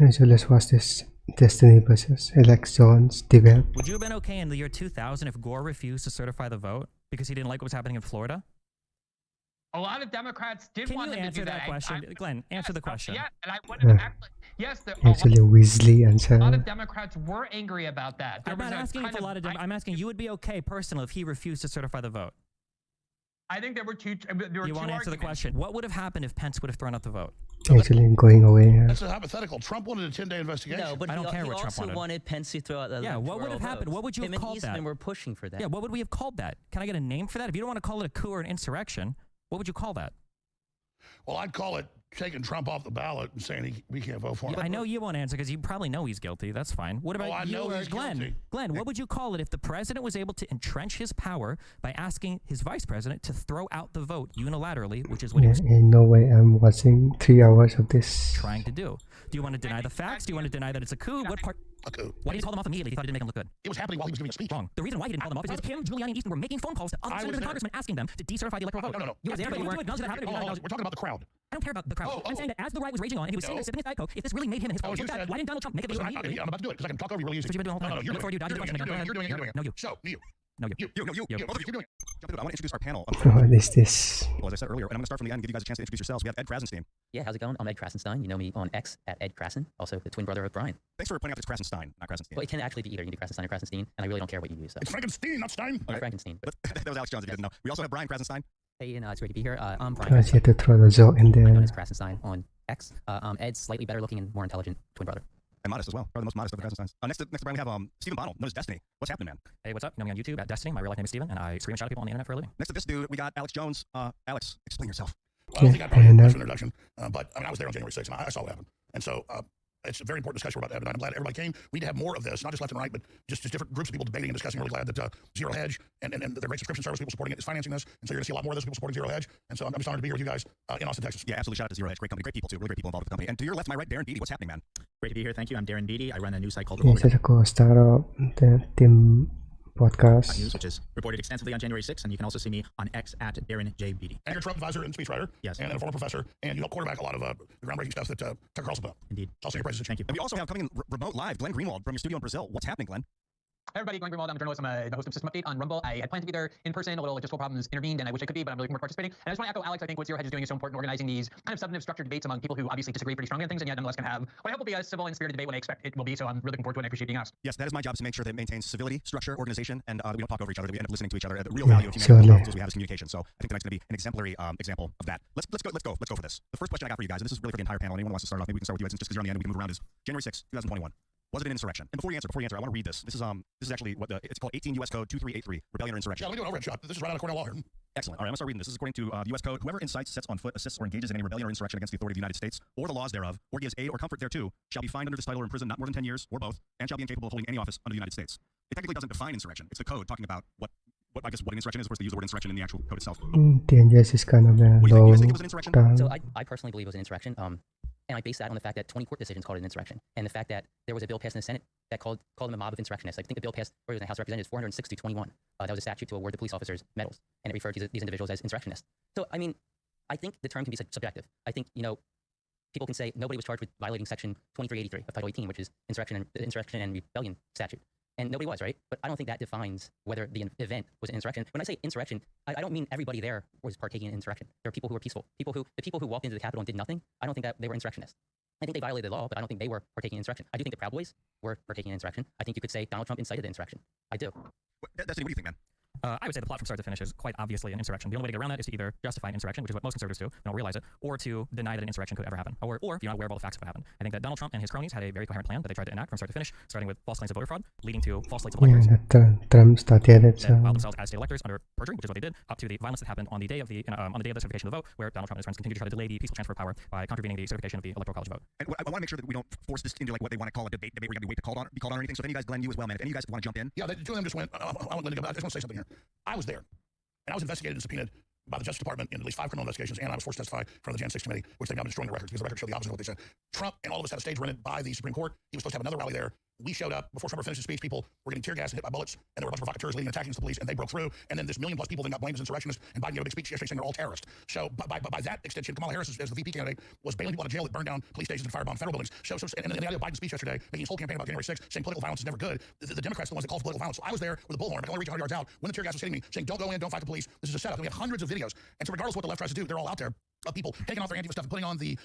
So let's watch this Destiny versus Alex Jones debate. Would you have been okay in the year 2000 if Gore refused to certify the vote because he didn't like what was happening in Florida? A lot of Democrats did want him to do that. Question? Glenn, answer the question. Yeah, and I would have yes. Actually, Weasley answer. A lot of Democrats were angry about that. I'm not asking if a lot of I'm asking you would be okay personally if he refused to certify the vote. I think there were two. You won't answer the question. What would have happened if Pence would have thrown out the vote? Actually, going away. That's a hypothetical. Trump wanted a 10-day investigation. No, but I don't care what Trump also wanted Pence to throw out the what would have happened? What would you have called that? And we're pushing for that. Yeah, what would we have called that? Can I get a name for that? If you don't want to call it a coup or an insurrection, what would you call that? Well, I'd call it taking Trump off the ballot and saying we can't vote for him. Yeah, I know you won't answer because you probably know he's guilty. That's fine. What about you or Glenn? Guilty. Glenn, what would you call it if the president was able to entrench his power by asking his vice president to throw out the vote unilaterally, which is what he was in no way I'm watching 3 hours of this. Trying to do. Do you want to deny the facts? Do you want to deny that it's a coup? What part? A coup. Why didn't you call them off immediately? He thought it didn't make him look good. It was happening while he was giving a speech. Wrong. The reason why he didn't call them off is because him, Giuliani, and Easton were making phone calls to other senators and congressmen asking them to decertify the electoral vote. No. You were there, but you weren't acknowledging that happened. We're talking about the crowd. I don't care about the crowd. I'm saying that as the riot was raging on and he was sitting there sipping his Diet Coke, if this really made him his fault, why didn't Donald Trump make a video immediately? I'm about to do it because I can talk over you really easy. But you've been doing the whole time. You're Before you dodge the question again. You're doing it. No, you. So, you. No, you. You. Both of you, keep doing it. I want to introduce our panel. What is this? Well, as I said earlier, and I'm going to start from the end and give you guys a chance to introduce yourselves. We have Ed Krassentein. Yeah, how's it going? I'm Ed Krassentein. You know me on X at Ed Krassen, also the twin brother of Brian. Thanks for pointing out that it's Krassenstein, not Krassenstein. Well, it can actually be either. You can do Krassenstein or Krassenstein, and I really don't care what you use. So. It's Frankenstein, not Stein. Okay. Frankenstein. But that was Alex Jones, if you didn't know. We also have Brian Krassenstein. Hey, and it's great to be here. I'm Brian. Because you have to throw the joke in there. I'm known as Krassenstein on X. Ed's slightly better looking and more intelligent twin brother. And modest as well. Probably the most modest of the Krassensteins. Next to Brian, we have Stephen Bonnell, known as Destiny. What's happening, man? Hey, what's up? You know me on YouTube at Destiny. My real life name is Steven, and I scream and shout at people on the internet for a living. Next to this dude, we got Alex Jones. Alex, explain yourself. Well, I don't think I probably need an introduction, but I mean, I was there on January 6th, and I saw what happened. And so it's a very important discussion we're about to have tonight. I'm glad everybody came. We need to have more of this, not just left and right, but just different groups of people debating and discussing. I'm really glad that ZEROHEDGE and the great subscription service people supporting it is financing this. And so you're going to see a lot more of this, people supporting ZEROHEDGE. And so I'm just honored to be here with you guys in Austin, Texas. Yeah, absolutely. Shout out to ZEROHEDGE. Great company, great people too. Really great people involved with the company. And to your left, my right, Darren Beattie. What's happening, man? Great to be here. Thank you. I'm Darren Beattie. I run a news site called This is a co-star of the team podcast. News, which is reported extensively on January 6th, and you can also see me on X at Darren J. Beattie. And you're a Trump advisor and speechwriter. Yes. And a former professor. And you help quarterback a lot of the groundbreaking stuff that Tucker Carlson put up. Indeed. I'll say your praises. Thank you. And we also have coming in remote live, Glenn Greenwald from your studio in Brazil. What's happening, Glenn? Hey everybody, Glenn Greenwald. I'm a journalist. I'm the host of System Update on Rumble. I had planned to be there in person. A little logistical problems intervened, and I wish I could be, but I'm really looking forward to participating. And I just want to echo Alex. I think what ZEROHEDGE is doing is so important, organizing these kind of substantive, structured debates among people who obviously disagree pretty strongly on things, and yet nonetheless can have what I hope will be a civil and spirited debate when I expect it will be. So I'm really looking forward to it, and I appreciate being asked. Yes, that is my job, is to make sure that it maintains civility, structure, organization, and we don't talk over each other, that we end up listening to each other. The real value of humanity we have is communication. So I think tonight's going to be an exemplary example of that. Let's go for this. The first question I got for you guys, and this is really for the entire panel. Anyone wants to start off, maybe we can start with you, just because you're on the end and we can move around, is January 6th, 2021. Was it an insurrection? And before you answer, I want to read this. This is actually what it's called 18 U.S. Code 2383, rebellion or insurrection. Yeah, let me do an overhead shot. This is right out of Cornell Law here. Excellent. All right, I'm going to start reading this. This is according to the U.S. Code. Whoever incites, sets on foot, assists, or engages in any rebellion or insurrection against the authority of the United States or the laws thereof, or gives aid or comfort thereto, shall be fined under this title or imprisoned not more than 10 years, or both, and shall be incapable of holding any office under the United States. It technically doesn't define insurrection. It's the code talking about what I guess what an insurrection is. Of course, they use the word insurrection in the actual code itself. Dangerous is kind of a what do you think it was an insurrection? So I personally believe it was an insurrection. And I base that on the fact that 20 court decisions called it an insurrection, and the fact that there was a bill passed in the Senate that called them a mob of insurrectionists. I think the bill passed, or it was in the House of Representatives, 406 to 21. That was a statute to award the police officers medals, and it referred to these individuals as insurrectionists. So, I mean, I think the term can be subjective. I think, people can say nobody was charged with violating Section 2383 of Title 18, which is insurrection and rebellion statute. And nobody was, right? But I don't think that defines whether the event was an insurrection. When I say insurrection, I don't mean everybody there was partaking in insurrection. There are people who were peaceful. The people who walked into the Capitol and did nothing, I don't think that they were insurrectionists. I think they violated the law, but I don't think they were partaking in insurrection. I do think the Proud Boys were partaking in insurrection. I think you could say Donald Trump incited the insurrection. I do. What do you think, man? I would say the plot from start to finish is quite obviously an insurrection. The only way to get around that is to either justify an insurrection, which is what most conservatives do, they don't realize it, or to deny that an insurrection could ever happen, or if you're not aware of all the facts of what happened. I think that Donald Trump and his cronies had a very coherent plan that they tried to enact from start to finish, starting with false claims of voter fraud, leading to false slates of electors. Yeah, Trump started it. Then filed themselves as state electors under perjury, which is what they did, up to the violence that happened on the day of the certification of the vote, where Donald Trump and his friends continued to try to delay the peaceful transfer of power by contravening the certification of the electoral college vote. And I want to make sure that we don't force this into like what they want to call a debate where you have to wait to be called on or anything. So if any of you guys, Glenn, you as well, man, if any of you guys want to jump in. Yeah, the two of them just went. I want Glenn to go, but I just want to say something here. I was there. And I was investigated and subpoenaed by the Justice Department in at least 5 criminal investigations, and I was forced to testify in front of the Jan 6 committee, which they've now been destroying the records because the records show the opposite of what they said. Trump and all of us had a stage rented by the Supreme Court. He was supposed to have another rally there we showed up before Trump finished his speech. People were getting tear gas and hit by bullets, and there were a bunch of provocateurs leading attacking the police, and they broke through. And then this million plus people then got blamed as insurrectionists, and Biden gave a big speech yesterday saying they're all terrorists. So by that extension, Kamala Harris, as the VP candidate, was bailing people out of jail that burned down police stations and firebombed federal buildings. And the idea of Biden's speech yesterday, making his whole campaign about January 6th, saying political violence is never good. The Democrats are the ones that call for political violence. So I was there with a bullhorn, but I only reached 100 yards out when the tear gas was hitting me, saying, don't go in, don't fight the police. This is a setup. And we have hundreds of videos. And so regardless of what the left tries to do, they're all out there. Of people taking off their Antifa stuff and putting on the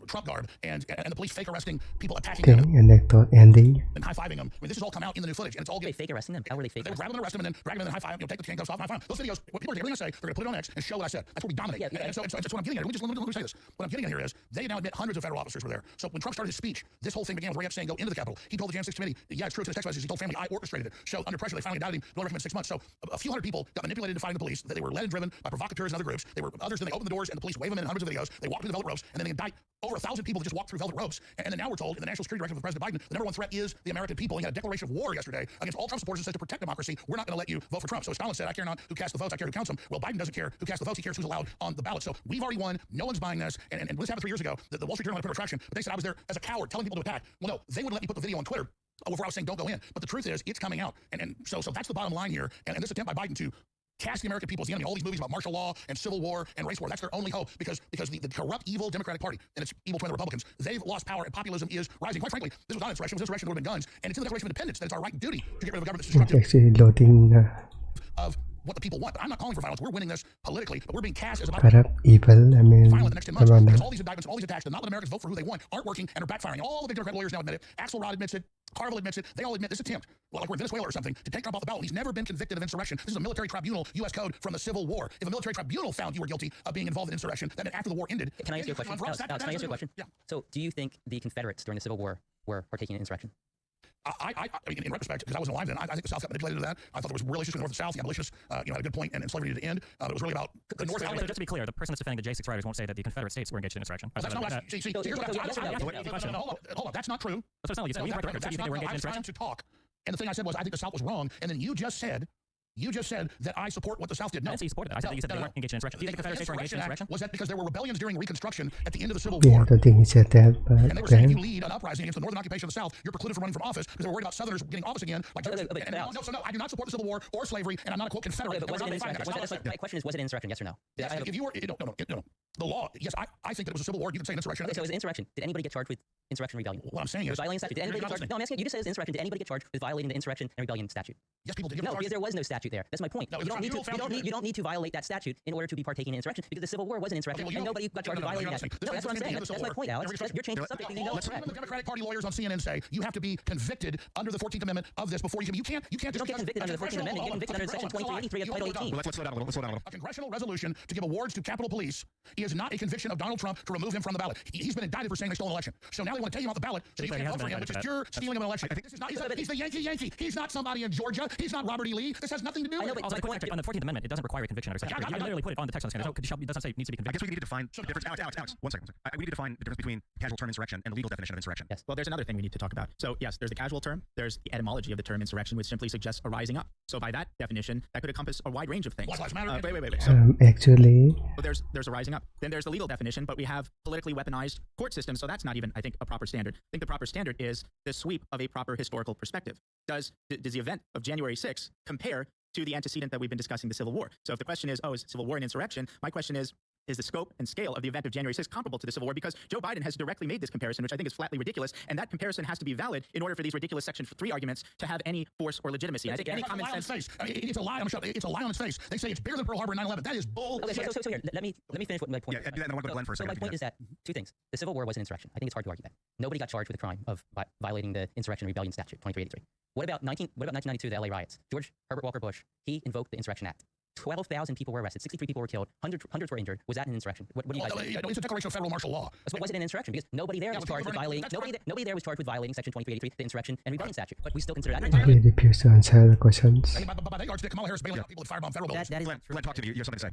Trump garb, and the police fake arresting people, attacking them, and high-fiving them. I mean, this has all come out in the new footage, and it's all They fake arresting them? How were they fake They would grab arresting them and arrest them, and then drag them and then high-five, take the handcuffs off, high-five. Those videos, what people are going to say, they're going to put it on X and show what I said. That's what we dominate. And so that's what I'm getting at. Let me say this. What I'm getting at here is they now admit hundreds of federal officers were there. So when Trump started his speech, this whole thing began with Ray Epps saying, go into the Capitol. He told the Jan 6 committee, yeah, it's true, it's in his text messages. He told family, I orchestrated it. So under pressure, they finally indicted him. They only recommend 6 months. So a few hundred people got manipulated into fighting the police. They were led and driven by provocateurs and other groups. They were others, then they opened the doors and the police wave them in hundreds of videos. They walked through the velvet ropes, and then they indict over 1,000 people that just walked through velvet ropes. And then now we're told in the National Security Directive of President Biden, the number one threat is the American people. He had a declaration of war yesterday against all Trump supporters that says to protect democracy, we're not going to let you vote for Trump. So Stalin said, I care not who casts the votes, I care who counts them. Well, Biden doesn't care who casts the votes, he cares who's allowed on the ballot. So we've already won. No one's buying this. And this happened 3 years ago. The Wall Street Journal had a retraction, but they said I was there as a coward telling people to attack. Well, no, they wouldn't let me put the video on Twitter where I was saying don't go in. But the truth is, it's coming out. And so that's the bottom line here. And this attempt by Biden to cast the American people as the enemy. All these movies about martial law and civil war and race war, that's their only hope because the corrupt, evil Democratic Party and its evil twin, the Republicans, they've lost power and populism is rising. Quite frankly, this was not insurrection. It was insurrection, it would have been guns. And it's in the Declaration of Independence that it's our right and duty to get rid of the government that's It's destructive actually loading of what the people want. But I'm not calling for violence. We're winning this politically, but we're being cast as a corrupt, evil, I mean, violent the next 10 months because all these indictments, all these attacks to not let Americans vote for who they want aren't working and are backfiring. All the big Democrat lawyers now admit it. Axelrod admits it. Carville admits it. They all admit this attempt, well, like we're in Venezuela or something, to take Trump off the ballot. He's never been convicted of insurrection. This is a military tribunal, U.S. code from the Civil War. If a military tribunal found you were guilty of being involved in insurrection, then after the war ended. Can I ask you a question? Alex, can I ask you a question? Yeah. So do you think the Confederates during the Civil War were partaking in insurrection? I mean, in retrospect, because I wasn't alive then, I think the South got manipulated to that. I thought there was real issues with the North and South. The abolitionists, had a good point, and slavery needed to end. It was really about the North. So just to be clear, the person that's defending the J6 riders won't say that the Confederate states were engaged in insurrection. That's not what. See, here's what I'm hold on. That's not true. That's what I'm saying. You correct the record. So you think they were engaged in insurrection? I was trying to talk, and the thing I said was I think the South was wrong, and then you just said that I support what the South did. No, I didn't say you supported it. I said that you said they weren't engaged in insurrection. Do you think the Confederate states were engaged in insurrection? Was that because there were rebellions during Reconstruction at the end of the Civil yeah, War? I don't think he said that, but And they were saying if you lead an uprising against the northern occupation of the South, you're precluded from running from office because they were worried about Southerners getting office again. Like no, I do not support the Civil War or slavery, and I'm not a quote Confederate. But was it an insurrection? My question is, was it an insurrection? Yes or no? Yes, if you were, no. The law, yes, I think that it was a civil war. You can say an insurrection. Okay, so it was an insurrection. Did anybody get charged with insurrection and rebellion? What I'm saying is, violating statute. Did anybody get charged? No, I'm asking you. You just said it was insurrection. Did anybody get charged with violating the insurrection and rebellion statute? Yes, people did. No, because there was no statute there. That's my point. No, you don't need to violate that statute in order to be partaking in insurrection because the Civil War was an insurrection and nobody got charged with violating that. No, that's what I'm saying. That's my point, Alex. You're changing the subject. The Democratic Party lawyers on CNN say you have to be convicted under the 14th Amendment of this before you can. You can't don't get convicted under the 14th Amendment. You get convicted under Section 2383 of Title 18. Let's slow down a little. A congressional resolution to give awards to Capitol Police is not a conviction of Donald Trump to remove him from the ballot. He's been indicted for saying they stole an election. So now they want to take him off the ballot so you can't vote for him, which is pure stealing of an election. This is not, he's the Yankee. He's not somebody in Georgia. He's not Robert E. Lee. This has nothing to do with it. On the 14th Amendment, it doesn't require a conviction under Section 3. You literally put it on the text on the screen. It doesn't say it needs to be convicted. I guess we need to define the difference. Alex, 1 second. We need to define the difference between casual term insurrection and the legal definition of insurrection. Yes. Well, there's another thing we need to talk about. So yes, there's the casual term. There's the etymology of the term insurrection, which simply suggests a rising up. So by that definition, that could encompass a wide range of things. Black Lives Matter. Wait. So, actually, there's a rising up. Then there's the legal definition, but we have politically weaponized court systems. So that's not even, I think, a proper standard. I think the proper standard is the sweep of a proper historical perspective. Does the event of January 6th compare to the antecedent that we've been discussing, the Civil War? So if the question is, is Civil War an insurrection? My question is the scope and scale of the event of January 6th comparable to the Civil War? Because Joe Biden has directly made this comparison, which I think is flatly ridiculous, and that comparison has to be valid in order for these ridiculous Section 3 arguments to have any force or legitimacy. And I think any common sense... It's a lie. It's a lie on its face. They say it's bigger than Pearl Harbor and 9/11. That is bull. Okay, so here, let me finish what my point. Yeah, do that, and I want to go to Glenn for a second. So my point is that two things. The Civil War was an insurrection. I think it's hard to argue that. Nobody got charged with the crime of violating the Insurrection and Rebellion Statute, 2383. What about 1992, the LA riots? George Herbert Walker Bush, he invoked the Insurrection Act. 12,000 people were arrested, 63 people were killed, hundreds were injured. Was that an insurrection? What do you guys think? It's a declaration of federal martial law. But was it an insurrection? Because nobody there was charged with violating. Nobody there was charged with violating Section 2383, the Insurrection and Rebellion Statute. But we still consider that an insurrection. he refused to answer the questions. By that yardstick, Kamala Harris bailing out people that firebomb federal buildings. That is Glenn, talk to me. You have something to say.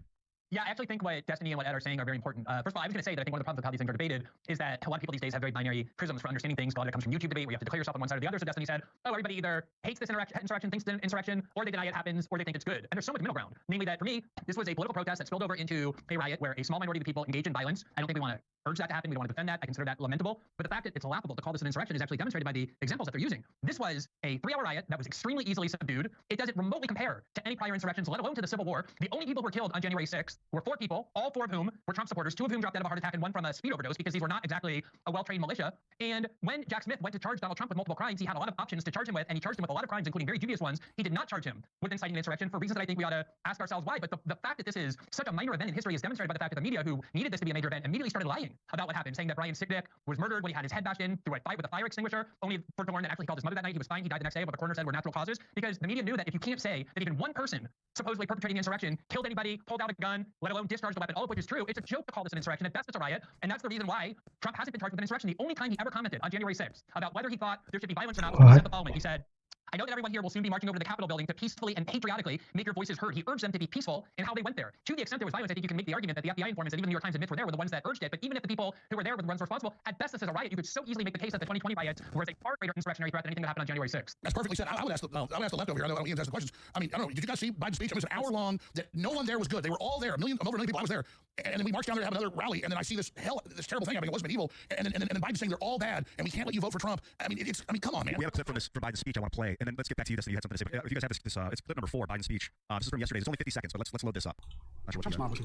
Yeah, I actually think what Destiny and what Ed are saying are very important. First of all, I was going to say that I think one of the problems with how these things are debated is that a lot of people these days have very binary prisms for understanding things. A lot of it comes from YouTube debate where you have to declare yourself on one side or the other. So Destiny said, everybody either hates this insurrection, thinks it's an insurrection, or they deny it happens, or they think it's good. And there's so much middle ground. Namely that for me, this was a political protest that spilled over into a riot where a small minority of the people engaged in violence. I don't think we want to urge that to happen. We don't want to defend that. I consider that lamentable. But the fact that it's laughable to call this an insurrection is actually demonstrated by the examples that they're using. This was a 3-hour riot that was extremely easily subdued. It doesn't remotely compare to any prior insurrections, let alone to the Civil War. The only people who were killed on January 6th were 4 people, all 4 of whom were Trump supporters, 2 of whom dropped dead of a heart attack and 1 from a speed overdose, because these were not exactly a well-trained militia. And when Jack Smith went to charge Donald Trump with multiple crimes, he had a lot of options to charge him with, and he charged him with a lot of crimes, including very dubious ones. He did not charge him with inciting an insurrection for reasons that I think we ought to ask ourselves why. But the fact that this is such a minor event in history is demonstrated by the fact that the media, who needed this to be a major event, immediately started lying about what happened, saying that Brian Sicknick was murdered when he had his head bashed in through a fight with a fire extinguisher, only for to learn that actually he called his mother that night. He was fine. He died the next day. What the coroner said were natural causes, because the media knew that if you can't say that even one person supposedly perpetrating the insurrection killed anybody, pulled out a gun, let alone discharged a weapon, all of which is true, it's a joke to call this an insurrection. At best, it's a riot, and that's the reason why Trump hasn't been charged with an insurrection. The only time he ever commented on January 6th about whether he thought there should be violence or not was when he said the following. He said, I know that everyone here will soon be marching over to the Capitol building to peacefully and patriotically make your voices heard. He urged them to be peaceful in how they went there. To the extent there was violence, I think you can make the argument that the FBI informants and even the New York Times admits were there were the ones that urged it. But even if the people who were there were the ones responsible, at best this is a riot. You could so easily make the case that the 2020 riots were a far greater insurrectionary threat than anything that happened on January 6th. That's perfectly said. I would ask the leftover here. I know Ian's asked the questions. I mean, I don't know. Did you guys see Biden's speech? It was an hour long. That no one there was good. They were all there. Over a million people. I was there. And then we marched down there to have another rally. And then I see this terrible thing happening. It was medieval. And then Biden's saying they're all bad and we can't let you vote for Trump. I mean, come on, man. We have a clip from Biden's speech I want to play, and then let's get back to you. You had something to say. If you guys have this it's clip number 4, Biden's speech. This is from yesterday. It's only 50 seconds, but let's load this up.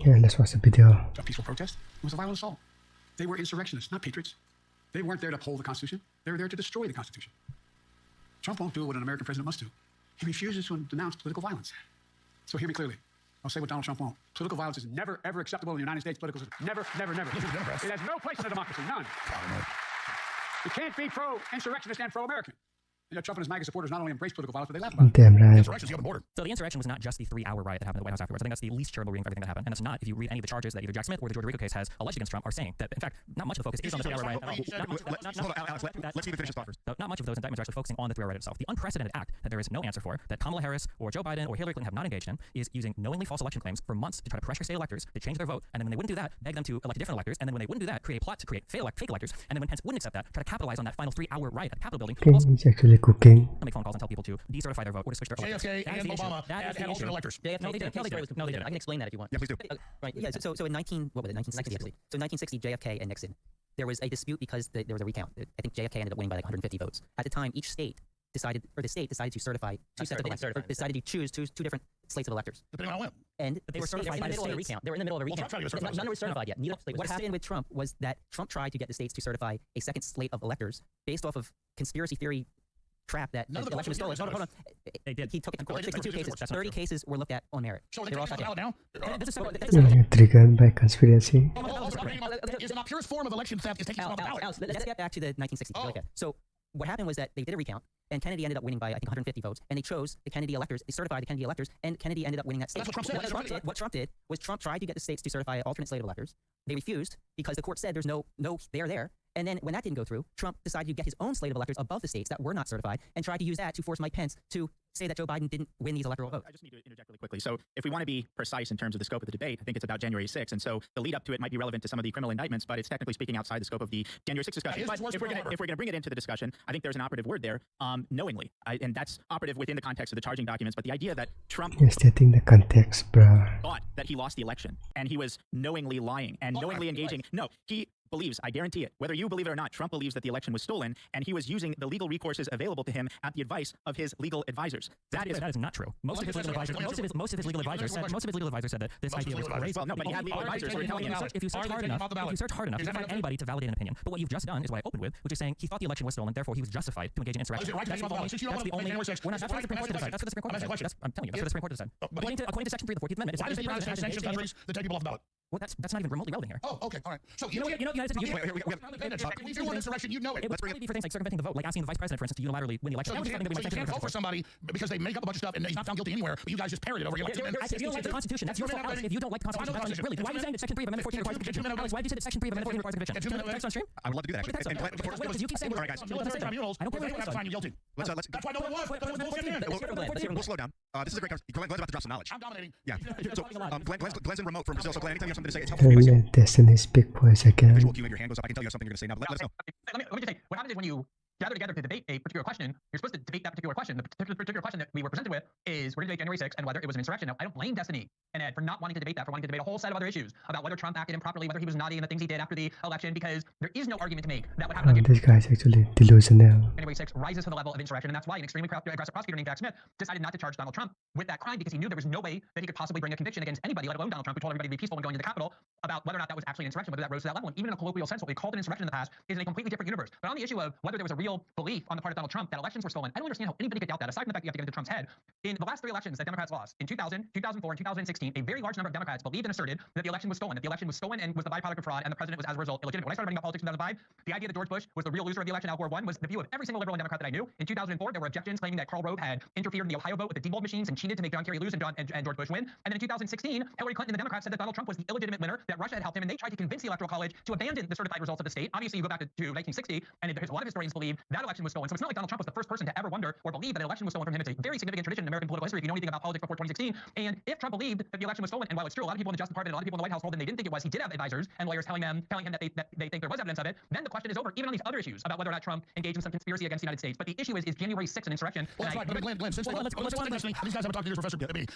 Yeah, let's watch the video. A peaceful protest. It was a violent assault. They were insurrectionists, not patriots. They weren't there to uphold the Constitution. They were there to destroy the Constitution. Trump won't do what an American president must do. He refuses to denounce political violence. So hear me clearly. I'll say what Donald Trump won't. Political violence is never, ever acceptable in the United States political system. Never, never, never. It has no place in a democracy. None. You can't be pro-insurrectionist and pro-American. You know, Trump and his MAGA supporters not only embrace political violence, but they laugh about it. Damn right. Insurrection's the open border. So the insurrection was not just the 3-hour riot that happened at the White House afterwards. I think that's the least charitable reading of everything that happened. And it's not, if you read any of the charges that either Jack Smith or the Georgia Rico case has alleged against Trump, are saying that, in fact, not much of the focus is on the 3-hour riot at all. Hold on, Alex, let's even finish this thought first. Not much of those indictments are actually focusing on the 3-hour riot itself. The unprecedented act that there is no answer for, that Kamala Harris or Joe Biden or Hillary Clinton have not engaged in, is using knowingly false election claims for months to try to pressure state electors to change their vote, and then when they wouldn't do that, beg them to elect different electors, and then when they wouldn't do that, create a plot to create fake electors, and then when Pence wouldn't accept that, try to capitalize on that final 3-hour riot at the Capitol building. He's actually cooking. Make phone calls and tell people to decertify their vote or to switch their JFK and Obama had alternate electors. No, they didn't. No, they didn't. I can explain that if you want. Yeah, please do. Right. Yeah. So in 1960 actually. So in 1960, JFK and Nixon, there was a dispute because there was a recount. I think JFK ended up winning by like 150 votes. At the time, each state decided, or the state decided to certify two sets of electors, or decided to choose two different slates of electors. Depending on when. And they were certified in the middle of a recount. They were in the middle of a recount. None were certified yet. What happened with Trump was that Trump tried to get the states to certify a second slate of electors based off of conspiracy theory trap that the election was stolen. Hold on. They did. He took it to court. 62 cases. 30 cases were looked at on merit. So They were all shot down. now? Triggered by conspiracy. Is the purest form of election theft is taking someone off the ballot? Let's get back to the 1960s. Okay. So what happened was that they did a recount, and Kennedy ended up winning by, I think, 150 votes, and they chose the Kennedy electors. They certified the Kennedy electors, and Kennedy ended up winning that state. That's what Trump said. What Trump did was Trump tried to get the states to certify an alternate slate of electors. They refused because the court said there's no, they're there. And then when that didn't go through, Trump decided to get his own slate of electors above the states that were not certified and tried to use that to force Mike Pence to say that Joe Biden didn't win these electoral votes. I just need to interject really quickly. So if we want to be precise in terms of the scope of the debate, I think it's about January 6th. And so the lead up to it might be relevant to some of the criminal indictments, but it's technically speaking outside the scope of the January 6th discussion. But if we're going to bring it into the discussion, I think there's an operative word there, knowingly. And that's operative within the context of the charging documents. But the idea that Trump You're stating the context, bro. thought that he lost the election and he was knowingly lying and knowingly engaging. No, he believes, I guarantee it, whether you believe it or not, Trump believes that the election was stolen, and he was using the legal recourses available to him at the advice of his legal advisors. That is not true. Most of his legal advisors said that this idea was crazy. Well, no, but he had legal advisors who were telling him. If you search hard enough, you can find anybody to validate an opinion. But what you've just done is what I opened with, which is saying he thought the election was stolen, therefore he was justified to engage in insurrection. That's the only. That's what the Supreme Court decided. That's what the Supreme Court decided. I'm telling you, that's what the Supreme Court decided. According to Section 3 of the 14th Amendment, why does the United States sanction countries that take people off the ballot? Well, that's not even remotely relevant here. Oh, okay, all right. So You know, United States. if you want insurrection, you know it. Let's bring it for things like circumventing the vote, like asking the vice president, for instance, to unilaterally win the election. So you can't vote for somebody because they make up a bunch of stuff and he's not found guilty anywhere, but you guys just parrot it over here. If you don't like the Constitution, that's your fault. Alex, if you don't like the Constitution, really, why are you saying that Section 3 of Amendment 14 requires conviction? Alex, why did you say that Section 3 of Amendment 14 requires conviction? Text on stream? I would love to do that, actually. You keep saying, all right, guys. I don't care what find you guilty. That's why no one was. We'll slow down. This is a great conversation. Glenn's about to drop some knowledge. I'm dominating. Yeah. So, Glenn's in remote from Brazil. So, Glenn, anytime you have something to say, it's helpful for you. Destiny's big voice again. Visual cue, maybe your hand goes up. I can tell you have something you're going to say now. But let us know. Let me just say, what happens is when you gather together to debate a particular question, you're supposed to debate that particular question. The particular question that we were presented with is we're going to debate January 6th and whether it was an insurrection. Now, I don't blame Destiny and Ed for not wanting to debate that, for wanting to debate a whole set of other issues about whether Trump acted improperly, whether he was naughty in the things he did after the election, because there is no argument to make that what happened on This guy is actually delusional. January 6th rises to the level of insurrection, and that's why an extremely aggressive prosecutor named Jack Smith decided not to charge Donald Trump with that crime, because he knew there was no way that he could possibly bring a conviction against anybody, let alone Donald Trump, who told everybody to be peaceful when going to the Capitol, about whether or not that was actually an insurrection, whether that rose to that level. And even in a colloquial sense, what we called an insurrection in the past is in a completely different universe. But on the issue of whether there was a real belief on the part of Donald Trump that elections were stolen, I don't understand how anybody could doubt that, aside from the fact that you have to get into Trump's head. In the last 3 elections that Democrats lost, in 2000, 2004, and 2016, a very large number of Democrats believed and asserted that the election was stolen, and was the byproduct of fraud, and the president was, as a result, illegitimate. When I started writing about politics in 2005, the idea that George Bush was the real loser of the election, Al Gore won, was the view of every single liberal and Democrat that I knew. In 2004, there were objections claiming that Karl Rove had interfered in the Ohio vote with the Diebold machines and cheated to make John Kerry lose and George Bush win. And then in 2016, Hillary Clinton and the Democrats said that Donald Trump was the illegitimate winner, that Russia had helped him, and they tried to convince the Electoral College to abandon the certified results of the state. Obviously, you go back to 1960, and a lot of historians believe that election was stolen. So it's not like Donald Trump was the first person to ever wonder or believe that an election was stolen from him. It's a very significant tradition in American political history if you know anything about politics before 2016. And if Trump believed that the election was stolen, and while it's true, a lot of people in the Justice Department, a lot of people in the White House told him they didn't think it was, he did have advisors and lawyers telling him that they think there was evidence of it, then the question is over, even on these other issues about whether or not Trump engaged in some conspiracy against the United States. But the issue is January 6th an insurrection? Well, that's right. But Glenn, since these guys haven't talked to Professor Beattie.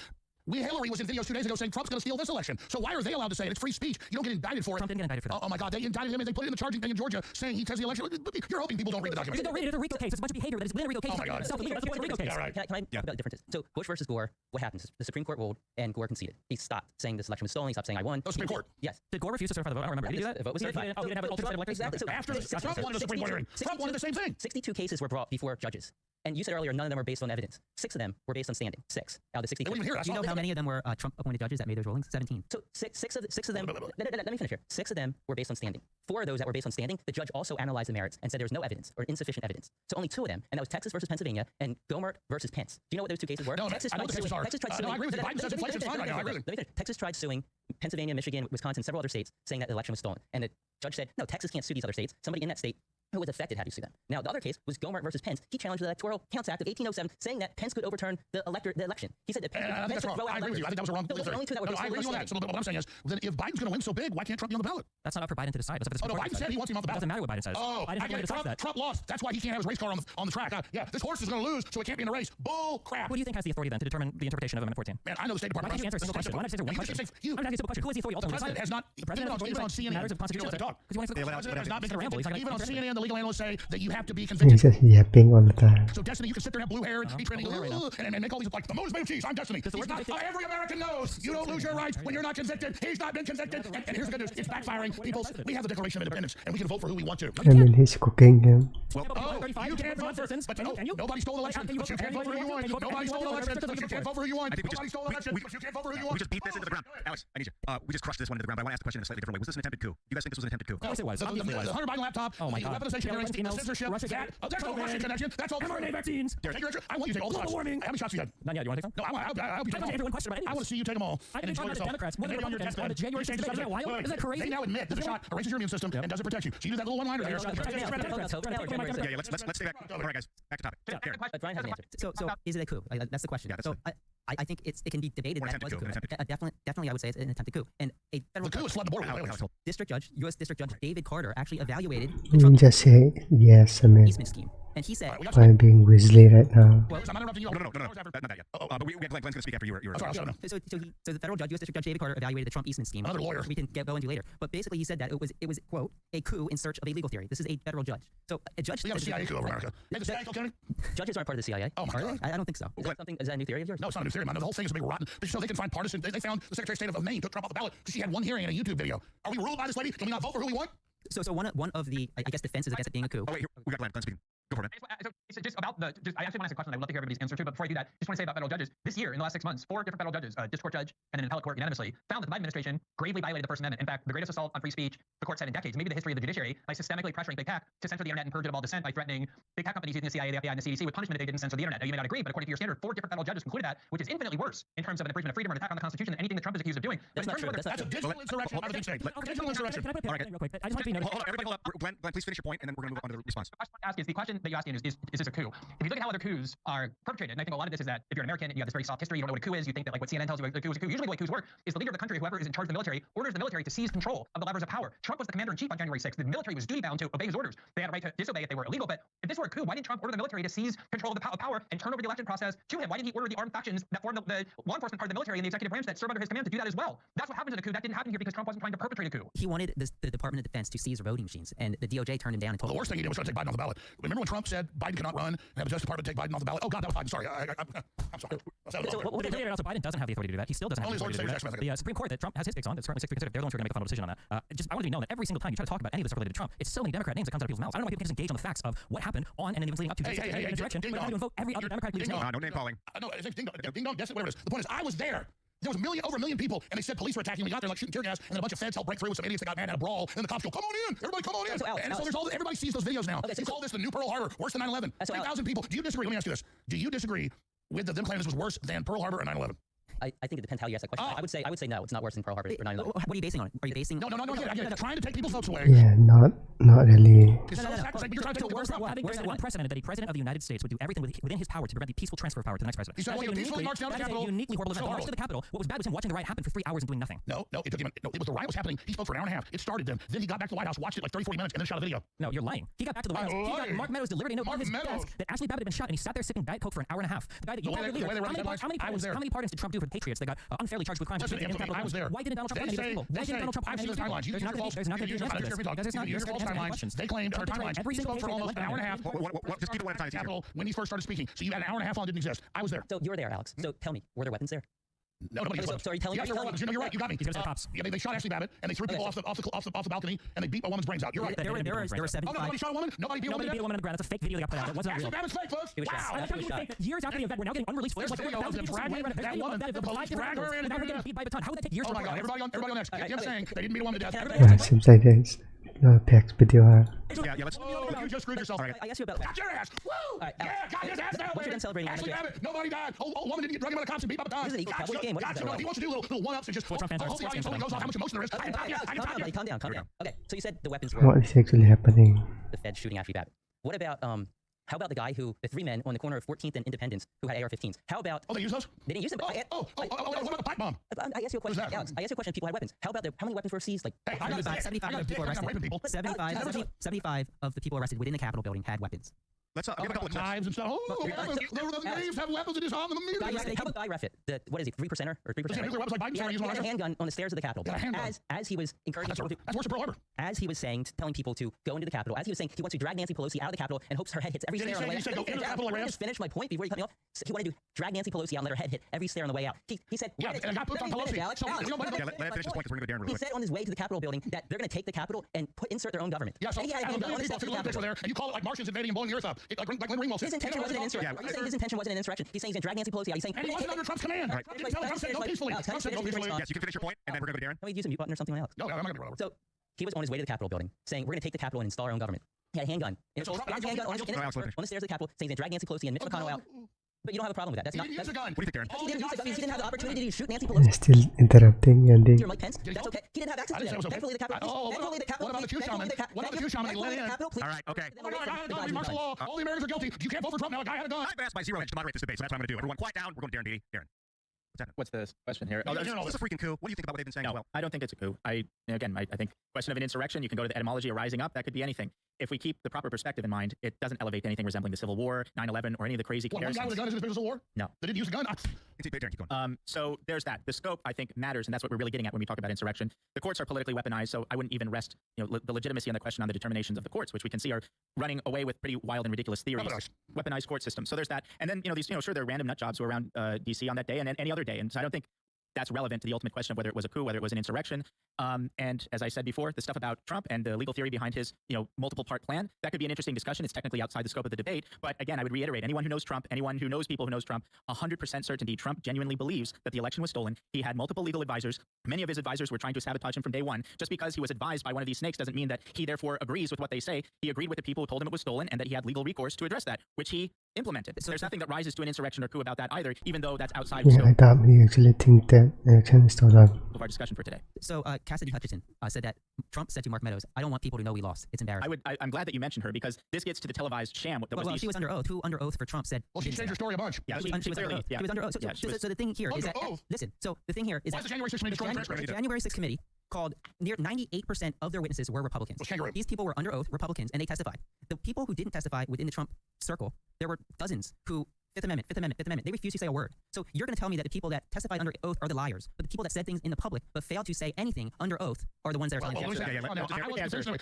Hillary was in videos 2 days ago saying Trump's going to steal this election. So why are they allowed to say it? It's free speech. You don't get indicted for it. Trump didn't get indicted for that. Oh my God, they indicted him and they put it in the charging thing in Georgia saying he says the election. You're hoping people don't read the documents. Don't read it. It's a RICO case. It's a bunch of behavior that is within a RICO case. Oh my God. That's a RICO case. Yeah, right. Can I talk about the differences? So Bush versus Gore, what happened? The Supreme Court ruled, and Gore conceded. He stopped saying this election was stolen. He stopped saying I won. Oh, Supreme Court. Yes. Did Gore refuse to certify the vote? I don't remember. Did he do that? The vote was certified. He didn't have an alternative electors? Exactly. So after Trump wanted a Supreme Court hearing. Trump wanted the same thing. 62 cases were brought before judges. And you said earlier none of them are based on evidence. 6 of them were based on standing. 6 out of the 62. They wouldn't even hear us. Do you know how many of them were Trump-appointed judges that made those rulings? 17. So six of them. Let me finish here. 6 of them were based on standing. 4 of those that were based on standing, the judge also analyzed the merits and said there was no evidence or insufficient evidence. So only 2 of them, and that was Texas versus Pennsylvania and Gohmert versus Pence. Do you know what those 2 cases were? No, Texas I know the cases are. Texas tried suing. I agree with you. Biden says inflation's fine right now. I agree. Let me finish. Texas tried suing Pennsylvania, Michigan, Wisconsin, several other states, saying that the election was stolen. And the judge said, no, Texas can't sue these other states. Somebody in that state who was affected had to sue them. Now, the other case was Gohmert versus Pence. He challenged the Electoral Counts Act of 1807, saying that Pence could overturn the election. He said that Pence, I think that's wrong. I agree with you. I think that was a wrong. Those are the only 2 that were I agree with you on that. So what I'm saying is, then if Biden's going to win so big, why can't Trump be on the ballot? That's not up for Biden to decide. That's up for the Oh no, Supreme Court Biden said he wants him on the It ballot. doesn't matter what Biden says. Oh, Biden I get it. Trump lost. That's why he can't have his race car on the track. Yeah, this horse is going to lose, so it can't be in the race. Bull crap. What do you think has the authority then to determine the interpretation of Amendment 14? Man, I know the State Department. Why can't you answer a single question? Why not just answer one question? I'm asking a simple question. Who has the authority The ultimately? president has not. The president Even on CNN. matters of constitutional talk. Because The president has not been ramble. convicted. Even on CNN, the legal analysts say that you have to be He's convicted. just yapping all the time. So Destiny, you can sit there and have blue hair, be trending, and make all these like the most made cheese. I'm Destiny. Every American knows you don't lose your rights when you're not convicted. He's not been convicted. And here's the good news: it's backfiring. People, we have the Declaration of Independence, and we can vote for who we want to. I mean, he's cooking him. You can't vote for but nobody stole the election. But you can't vote for who you want. Nobody stole the election. But you can't vote for who you want. Nobody stole the election. But you can't vote for who you want. We just beat this into the ground. Alex, I need you. We just crushed this one into the ground, but I want to ask the question in a slightly different way. Was this an attempted coup? You guys think this was an attempted coup? Of course it was. The Hunter Biden laptop, the weaponization hearings, the censorship, that's all Russian connection. That's all mRNA vaccines. I want you to take all the shots. Warming. How many shots you had? Not yet. You want to take some? No, I hope you take them all. One question about I want to see you take them all. I didn't talk about the Democrats. What are the Republicans on the January 6th? Is that wild? Is that crazy? They now admit that the shot erases your immune system and doesn't protect you. So you do that little one-liner there. Yeah, let's stay back. All right, guys, back to topic. But Brian has an answer. So is it a coup? That's the question. Yeah, that's so I think it can be debated. Or That was a attempted coup. coup. Definitely, I would say it's an attempted coup. And a federal The coup is flood the border. district judge, U.S. District Judge David Carter, actually evaluated the You Trump just say yes, I mean, easement scheme, and he said, I'm being Weasley right now. I'm not interrupting you. No, not that yet. But Glenn's going to speak after you were. Sorry. So the federal judge, U.S. District Judge David Carter, evaluated the Trump easement scheme. Another lawyer. We can go into later. But basically, he said that it was quote a coup in search of a legal theory. This is a federal judge. So a judge. We have a CIA coup over America. The CIA coup, Judges aren't part of the CIA. Oh my God. I don't think so. Is that a new theory of yours? No, it's not a new theory, man. The whole thing is a big rotten. But they can find partisan. They found the Secretary of State of Maine took Trump off the ballot because she had one hearing in a YouTube video. Are we ruled by this lady? Can we not vote for who we want? So one of the I guess defenses against it being a coup. Oh wait, here, we got Glenn speaking. Go for it. So just about I actually want to ask a question. I would love to hear everybody's answer too. But before I do that, just want to say about federal judges. This year, in the last 6 months, 4 different federal judges, district court judge and an appellate court unanimously, found that the Biden administration gravely violated the First Amendment. In fact, the greatest assault on free speech the court said in decades, maybe the history of the judiciary, by systemically pressuring big tech to censor the internet and purge it of all dissent by threatening big tech companies using the CIA, the FBI, and the CDC with punishment if they didn't censor the internet. Now, you may not agree, but according to your standard, 4 different federal judges concluded that, which is infinitely worse in terms of an infringement of freedom or an attack on the Constitution than anything that Trump is accused of doing. That's not true. That's a digital insurrection. I think digital insurrection. Can I put real quick? I just want to be noticed. Hold on, everybody hold up. Glenn, please finish your point, and then we're going to move on to the response. The question I ask is, the question that you're asking is this a coup? If you look at how other coups are perpetrated, and I think a lot of this is that if you're an American and you have this very soft history, you don't know what a coup is, you think that like what CNN tells you a coup is a coup. Usually the way coups work is the leader of the country, whoever is in charge of the military, orders the military to seize control of the levers of power. Trump was the commander-in-chief on January 6th. The military was duty-bound to obey his orders. They had a right to disobey if they were illegal, but if this were a coup, why didn't Trump order the military to seize control of the power and turn over the election process to him? Why didn't he order the armed factions that form the law enforcement part of the military and the executive branch that serve under his command to do that as well? That's what happens in a coup. That didn't happen here because Trump wasn't trying to perpetrate a coup. He wanted the Department of Defense to seize voting machines, and the DOJ turned him down and told The worst thing he did was try to take Biden off the ballot. Remember when Trump said Biden cannot run and have the Justice Department take Biden off the ballot? Oh, God, that was Biden. Sorry. I'm sorry. But also Biden doesn't have the authority to do that. He still doesn't have the authority to do that. The Supreme Court that Trump has his picks on, that's certainly 6 they're the ones who are going to make a final decision on that. I want to be known that every single time you try to talk about any of this stuff related to Trump, it's so many Democrat names that comes out of people's mouths. I don't know why people can't just engage on the facts of what happened on and then leading up to the insurrection, but not even vote every other Democratic leader's name. No name calling. No, ding dong, whatever it is. The point is, I was there. There was over a million people, and they said police were attacking. We got there like shooting tear gas, and then a bunch of feds helped break through with some idiots that got mad at a brawl. And then the cops go, "Come on in, everybody, come on in." So there's all everybody sees those videos now. Okay, They call this the new Pearl Harbor, worse than 9/11. 3,000 people. Do you disagree? Let me ask you this: do you disagree with them claiming this was worse than Pearl Harbor or 9/11? I think it depends how you ask that question. I would say no, it's not worse than Pearl Harbor or 9/11. What are you basing on? Are you basing? No. I get it. Trying to take people's votes away. Yeah, not really. You're trying to take Worse, I think there's unprecedented that a president of the United States would do everything within his power to prevent the peaceful transfer of power to the next president. He said, "Well, peacefully march down to the Capitol." That's a uniquely horrible event. The march to the Capitol. What was bad was him watching the riot happen for 3 hours and doing nothing. No, it took him. No, it was the riot was happening. He spoke for an hour and a half. It started then. Then he got back to the White House, watched it like 30, 40 minutes, and then shot a video. No, you're lying. He got back to the White House. Mark Meadows delivered a note on his desk that Ashley Babbitt had been shot, and he sat there sipping Diet Coke for an hour and a half. The guy that you wanted to leader. How many pardons did Trump do for the Patriots that got unfairly charged with crimes? I was there. Why didn't Donald Trump pardon any of those people? Why didn't Donald Trump pardon any of those people? There's not going to be an answer to this. Because there's not false timelines. They claimed our timelines. He spoke for almost an hour and a half. Just keep it one at a time. Capitol when he first started speaking. So you had an hour and a half on didn't exist. I was there. So you were there, Alex. So tell me, were there weapons there? No, nobody. Sorry, tell me. Yes, there were weapons. You're right. You got me. He's going to say cops. Yeah, they shot Ashley Babbitt and they threw people off the balcony and they beat a woman's brains out. You're right. There were 75. Oh, nobody shot a woman. Nobody beat a woman on the ground. That's a fake video that got put out. That wasn't real. Ashley Babbitt's fake, folks. Wow. Years after the event, we're now getting unreleased footage. That woman. The police dragged her in. Now we're getting beat by a baton. How would that take years? Oh my God! Everybody on next. Jim saying they didn't beat a woman to death. Yeah, seems like there's Peck's video. Yeah, let's. You just screwed yourself. I asked you about. Got your ass. Woo! Right, Yeah, got his ass down. Once you're done celebrating, Ashley Babbitt. Nobody died. Old woman didn't get dragged by the cops and beat by the baton. This is an equal cowboy game. What is that? He wants to do little one-ups and just. Trump fans are Hope the audience only goes off how much emotion there is. I can talk you. Calm down. Okay, so you said the weapons What were is actually happening? the Fed shooting Ashley Babbitt. What about how about the guy the 3 men on the corner of 14th and Independence who had AR-15s? How about? Oh, they use those? They didn't use them. But What about the pipe bomb? I asked you a question, What is that? Alex. I asked you a question. If people had weapons. How about how many weapons were seized? Like Hey, 75 of the people arrested. 75 of the people arrested within the Capitol building had weapons. Let's give a couple of clips. Knives and stuff. The knaves have weapons in his arm. How about Guy Reffitt? What is he? 3%er or 3%? Nuclear weapons like Biden. He had a handgun on the stairs of the Capitol. As he was encouraging people to. That's worse than Pearl Harbor. As he was saying, telling people to go into the Capitol. As he was saying, he wants to drag Nancy Pelosi out of the Capitol and hopes her head hits every stair on the way out. Go into the Capitol, Let me just finish my point before you cut me off. He wanted to drag Nancy Pelosi out and let her head hit every stair on the way out. He said. Yeah, and I got put on Pelosi. Alex. Let him finish this point because we're going to go to Darren real He quick. said on his way to the Capitol building that they're going to take the Capitol and insert their own government. Yeah, so and he had a handgun on the people steps of took the a picture Capitol. there, and you call it like Martians invading and blowing the earth up. Like Glenn Greenwald said. His intention wasn't an insurrection. Are you saying his intention wasn't an insurrection? He's saying he's going to drag Nancy Pelosi out. He's saying. And he wasn't under Trump's command. Trump said go peacefully. Trump said go peacefully. Yes, you can finish your point, and then we're going to go to Darren. Can we use a mute button or something on Alex? No, I'm not going to run over. So he was on his way to the Capitol building saying, we're going to take the Capitol and install our own government. He had a handgun. He had a handgun on the stairs of the Capitol saying he's going to drag Nancy Pelosi and Mitch McConnell out. But you don't have a problem with that. That's not. Use a gun. What do you think, Darren? He didn't use the guns. He didn't have the opportunity to shoot Nancy They're Pelosi. still interrupting and they. You're Mike Pence. That's okay. He didn't have access to that. Thankfully, the Capitol. What about the few shaman? What about the few shaman they let in? All right, okay. Oh my God, I had a gun. We martial law. All the Americans are guilty. You can't vote for Trump now. A guy had a gun. I've asked my ZEROHEDGE to moderate this debate, so that's what I'm going to do. Everyone, quiet down. We're going to Darren Beattie. Darren. What's the question here? No, Is this a freaking coup? What do you think about what they've been saying? No, Well, I don't think it's a coup. I think question of an insurrection, you can go to the etymology of rising up. That could be anything. If we keep the proper perspective in mind, it doesn't elevate anything resembling the Civil War, 9/11, or any of the crazy One guy comparisons. with a gun is in the business of war? No. They didn't use a gun? Darren, keep going. So there's that. The scope, I think, matters, and that's what we're really getting at when we talk about insurrection. The courts are politically weaponized, so I wouldn't even rest, the legitimacy on the question on the determinations of the courts, which we can see are running away with pretty wild and ridiculous theories. Weaponized court system. So there's that. And then, these, sure, there are random nut jobs who are around D.C. on that day and then any other day. And so I don't think that's relevant to the ultimate question of whether it was a coup, whether it was an insurrection. And as I said before, the stuff about Trump and the legal theory behind his, multiple part plan, that could be an interesting discussion. It's technically outside the scope of the debate. But again, I would reiterate, anyone who knows Trump, anyone who knows people who knows Trump, 100% certainty, Trump genuinely believes that the election was stolen. He had multiple legal advisors. Many of his advisors were trying to sabotage him from day one. Just because he was advised by one of these snakes doesn't mean that he therefore agrees with what they say. He agreed with the people who told him it was stolen and that he had legal recourse to address that, which he implemented. So there's nothing that rises to an insurrection or coup about that either, even though that's outside the Yeah, scope I thought we actually think that election is stolen. of our discussion for today. So Cassidy Hutchinson said that Trump said to Mark Meadows, "I don't want people to know we lost. It's embarrassing." I'm glad that you mentioned her because this gets to the televised sham. That well, she was under oath. Who under oath for Trump said? Well, she changed her story a bunch. Yeah, she was under oath. Yeah. She was under oath. So the thing here is that oath. listen. So the thing here is Why that is the January 6th committee destroying the January 6th committee called near 98% of their witnesses were Republicans. Well, kangaroo. These people were under oath Republicans, and they testified. The people who didn't testify within the Trump circle, there were dozens who Fifth Amendment, Fifth Amendment, Fifth Amendment. They refuse to say a word. So you're going to tell me that the people that testified under oath are the liars, but the people that said things in the public but failed to say anything under oath are the ones that are telling the truth.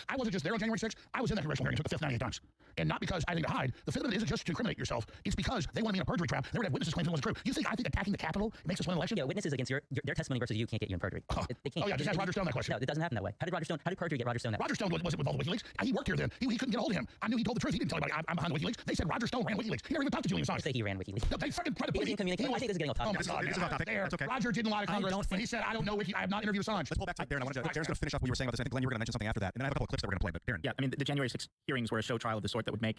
I wasn't just there on January 6th. I was in that congressional hearing. Took the fifth 98 times. And not because I think to hide. The Fifth Amendment isn't just to incriminate yourself. It's because they want to be in a perjury trap. They would have witnesses claiming it wasn't true. You think I think attacking the Capitol makes us win an election? Yeah, witnesses against their testimony versus you can't get you in perjury. They can't. Oh yeah, just ask Roger Stone that question. No, it doesn't happen that way. How did perjury get Roger Stone that way? Roger Stone wasn't with all the WikiLeaks. He worked here then. He couldn't get a hold of him. I knew he told the truth. He didn't tell anybody I'm behind WikiLeaks. They said Roger Stone ran WikiLeaks. He never even talked to Julian Assange. Say he ran WikiLeaks. No, they fucking tried to put I think this is getting off topic. Oh my God, this is off topic. That's okay. Roger didn't lie to Congress when he said, I don't know Wiki. I have not interviewed Assange. Let's pull back to Darren. Darren's going to finish up what you were saying about this. I think, Glenn, you were going to mention something after that. And then I have a couple of clips that we're going to play. But Darren. Yeah, I mean, the January 6th hearings were a show trial of the sort that would make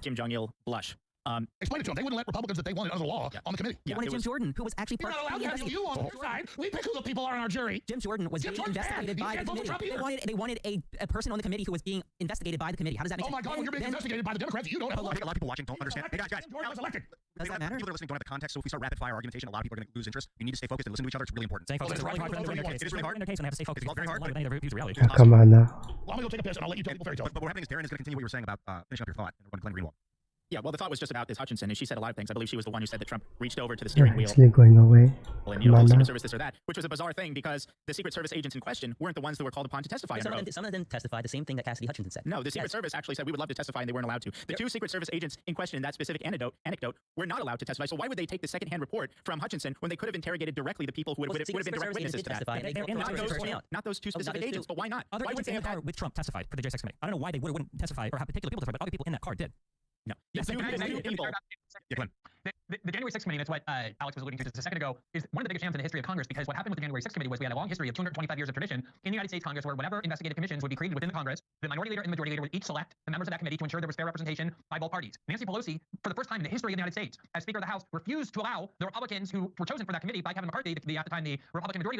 Kim Jong-il blush. Explain it to them. They wouldn't let Republicans that they wanted under the law on the committee. They wanted Jim Jordan, who was actually You're part not allowed of to the have you on your side. We pick who the people are on our jury. Jim Jordan was being investigated by the committee. They wanted a person on the committee who was being investigated by the committee. How does that make sense? Oh my God, when you're being investigated by the Democrats, you don't have a I think a lot of people watching don't understand. Hey, guys. Jim Jordan was elected. Does that matter? People that are listening don't have the context, so if we start rapid fire argumentation, a lot of people are going to lose interest. You need to stay focused and listen to each other. It's really important. Staying focused is really hard for them to do in their case. It is really hard. In their case, and they have to stay focused. It's very hard. They have views of reality. Oh, come on now. Well, I'm going to go take a piss and I'll let you tell people fairy tales. But what happening is Darren is going to continue what you were saying about finishing up your thought and we're going to Glenn Greenwald. Yeah, well, the thought was just about this Hutchinson, and she said a lot of things. I believe she was the one who said that Trump reached over to the You're steering wheel actually going away. and, Come on the now. Secret Service this or that, which was a bizarre thing because the Secret Service agents in question weren't the ones that were called upon to testify. Some of them testified the same thing that Cassidy Hutchinson said. No, the Secret Service actually said we would love to testify, and they weren't allowed to. The two Secret Service agents in question in that specific anecdote were not allowed to testify. So why would they take the secondhand report from Hutchinson when they could have interrogated directly the people who would have been direct witnesses to that? Not those two specific agents, but why not? Other agents in the car with Trump testified for the J6 committee. I don't know why they wouldn't testify or have particular people testify, but other people in that car did. No. Yes, The January 6th committee, that's what Alex was alluding to just a second ago, is one of the biggest jams in the history of Congress, because what happened with the January 6th committee was we had a long history of 225 years of tradition in the United States Congress where whenever investigative commissions would be created within the Congress, the minority leader and the majority leader would each select the members of that committee to ensure there was fair representation by both parties. Nancy Pelosi, for the first time in the history of the United States, as Speaker of the House, refused to allow the Republicans who were chosen for that committee by Kevin McCarthy, at the time the Republican minority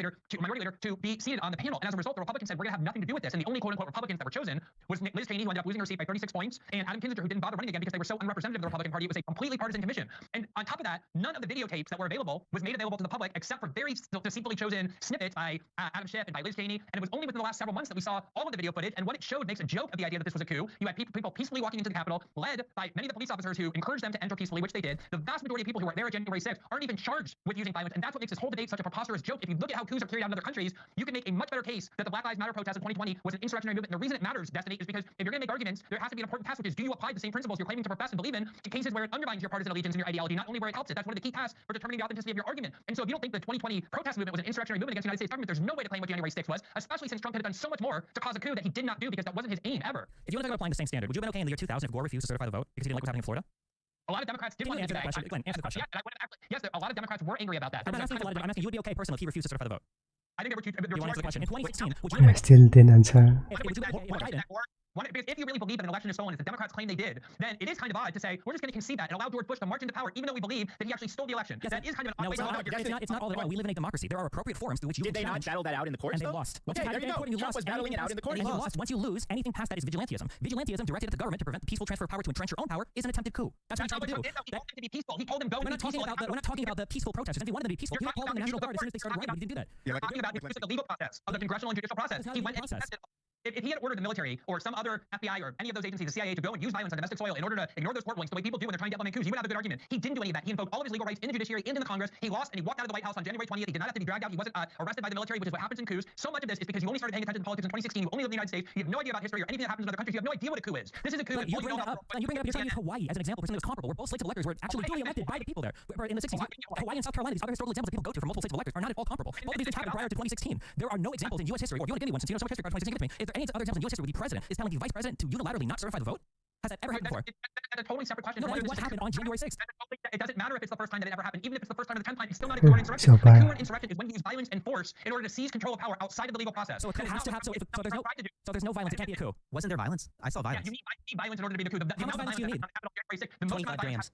leader, to be seated on the panel. And as a result, the Republicans said, we're going to have nothing to do with this. And the only quote-unquote Republicans that were chosen was Liz Cheney, who ended up losing her seat by 36 points, and Adam Kinzinger, who didn't bother running again because they were so unrepresentative of the Republican Party. It was a completely partisan commission. And on top of that, none of the videotapes that were available was made available to the public except for very deceitfully chosen snippets by Adam Schiff and by Liz Cheney. And it was only within the last several months that we saw all of the video footage. And what it showed makes a joke of the idea that this was a coup. You had people peacefully walking into the Capitol, led by many of the police officers who encouraged them to enter peacefully, which they did. The vast majority of people who were there at January 6th aren't even charged with using violence. And that's what makes this whole debate such a preposterous joke. If you look at how coups are carried out in other countries, you can make a much better case that the Black Lives Matter protest in 2020 was an insurrectionary movement. And the reason it matters, Destiny, is because if you're going to make arguments, there has to be an important test, which is do you apply the same principles you're claiming to profess and believe in to cases where it undermines your partisan allegiance and your ideology, not only where it helps it. That's one of the key tests for determining the authenticity of your argument. And so if you don't think the 2020 protest movement was an insurrectionary movement against the United States government, there's no way to claim what January 6th was, especially since Trump had done so much more to cause a coup that he did not do because that wasn't his aim ever. If you want to talk about applying the same standard, would you have been okay in the year 2000 if Gore refused to certify the vote because he didn't like what's happening in Florida? A lot of Democrats did want to do that. Glenn, answer the question. Yes, a lot of Democrats were angry about that. I'm asking you would be okay personally if he refused to certify the vote. I think there were two. You want to answer the question? In 2016, would I you still didn't answer. If you really believe that an election is stolen, as the Democrats claim they did, then it is kind of odd to say we're just going to concede that and allow George Bush to march into power, even though we believe that he actually stole the election. Yes, that is kind of an odd way to look at it. It's not all that. We live in a democracy. There are appropriate forums through which you did they not battle that out in the courts? And they lost. Okay, there you go. Trump was battling it out in the courts. And you lost. Once you lose, anything past that is vigilantism. Vigilantism directed at the government to prevent the peaceful transfer of power to entrench your own power is an attempted coup. That's what you're trying to do. He told them to be peaceful. He told them go and be peaceful. We're not talking about the peaceful protesters. If he wanted them to be peaceful, he would call on the National Guard as soon as they started rioting. He didn't do that. We're talking about the legal process of the congressional and judicial process. He went and tested. If he had ordered the military or some other FBI or any of those agencies, the CIA, to go and use violence on domestic soil in order to ignore those court rulings the way people do when they're trying to implement coups, you would have a good argument. He didn't do any of that. He invoked all of his legal rights in the judiciary and in the Congress. He lost and he walked out of the White House on January 20th. He did not have to be dragged out. He wasn't arrested by the military, which is what happens in coups. So much of this is because you only started paying attention to politics in 2016. You only live in the United States. You have no idea about history or anything that happens in other countries. You have no idea what a coup is. This is a coup. You bring that up. You're trying to use Hawaii as an example for something that was comparable, where both slates of electors were actually duly elected by the people there. In the 60s, Hawaii and South Carolina, these other historical examples that people go to for multiple slates of electors are not at all comparable. Both of these things happened prior to 2016. There are no examples in U.S. history, or if you want to give me one, since you know so much history about 2016, give it to me. Is there any other examples in U.S. history where the president is telling the vice president to unilaterally not certify the vote? Has that ever happened before? That's a totally separate question. No, what happened on January 6th? It doesn't matter if it's the first time that it ever happened. Even if it's the first time or the 10th time, it's still not a coup or insurrection. A coup or insurrection is when you use violence and force in order to seize control of power outside of the legal process. So it has to have. So there's no violence. It can't be a coup. Wasn't there violence? I saw violence. Yeah, you need violence in order to be the coup. How much violence do you need? The most amount of violence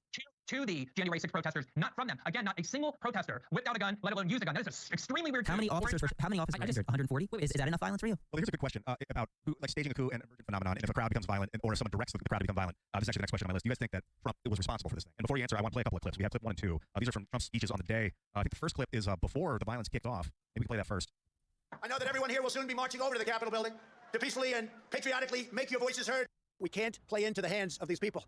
to the January 6th protesters, not from them. Again, not a single protester whipped out a gun, let alone used a gun. That is extremely weird. How many officers were injured? 140? Is that enough violence for you? Well, here's a good question about staging a coup and emergent phenomenon, and if a crowd becomes violent, or if someone directs the crowd to become violent. This is actually the next question on my list. Do you guys think that Trump was responsible for this thing? And before you answer, I want to play a couple of clips. We have clip 1 and 2. These are from Trump's speeches on the day. I think the first clip is before the violence kicked off. Maybe we can play that first. I know that everyone here will soon be marching over to the Capitol building to peacefully and patriotically make your voices heard. We can't play into the hands of these people.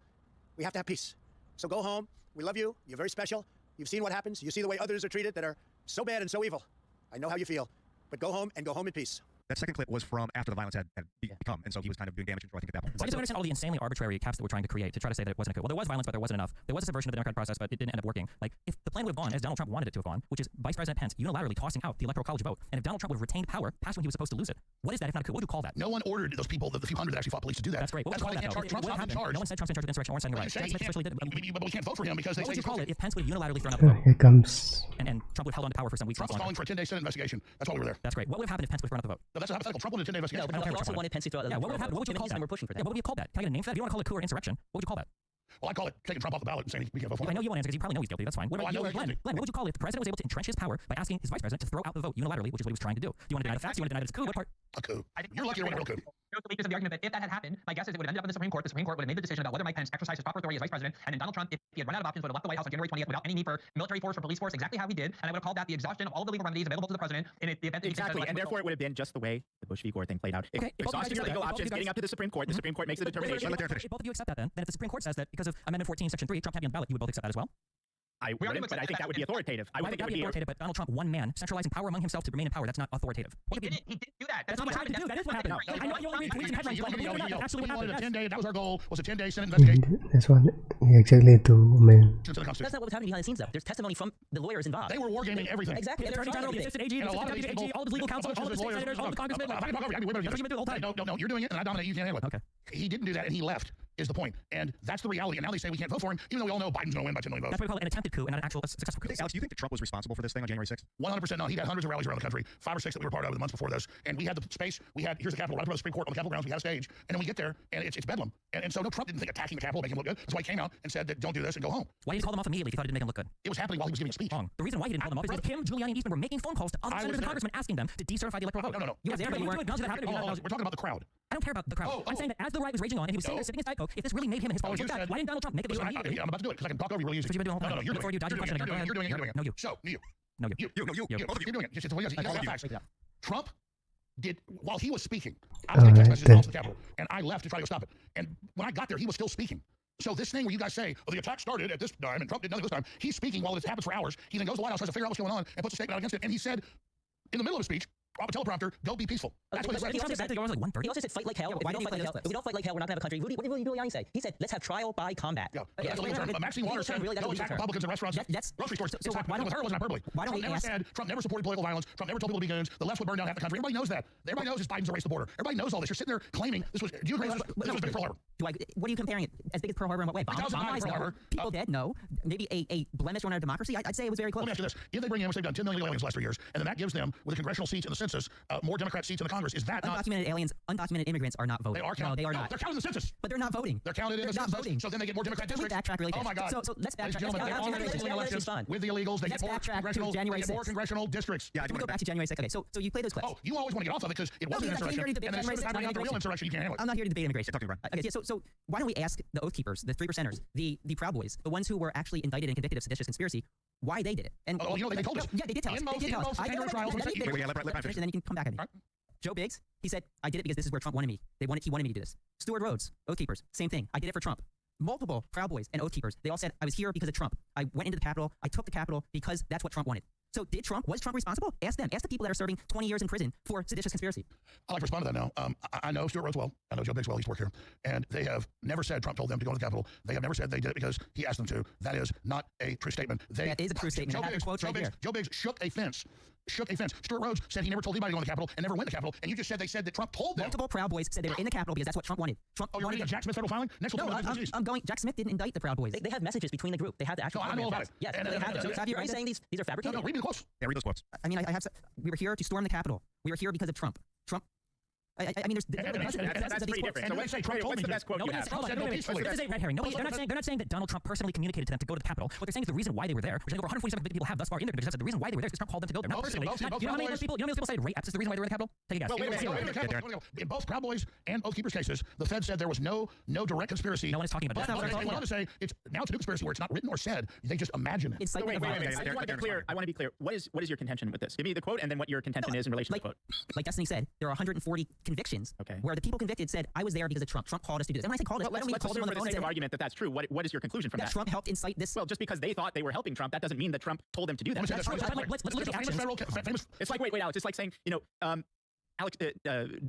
We have to have peace. So go home. We love you. You're very special. You've seen what happens. You see the way others are treated that are so bad and so evil. I know how you feel. But go home and go home in peace. That second clip was from after the violence had become, and so he was kind of doing damage control, I think, at that point. So I just don't understand all the insanely arbitrary caps that we're trying to create to try to say that it wasn't a coup. Well, there was violence, but there wasn't enough. There was a subversion of the democratic process, but it didn't end up working. Like, if the plan would have gone as Donald Trump wanted it to have gone, which is Vice President Pence unilaterally tossing out the Electoral College vote, and if Donald Trump would have retained power past when he was supposed to lose it, what is that if not a coup? What would you call that? No one ordered those people, the few hundred that actually fought police, to do that. That's great. What That's would why you they call can't that, charge. Trump's not in charge. No one said Trump's in charge of insurrection or setting the right. But we can't vote for him because they what say would you call it if Pence would have unilaterally thrown out So the vote? here comes. And Trump would have held on to power for some weeks. Trump was calling for a 10-day Senate investigation. That's why we were there. That's great. What would have happened if Pence would have thrown out the vote? No, that's a hypothetical. Trump wanted a 10-day investigation. No, but he also wanted Pence to throw out the Yeah, what would happen? What would you call that? We're pushing for that. Yeah, what would you call that? Can I get a name for that? If you want to call it a coup or insurrection, what would you call that? Well, I call it taking Trump off the ballot and saying we can't vote for I him. know you won't answer because you probably know he's guilty. That's fine. What about I know you, he's Glenn? guilty. Glenn, what would you call it if the president was able to entrench his power by asking his vice president to throw out the vote unilaterally, which is what he was trying to do? Do you want to deny the facts? Do you want to deny that it's a coup? What part? A coup. You're lucky you're a real coup. The weakness of the argument that if that had happened, my guess is it would have ended up in the Supreme Court. The Supreme Court would have made the decision about whether Mike Pence exercised his proper authority as vice president, and then Donald Trump, if he had run out of options, would have left the White House on January 20th without any need for military force or police force, exactly how he did, and I would have called that the exhaustion of all the legal remedies available to the president in the event that he Exactly, and therefore it would have been just the way the Bush v. Gore thing played out. Okay, Exhausting your legal options, getting up to the Supreme Court. The Supreme Court makes the determination. If both of you accept that, then if the Supreme Court says that because of Amendment 14, Section 3, Trump can't be on the ballot, you would both accept that as well? I wouldn't, but I think that would be authoritative. I would think that would be authoritative, but Donald Trump, one man, centralizing power among himself to remain in power, that's not authoritative. He didn't do that. That's not what happened to do. That is what happened. I know you only read tweets and headlines, but believe it or not, that's actually what happened. A 10-day, that was our goal, was a 10-day Senate investigation. That's what exactly to That's not what was happening behind the scenes, though. There's testimony from the lawyers involved. They were wargaming everything. Exactly. The Attorney General, the Assistant AG, the Assistant AG, all of his legal counsel, all of his state senators, all of the congressmen. If I can talk over you, I'd be way better than you. That's what you do the whole time. No, you're doing it, and I dominate. You can't handle it. Okay. He didn't do that, and he left, is the point. And that's the reality. And now they say we can't vote for him, even though we all know Biden's going to win by 10 million votes. That's what we call an attempted coup and not an actual successful coup. Alex, do you think that Trump was responsible for this thing on January 6th? 100% no. He had hundreds of rallies around the country, 5 or 6 that we were part of the months before this. And we had the space. Here's the Capitol, right above the Supreme Court on the Capitol grounds. We had a stage. And then we get there, and it's bedlam. And so no, Trump didn't think attacking the Capitol would make him look good. That's why he came out and said that don't do this and go home. Why did he call them off immediately if he thought it didn't make him look good? It was happening while he was giving a speech. Wrong. The reason why he didn't call them off is because Kim, Giuliani, and Eastman were making phone calls to other senators and congressmen asking them to decertify the electoral vote. No. You were there, but you weren't acknowledging that happened. We're talking about the crowd. I don't care about the crowd. I'm saying that as the riot was raging on and he was sitting there sipping his Diet Coke, if this really made him and his followers look bad, why didn't Donald Trump make a video immediately? I'm about to do it because I can talk over you really easy. But you've been doing the whole No, time. you're Before doing you dodge your question again. You're doing it. No, you. So, you. No, you. You're doing it. Just the way you got facts. Trump did, while he was speaking, I was getting text messages off the Capitol, and I left to try to go stop it. And when I got there, he was still speaking. So this thing where you guys say, oh, the attack started at this time, and Trump did nothing this time, he's speaking while it happens for hours. He then goes to the White House, tries to figure out what's going on, and puts a statement out against it. And he said, in the middle of his speech, off a teleprompter, go be peaceful. That's what he said. He also said, like He also said, fight like hell. Why If we don't fight like hell, we're not going to have a country. What did Giuliani say? He said, let's have trial by combat. Yeah, that's a legal term. Maxine Waters said, go attack Republicans in restaurants, grocery stores. So why don't it wasn't hyperbole. Trump never supported political violence. Trump never told people to be goons. The left would burn down half the country. Everybody knows that. Everybody knows Biden's erased the border. Everybody knows all this. You're sitting there claiming this was. Do you agree? This was big Pearl Harbor. What are you comparing it? As big as Pearl Harbor in what way? Bombs, no. People dead? No. Maybe a blemish on our democracy? I'd say it was very close. Let me ask you this. If they bring in, which they've done 10 million aliens the last 3 years, and then that gives them, with the congressional seats in the census, more Democrat seats in the Congress, is that not... Undocumented aliens, undocumented immigrants are not voting. They are counted. No, they are not. They're counted in the census. But they're not voting. They're counted in the census. Voting. So then they get more Democrat districts. Backtrack really fast. Oh my God. So let's backtrack. With the illegals, they get more congressional, congressional districts. Yeah, I go back to January 6th. Okay, so you play those clips. Oh, you always want to get off of it because it wasn't an insurrection. And then as soon as it's the real insurrection, you can't handle it. I'm not here to debate immigration. Okay, so why don't we ask the Oath Keepers, the 3%ers, the Proud Boys, the ones who were actually indicted and convicted of seditious conspiracy, why they did it? And they told us. Yeah, they did tell us. They did tell us. And then you can come back at me. Joe Biggs, he said, I did it because this is where Trump wanted me. He wanted me to do this. Stuart Rhodes, Oath Keepers, same thing. I did it for Trump. Multiple Proud Boys and Oath Keepers, they all said, I was here because of Trump. I went into the Capitol. I took the Capitol because that's what Trump wanted. So was Trump responsible? Ask them. Ask the people that are serving 20 years in prison for seditious conspiracy. I'd like to respond to that now. I know Stuart Rhodes well. I know Joe Biggs well. He used to work here. And they have never said Trump told them to go to the Capitol. They have never said they did it because he asked them to. That is not a true statement. That is a true statement. Joe Biggs shook a fence. Stuart Rhodes said he never told anybody to go to the Capitol and never went to the Capitol. And you just said they said that Trump told them. Multiple Proud Boys said they were in the Capitol because that's what Trump wanted. You're reading a Jack Smith federal filing? Next no, I'm going. Jack Smith didn't indict the Proud Boys. They have messages between the group. They have the actual. I know about it. Yes, they have them. So are you saying these are fabricated? No, read me the quotes. Yeah, read those quotes. I mean, we were here to storm the Capitol. We were here because of Trump. I mean, there's that's pretty different. So what's the best quote you have? This is a red herring. They're not saying that Donald Trump personally communicated to them to go to the Capitol. What they're saying is the reason why they were there, which I think over 147 people have thus far in their convictions, the reason why they were there is because Trump called them to go there. Not personally. You know how many of those people say rape is the reason why they were in the Capitol? Take a guess. In both Proud Boys and Oath Keepers cases, the Fed said there was no direct conspiracy. No one is talking about that. They went on to say now it's a new conspiracy where it's not written or said. They just imagine it. It's like wait. I want to be clear. What is your contention with this? Give me the quote and then what your contention is in relation to the quote. Like Destiny said, there are 140 convictions where the people convicted said, I was there because of Trump. Trump called us to do this. And when I say called us, I don't mean called them on the phone. For the sake of argument that that's true, what is your conclusion from that? Trump helped incite this. Well, just because they thought they were helping Trump, that doesn't mean that Trump told them to do that. Let's look at the actions. It's like, wait, Alex. It's like saying,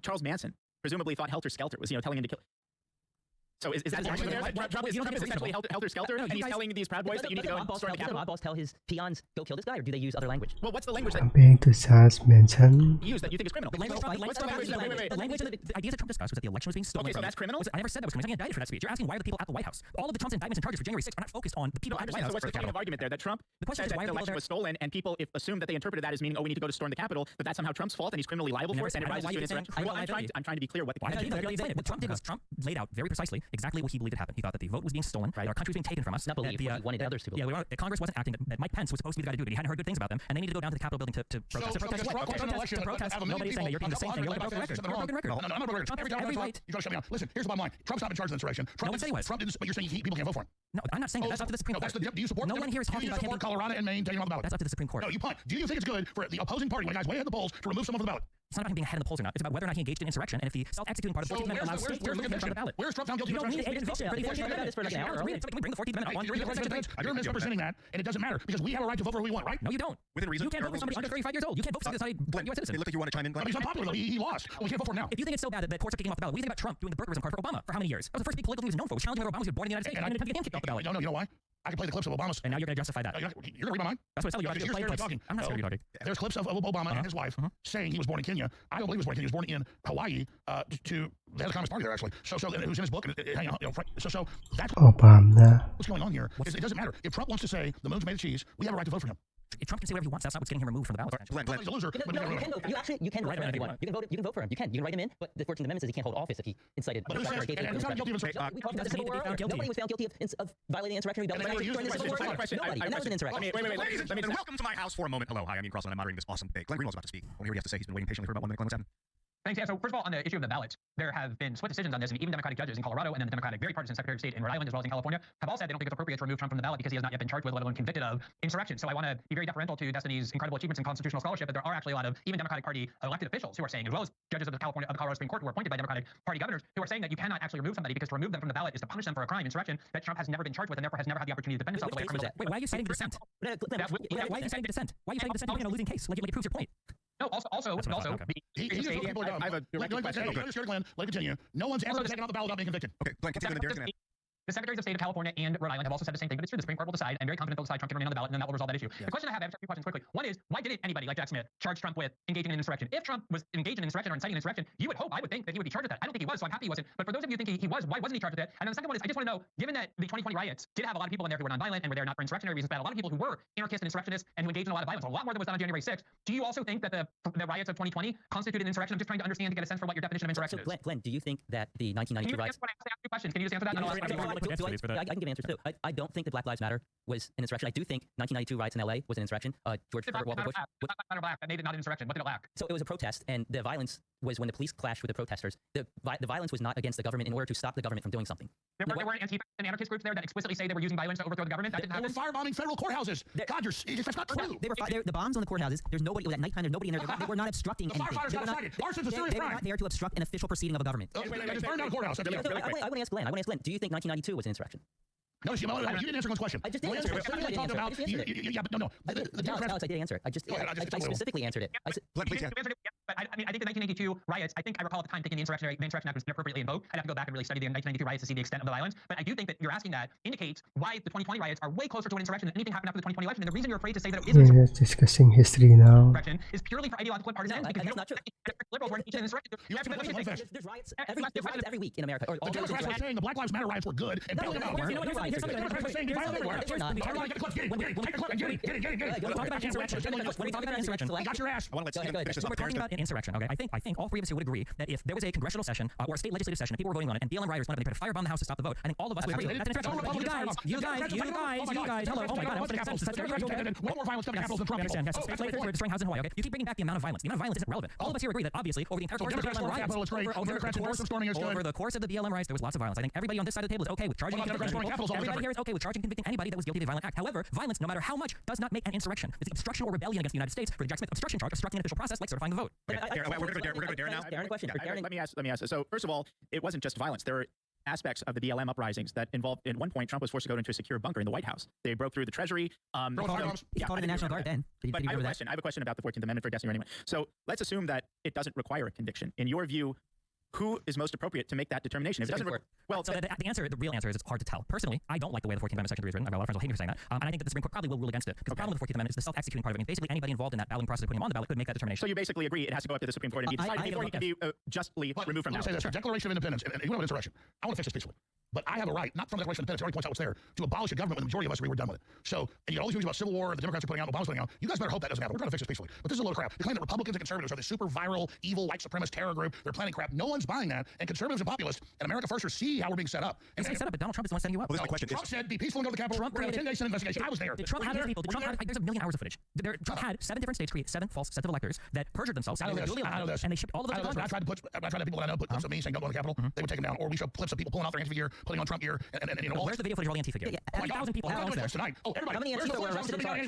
Charles Manson presumably thought Helter Skelter was, telling him to kill. So is that essentially Helter Skelter? And he's telling these Proud Boys that you need to go and storm the Capitol? Mob boss tell his peons, go kill this guy, or do they use other language? Well, what's the language that Campaign to Charles Manson. use that you think is criminal? The language and the ideas that Trump discussed was that the election was being stolen. Okay, so that's criminal? I never said that was criminal. I was indicted for that speech. You're asking why are the people at the White House? All of the Trump's indictments and charges for January 6th are not focused on the people at the White House. So what's the chain of argument there? That Trump said that the election was stolen, and people assumed that they interpreted that as meaning, we need to go to storm the Capitol, that that's somehow Trump's fault and he's criminally liable for it, and it rises to an insurrection. I'm trying to be clear what the What Trump did was Trump laid out very precisely exactly what he believed had happened. He thought that the vote was being stolen, that our country was being taken from us. Not believe, he wanted others to believe. Yeah, Congress wasn't acting, that Mike Pence was supposed to be the guy to do it, but he hadn't heard good things about them, and they needed to go down to the Capitol building to protest. Nobody's saying that you're being the same thing. You're a broken record. You're a broken record. No, I'm not a broken record. Every time you're trying to shut me down. Listen, here's the bottom line. Trump's not in charge of the insurrection. No one said he was. Trump didn't, but you're saying people can't vote for him. No, I'm not saying that. That's up to the Supreme Court. Do you support? No one here is talking about him. Colorado and Maine taking on the ballot. That's up to the Supreme Court. No, you punt. Do you think it's good for the opposing party, when the guy's way ahead of the polls, to remove someone from the ballot? It's not about him being ahead in the polls or not. It's about whether or not he engaged in insurrection, and if the self-executing part of the 14th Amendment allows states to remove him from the ballot. Where's Trump found guilty of insurrection? You're misrepresenting that, and it doesn't matter, because we have a right to vote for who we want, right? No, you don't. Within reason. You can't vote for somebody under 35 years old. You can't vote for somebody that's not a U.S. citizen. It looked like you want to chime in, Glenn. He's unpopular, though. He lost. We can't vote for him now. If you think it's so bad that the courts are kicking him off the ballot, what do you think about Trump doing the burglarism card for Obama for how many years? That was the first big political he was known for, was challenging whether Obama was born in the United States and then to get him kicked off the ballot. No, you know why? I can play the clips of Obama's. And now you're going to justify that. You're going to read my mind? That's what it's telling you. You're scared of talking. I'm not scared of talking. There's clips of Obama and his wife saying he was born in Kenya. I don't believe he was born in Kenya. He was born in Hawaii. They had a Communist Party there, actually. So it was in his book. So that's Obama. what's going on here. It doesn't matter. If Trump wants to say the moon's made of cheese, we have a right to vote for him. If Trump can say whatever he wants, that's not what's getting him removed from the ballot. Glenn. He's a loser. No, you can vote. You can vote for him if you want. You can vote for him. You can write him in, but the 14th Amendment says he can't hold office if he incited. But who's found guilty of insurrection? Nobody was found guilty of violating insurrection rebellion during the Civil War. Nobody. And that was an insurrection. Wait. Ladies and gentlemen, welcome to my house for a moment. Hello, hi, I'm Ian Krassentein. I'm moderating this awesome debate. Glenn Greenwald's about to speak. We'll hear what he has to say. He's been waiting patiently for about 1 minute. Glenn, what's happening? Thanks. Yeah. So first of all, on the issue of the ballots, there have been split decisions on this, and even Democratic judges in Colorado and then the Democratic very partisan Secretary of State in Rhode Island as well as in California have all said they don't think it's appropriate to remove Trump from the ballot because he has not yet been charged with, let alone convicted of, insurrection. So I want to be very deferential to Destiny's incredible achievements in constitutional scholarship, but there are actually a lot of even Democratic Party elected officials who are saying, as well as judges of the Colorado Supreme Court who are appointed by Democratic Party governors, who are saying that you cannot actually remove somebody because to remove them from the ballot is to punish them for a crime, insurrection, that Trump has never been charged with and therefore has never had the opportunity to defend himself. Wait, why are you citing the dissent? Why are you citing the dissent? Why are you citing the dissent in a losing case? Like it proves your point. No, also, Glenn, let it continue. No one's ever taken out the ballot without being convicted. Okay, Glenn, continue, then Darren. The Secretaries of State of California and Rhode Island have also said the same thing, but it's true. The Supreme Court will decide. I'm very confident they'll decide Trump can remain on the ballot, and then that will resolve that issue. Yeah. The question I have a few questions quickly. One is, why didn't anybody like Jack Smith charge Trump with engaging in insurrection? If Trump was engaged in insurrection or inciting insurrection, I would think that he would be charged with that. I don't think he was, so I'm happy he wasn't. But for those of you who think he was, why wasn't he charged with that? And then the second one is, I just want to know, given that the 2020 riots did have a lot of people in there who were nonviolent and were there not for insurrectionary reasons, but a lot of people who were anarchists and insurrectionists and who engaged in a lot of violence, a lot more than was done on January 6th. Do you also think that the riots of 2020 constituted insurrection? I'm just trying to understand to get a sense for what your definition of insurrection is. Glenn, do you think that the 1992 riots... Can you just answer that? I can give answers too. I don't think that Black Lives Matter was an insurrection. I do think 1992 riots in LA was an insurrection. George Herbert Walker Bush. Black. That made it not an insurrection. What did it lack? So it was a protest, and the violence was when the police clashed with the protesters. The violence was not against the government in order to stop the government from doing something. There were Antifa and anarchist groups there that explicitly say they were using violence to overthrow the government. That didn't happen. They were firebombing federal courthouses. God, that's not true. The bombs on the courthouses. There's nobody at nighttime. There's nobody in there. They were not obstructing anything. They were not there to obstruct an official proceeding of a government. They just burned down a courthouse. I want to ask Glenn. Do you think 1992 was an insurrection? No, you didn't answer Glenn's question. I just did answer it. Yeah, but no. Alex, I did answer it. I specifically answered it. Glenn, please answer. But I think the 1982 riots, I recall at the time thinking the Insurrection Act was inappropriately invoked. I'd have to go back and really study the 1992 riots to see the extent of the violence. But I do think that you're asking that indicates why the 2020 riots are way closer to an insurrection than anything happened after the 2020 election. And the reason you're afraid to say that it is an We're discussing history now. insurrection is purely for ideological and partisan ends. Because that's not true. Liberals were engaged in insurrection. There's riots every week in America. The Democrats are saying the Black Lives Matter riots were good and bailed them out. Talk about insurrection. I got your ass. We're talking about insurrection, okay, I think all three of us here would agree that if there was a congressional session or a state legislative session and people were voting on it and BLM rioters went up and they tried to firebomb the House to stop the vote, I think all of us would agree that's an insurrection. You guys, hello, oh my God, I want to make sense. One more violence coming to capitals than Trump. We understand, yes, we're destroying houses in Hawaii, okay? You keep bringing back the amount of violence. The amount of violence isn't relevant. All of us here agree that obviously over the entire course of the BLM riots, over the course of the BLM riots, there was lots of violence. I think everybody on this side of the table is okay with charging and convicting people. Everybody here is okay with charging and convicting anybody that was guilty of a violent act. However, violence, no matter how much, does not make an insurrection. It's the obstruction or rebellion against the United States for the Jack Smith obstruction charge, obstructing an official process like certifying the vote. We're going to go Darren now. Darren, question. Let me ask. So first of all, it wasn't just violence. There were aspects of the BLM uprisings that involved, at one point, Trump was forced to go into a secure bunker in the White House. They broke through the Treasury. He called it the National Guard then. But I have a question about the 14th Amendment for Destiny anyway. So let's assume that it doesn't require a conviction. In your view, who is most appropriate to make that determination? If it doesn't the real answer is it's hard to tell. Personally, I don't like the way the 14th Amendment Section 3 is written. I've got a lot of friends who hate me for saying that. And I think that the Supreme Court probably will rule against it. Because the problem with the 14th Amendment is the self-executing part of it. I mean, basically, anybody involved in that balloting process of putting him on the ballot could make that determination. So you basically agree it has to go up to the Supreme Court and be decided before he can be justly removed from the House. Declaration of Independence, and you know insurrection. I want to fix this peacefully. But I have a right, not from the Declaration of Independence, it already points out what's there, to abolish a government when the majority of us agree we're done with it. So, and you all these movies about civil war, the Democrats are putting out, Obama's putting out, you guys better hope that doesn't happen. We're trying to fix this peacefully. But this is a load of crap. They claim that Republicans and conservatives are this super viral, evil, white supremacist terror group. They're planning crap. No one's buying that. And conservatives and populists and America Firsters see how we're being set up. And set up, but Donald Trump is the one setting you up. Well, this is my question. Trump said, be peaceful and go to the Capitol. Trump created a 10-day investigation. I was there. Trump had people. There's a million hours of footage. Trump had 7 different states create 7 false sets of electors that perjured themselves. I know this. And they shipped all of those. I tried to have people that I know put clips of me saying don't go to the Capitol. They would take them down. Or we show clips of people pulling out their Antifa gear, putting on Trump gear, and you know. Where's the video footage of all the Antifa gear? 1,000 people. How many tonight? Oh, everybody. How many Antifa were arrested in charge? How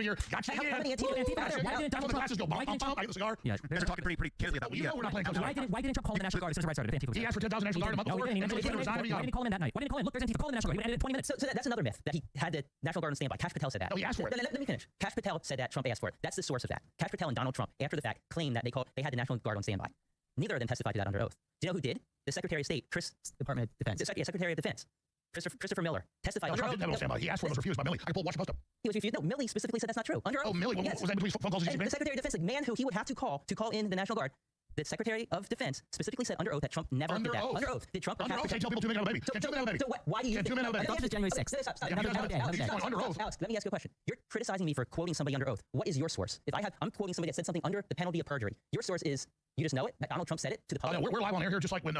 many Antifa? Why didn't Donald Trump go bomb? I get the cigar. Yeah, they're talking pretty clearly about media. We're not playing. Why didn't Trump call in the National Guard as soon as the riot started? Antifa. He asked for 10,000 National Guard a month before. Why didn't he call him in that night? Why didn't he call in? Look, there's Antifa. Call in the National Guard. He ended it in 20 minutes. So that's another myth that he had the National Guard on standby. Kash Patel said that. No, he asked for it. Let me finish. Kash Patel said that Trump asked for it. That's the source of that. Kash Patel and Donald Trump, after the fact, claimed that they had the National Guard on standby. Neither of them testified to that under oath. Do you know who did? The Secretary of State, Department of Defense. Secretary of Defense. Christopher Miller testified. No, Trump didn't have no standby. He asked for it, was refused by Milley. I can watch the post up. He was refused. No, Milley specifically said that's not true. Under oath. Oh, Milley. Yes. Was that between phone calls? The Secretary of Defense, the man who he would have to call in the National Guard. The Secretary of Defense specifically said under oath that Trump never did that. Under oath. Did Trump? Under oath. Can't tell people 2 men out of a baby. Can't 2 men out of a baby. So why do you? Can't 2 men out of a baby. That was January 6th. Stop. Under oath. Alex, let me ask you a question. You're criticizing me for quoting somebody under oath. What is your source? If I'm quoting somebody that said something under the penalty of perjury, your source is you just know it. That Donald Trump said it to the public. We're live on air here, just like when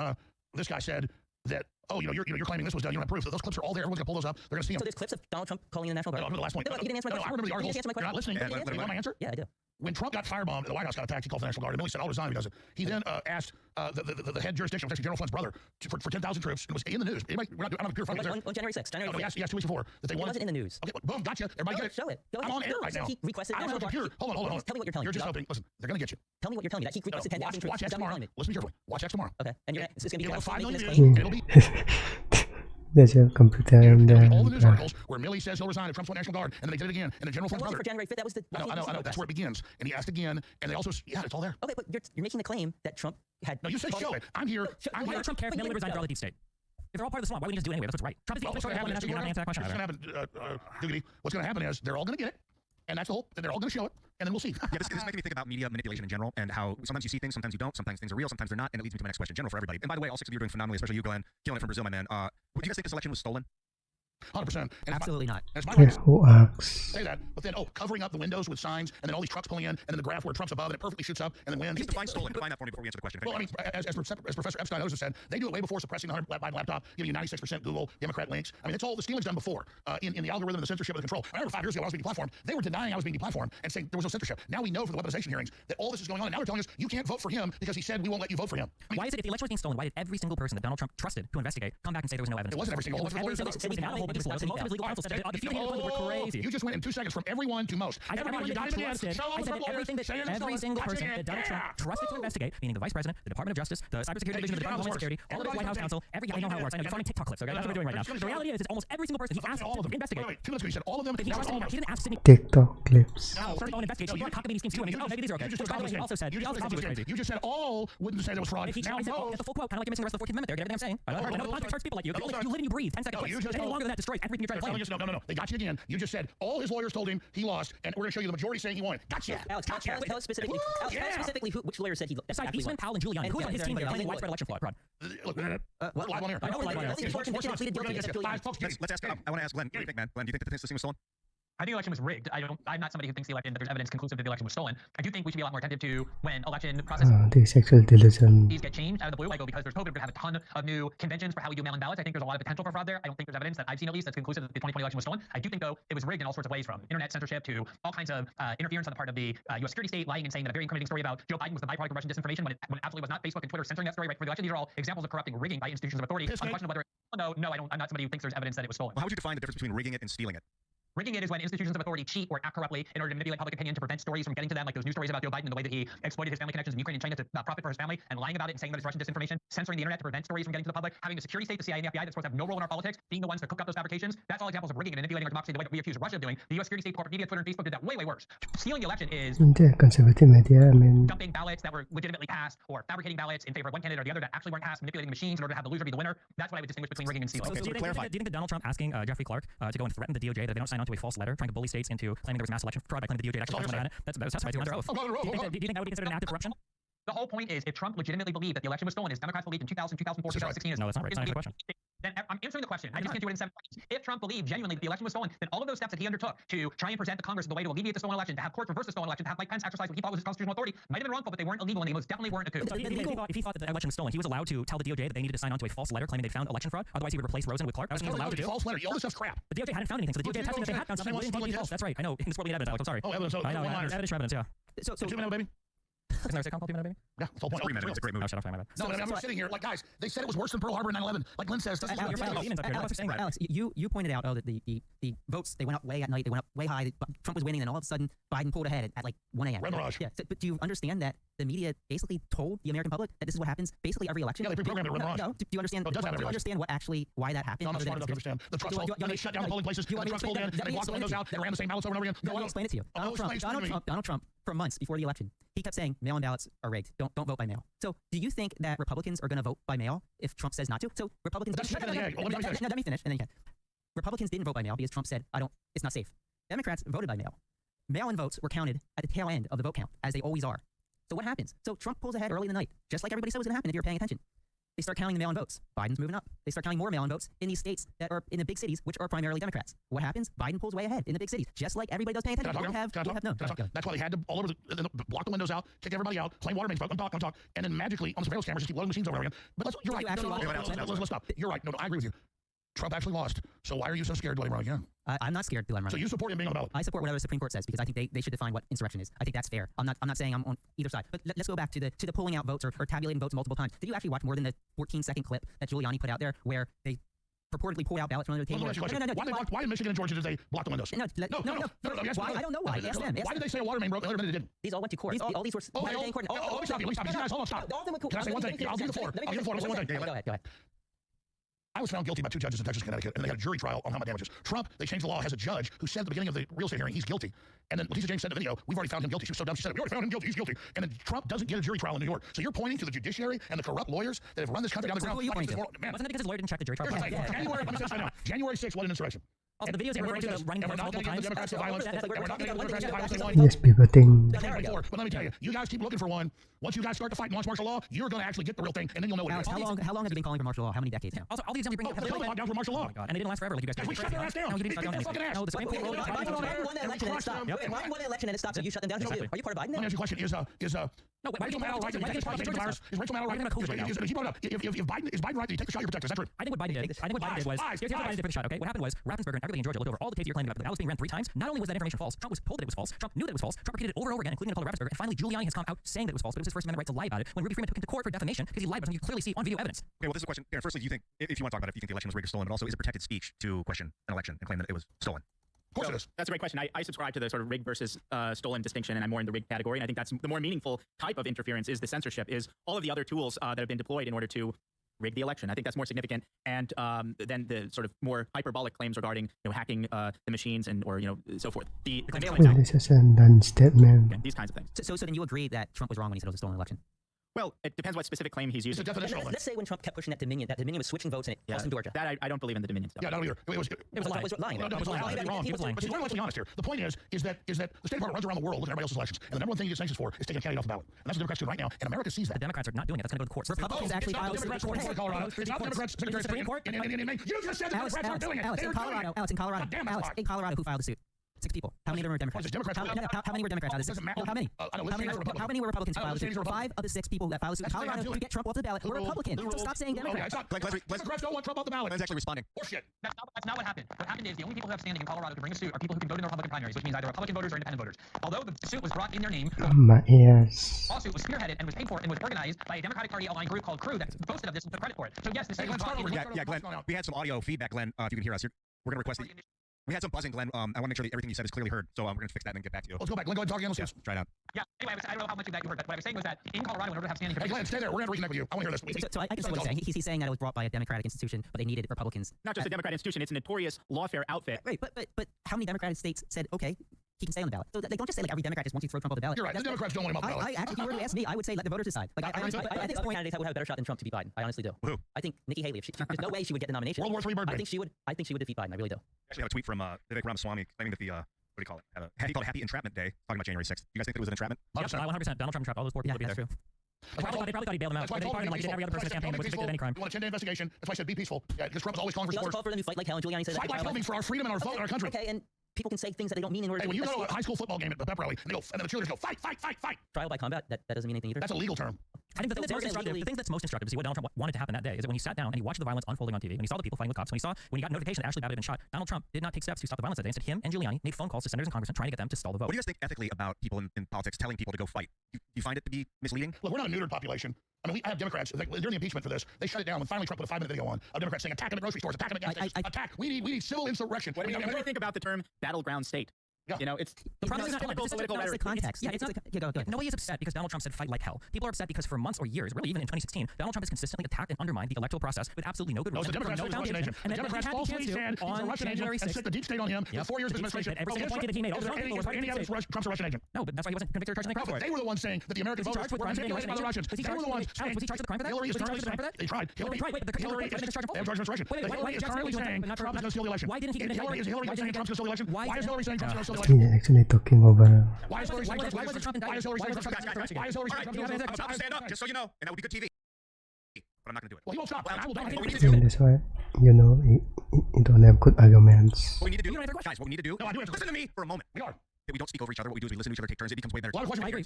this guy said that. Oh, you're claiming this was done. You don't have proof. Those clips are all there. Everyone's gonna pull those up. They're gonna see them. So there's clips of Donald Trump calling in the National Guard. No, I remember the last point. No, you didn't answer my question. I remember the articles. You're not listening. You want my answer? Yeah, I do. When Trump got firebombed, the White House got attacked. He called the National Guard. And Milley said, "I'll resign if he does it." He then asked the head jurisdiction, actually General Flint's brother, for 10,000 troops. It was in the news. I don't have pure funding there. On January 6th. He asked 2 weeks before that they wanted. It wasn't in the news. Okay, boom, gotcha. Everybody get it. Show it. I'm on air right now. He requested I don't have a computer. Hold on. Tell me what you're telling me. You're just hoping. Listen, they're gonna get you. Tell me what you're telling me. That he requested 10,000 troops. Watch X tomorrow. Listen carefully. Watch X tomorrow. Okay. And it's gonna be have 5 million views. views. It'll be. There's your computer and all the news articles where Milley says he'll resign if Trump's on National Guard, and then they did it again, and the General Flint's brother. For January 5th, that was the. I know. That's where it begins, and he asked again, and they also, it's all there. Okay, but you're making the claim that Trump had. No, you say show it. I'm here. Why does Trump care if Milley resigned for all the deep state? If they're all part of the swamp, why wouldn't you just do it anyway? That's what's right. Trump is the only person who has to answer that question. What's going to happen is they're all going to get it, and that's the whole. They're all going to show it, and then we'll see. Yeah, this is making me think about media manipulation in general, and how sometimes you see things, sometimes you don't, sometimes things are real, sometimes they're not, and it leads me to my next question, general for everybody. And by the way, all 6 of you are doing phenomenally, especially you, Glenn, killing it from Brazil, my man. Would you guys think this election was stolen? 100%. Absolutely not. Who asks? Say that, but then covering up the windows with signs, and then all these trucks pulling in, and then the graph where Trump's above, and it perfectly shoots up, and then wins. Define stolen. Define that for me before we answer the question. Well, I mean, as Professor Epstein also said, they do it way before suppressing the Biden laptop, giving you 96% Google Democrat links. I mean, it's all the stealing's done before in the algorithm, the censorship, and the control. I remember 5 years ago when I was being deplatformed, they were denying I was being deplatformed and saying there was no censorship. Now we know from the weaponization hearings that all this is going on, and now they're telling us you can't vote for him because he said we won't let you vote for him. I mean, why is it if the election was being stolen, why did every single person that Donald Trump trusted to investigate come back and say there was no evidence? It wasn't every single. You just went in 2 seconds from everyone to most. Every single person that Donald Trump trusted to investigate, meaning the Vice President, the Department of Justice, the Cybersecurity Division of the Department of Homeland Security, all of the White House counsel, I know how it works. I know you're finding TikTok clips, okay? That's what we're doing right now. The reality is, it's almost every single person he asked to investigate. 2 minutes ago, you said all of them. He didn't ask Sidney. TikTok clips. No, first of all, investigate. You cockamamie schemes too. Oh, maybe these are okay. He also said, you just said all wouldn't say there was fraud. Now that's the full quote, kind of like you're missing the rest of the 14th Amendment there. Get everything I'm saying? I know the church people like you. You live and you breathe. 10 seconds. Any longer than that destroys everything you're trying to claim. No. They got you again. You just said all his lawyers told him he lost, and we're going to show you the majority saying he won. Gotcha. Alex, tell us specifically. which lawyer said he lost. Aside Eastman, Powell, and Giuliani. Who was on his team that claimed widespread election fraud? Look, we're live on air. I know we're live on air. Let's ask. I want to ask Glenn. What do you think, man? Glenn, do you think that this thing was stolen? I think the election was rigged. I'm not somebody who thinks that there's evidence conclusive that the election was stolen. I do think we should be a lot more attentive to when election processes The sexual delusion. get changed out of the blue. I go, because there's COVID, we're going to have a ton of new conventions for how we do mail-in ballots. I think there's a lot of potential for fraud there. I don't think there's evidence that I've seen, at least, that's conclusive that the 2020 election was stolen. I do think, though, it was rigged in all sorts of ways, from internet censorship to all kinds of interference on the part of the U.S. security state, lying and saying that a very incriminating story about Joe Biden was the byproduct of Russian disinformation when it absolutely was not. Facebook and Twitter censoring that story right for the election. These are all examples of corrupting, rigging by institutions of authority. On the question of whether I'm not somebody who thinks there's evidence that it was stolen. Well, how would you define the difference between rigging it and stealing it? Rigging it is when institutions of authority cheat or act corruptly in order to manipulate public opinion to prevent stories from getting to them, like those news stories about Joe Biden and the way that he exploited his family connections in Ukraine and China to profit for his family, and lying about it and saying that it's Russian disinformation, censoring the internet to prevent stories from getting to the public, having the security state, the CIA and the FBI, that's supposed to have no role in our politics, being the ones to cook up those fabrications. That's all examples of rigging and manipulating our democracy the way that we accuse Russia of doing. The U.S. security state, corporate media, Twitter and Facebook did that way, way worse. Stealing the election is conservative media, I mean, dumping ballots that were legitimately cast, or fabricating ballots in favor of one candidate or the other that actually weren't cast, manipulating machines in order to have the loser be the winner. That's what I would distinguish between rigging and stealing. So do you think that Donald Trump asking Jeffrey Clark to go and threaten the DOJ that they don't sign on to a false letter, trying to bully states into claiming there was mass election fraud by claiming the DOJ actually testified on it, that was testified to under oath. Do you think that would be considered an act of corruption? The whole point is, if Trump legitimately believed that the election was stolen, as Democrats believed in 2000, 2004, 2016, no, that's not right. It's not answering the question. Then I'm answering the question. I just can't do it in 7 seconds. If Trump believed genuinely that the election was stolen, then all of those steps that he undertook to try and present the Congress as the way to alleviate the stolen election, to have courts reverse the stolen election, to have Mike Pence exercise what he thought was his constitutional authority, might have been wrongful, but they weren't illegal, and they most definitely weren't a coup. So if he thought that the election was stolen, he was allowed to tell the DOJ that they needed to sign on to a false letter claiming they found election fraud. Otherwise, he would replace Rosen with Clark. That's what he was allowed to do. False letter. All this stuff's crap. The DOJ hadn't found anything, so the DOJ testing that they had found something was indeed false. That's right. I know. In this world, we need evidence, Alex. I'm sorry. Oh, evidence. I know. Evidence for evidence. Yeah. So 2 minutes, baby. Isn't there a sitcom called 2 Minute Baby? Yeah, that's the whole point. 3 minutes. It's a great movie. Oh, shut up, my bad. No, I'm sitting here like, guys, they said it was worse than Pearl Harbor and 9/11. Like Glenn says, Alex, you pointed out that the votes, they went up way at night, they went up way high. Trump was winning, and all of a sudden Biden pulled ahead at like 1 a.m. Yeah, but do you understand that the media basically told the American public that this is what happens basically every election? Yeah, they pre-programmed it. No, do you understand? Do you understand why that happened? No, I'm not smart enough to understand. The Trump they shut down the polling places, the trucks pulled in, they blocked the windows out, they ran the same ballots over and over again. Let me explain it to you. Donald Trump, for months before the election, he kept saying mail-in ballots are rigged. Don't vote by mail. So do you think that Republicans are going to vote by mail if Trump says not to? So Republicans. Let me finish, and then you can. Republicans didn't vote by mail because Trump said it's not safe. Democrats voted by mail. Mail-in votes were counted at the tail end of the vote count, as they always are. So what happens? So Trump pulls ahead early in the night, just like everybody said was going to happen if you were paying attention. They start counting the mail-in votes. Biden's moving up. They start counting more mail-in votes in these states that are in the big cities, which are primarily Democrats. What happens? Biden pulls way ahead in the big cities, just like everybody does paying attention. That's why they had to all over block the windows out, kick everybody out, claim water mains broke. I'm talk, and then magically on the surveillance cameras just keep loading machines over again. But you're right. Let's stop. You're right. No, I agree with you. Trump actually lost. So why are you so scared to let him run again? I'm not scared to let him run. So you support him being on the ballot? I support whatever the Supreme Court says because I think they should define what insurrection is. I think that's fair. I'm not saying I'm on either side. But let's go back to the pulling out votes or tabulating votes multiple times. Did you actually watch more than the 14-second clip that Giuliani put out there where they purportedly pulled out ballots from under the table? No. Why in Michigan and Georgia did they block the windows? No. Why? I don't know why. Ask them. Why did they say a water main broke? They didn't. These all went to court. All these were. Let me stop you. You guys, hold on, stop. Can I say one thing? I'll give you the floor. Go ahead. I was found guilty by 2 judges in Texas and Connecticut, and they had a jury trial on how much damages. Trump, they changed the law, has a judge who said at the beginning of the real estate hearing he's guilty. And then Letitia James said in the video, we've already found him guilty. She was so dumb, she said, we already found him guilty, he's guilty. And then Trump doesn't get a jury trial in New York. So you're pointing to the judiciary and the corrupt lawyers that have run this country down the ground. Wasn't it because his lawyer didn't check the jury trial? January 6th, what an insurrection. Also, the videos are referring to the running multiple times. Yes, people think. But let me tell you, you guys keep looking for one. Once you guys start to fight and launch martial law, you're going to actually get the real thing, and then you'll know what it is. How long have you been calling for martial law? How many decades now? Also, all the examples you bring up have lockdown for martial law. And it didn't last forever, like you guys. We shut their ass down. No, the Supreme Court ruled. Biden won the election and it stopped. Biden won the election and it stopped. So you shut them down. Are you part of Biden? Let me ask you a question. Rachel Maddow right that he takes the virus? Is Rachel Maddow right? He brought up, if Biden, is Biden right that he take the shot, you're protected? Is that true? I think what Biden did was, here's what Biden did for the shot, okay? What happened was, Raffensperger and everybody in Georgia looked over all the tapes you're claiming about the ballots being ran 3 times. Not only was that information false, Trump was told that it was false, Trump knew that it was false, Trump repeated it over and over again, including Nicole Raffensperger, and finally Giuliani has come out saying that it was false, but it was his First Amendment right to lie about it, when Ruby Freeman took him to court for defamation because he lied about something you clearly see on video evidence. Okay, well, this is a question. Darren, firstly, do you think, if you want to talk about it, if you think the election was rigged or stolen, but also is it protected speech to question an election and claim that it was stolen? Of course it is. That's a great question. I subscribe to the sort of rigged versus stolen distinction, and I'm more in the rigged category. And I think that's the more meaningful type of interference is the censorship, is all of the other tools that have been deployed in order to rig the election. I think that's more significant. And then the sort of more hyperbolic claims regarding hacking the machines and so forth. The this is a non-statement. These kinds of things. So then you agree that Trump was wrong when he said it was a stolen election? Well, it depends what specific claim he's using. Let's say when Trump kept pushing that Dominion was switching votes and it cost him Georgia. That I don't believe in the Dominion stuff. Yeah, I don't either. It was lying. No, it was lying. He was lying. But let's be honest here. The point is that the State Department runs around the world looking at everybody else's elections, and the number one thing he gets sanctions for is taking a candidate off the ballot. And that's what the Democrats do right now, and America sees that. The Democrats are not doing it. That's going to go to court. Republicans actually filed Colorado. It's not Democrats, Secretary of State in Maine. You just said the Democrats aren't doing it. Alex, in Colorado, who filed the suit? 6 people. How many of them were Democrats? Democrats. How many were Democrats out of the 6? How many? How many were Republicans who filed suit? 5 of the 6 people that filed suit in Colorado to get Trump off the ballot were Republicans. So stop saying Democrats. Democrats don't want Trump off the ballot. Glenn's actually responding. Horseshit. That's not what happened. What happened is the only people who have standing in Colorado to bring a suit are people who can vote in the Republican primaries, which means either Republican voters or independent voters. Although the suit was brought in their name, My ears. the lawsuit was spearheaded and was paid for and was organized by a Democratic Party aligned group called Crew that boasted of this and took credit for it. So yes, the suit was brought in. Yeah, Glenn, we had some audio feedback, Glenn, if you can hear us. We're going to request that. We had some buzzing, Glenn. I want to make sure that everything you said is clearly heard, so we're going to fix that and then get back to you. Let's go back. Glenn, go ahead and talk again. Let's try it out. Yeah, anyway, I don't know how much of that you heard, but what I was saying was that in Colorado, in order to have standing... Hey, Glenn, stay there. We're going to reconnect with you. I want to hear this. So I guess what he's saying. He's saying that it was brought by a Democratic institution, but they needed Republicans. Not just a Democratic institution, it's a notorious lawfare outfit. Right, but how many Democratic states said, okay, he can stay on the ballot? So they don't just say, like, every Democrat just wants you to throw Trump off the ballot. You're right. The Democrats don't want him off the ballot. Actually, if you were to ask me, I would say let the voters decide. Like, at this point... candidates would have a better shot than Trump to beat Biden. I honestly do. Who? I think Nikki Haley, there's no way she would get the nomination. World War III bird I think she would defeat Biden. I really do. Actually, I have a tweet from Vivek Ramaswamy claiming that the, what do you call it? He called it Happy Entrapment Day, talking about January 6th. You guys think it was an entrapment? Yep, 100%. Donald Trump entrapped all those poor people to be there. True. They probably thought he'd bail them out. They pardoned him like he did every other person in the campaign and was convicted of any crime. You want a 10-day investigation? That's why I said be peaceful. Yeah, because Trump was always calling for He also support. called for them to fight like hell, and Giuliani said Fight like hell means for our freedom and our vote in our country. Okay, and people can say things that they don't mean in order Hey, to... when you go to a high school football game at the pep rally, and then the cheerleaders go, fight, fight, fight, fight. Trial by combat, that doesn't mean anything either. That's a legal term. I think the thing that's most instructive to see what Donald Trump wanted to happen that day is that when he sat down and he watched the violence unfolding on TV, when he saw the people fighting with cops, when he got notification that Ashley Babbitt had been shot, Donald Trump did not take steps to stop the violence that day. Instead, him and Giuliani made phone calls to senators and congressmen trying to get them to stall the vote. What do you guys think ethically about people in politics telling people to go fight? Do you find it to be misleading? Look, we're not a neutered population. I mean, I have Democrats, like, during the impeachment for this, they shut it down when finally Trump put a 5-minute video on of Democrats saying, attack them at grocery stores, attack them at gas stations, attack. We need civil insurrection. What do you think about the term battleground state? Yeah. You know, it's the problem is not political the rhetoric. context. Nobody is upset because Donald Trump said fight like hell. People are upset because for months or years, really even in 2016, Donald Trump has consistently attacked and undermined the electoral process with absolutely no good reason. The Democrats say he's a Russian agent. The Democrats falsely said he's a Russian agent and set the deep state on him for 4 years of his administration. Every single point that he made, is there any evidence Trump's a Russian agent? No, but that's why he wasn't convicted or charged in the crime for it. They were the ones saying that the American voters were manipulated by the Russians. They were the ones saying... Was he charged with the crime for that? Hillary is currently saying... They tried. Hillary is insurrection. Hillary is currently saying Trump is going to steal the election. Why didn't he... Is Hillary saying Trump's going to steal the election? Why is Hillary saying Trump's going to steal the election? Actually talking over. Why is Hillary saying Trump? Why is Hillary saying Trump? Why is Hillary saying Trump? I'll stand up, just so you know, and that would be good TV. But I'm not going to do it. Well, he won't stop. I will That's why, you know, you don't have good arguments. What we need to do, guys, what we need to do, no, I do listen to me for a moment. We are. We don't speak over each other. What we do is we listen to each other, take turns. It becomes way better. Well, I agree.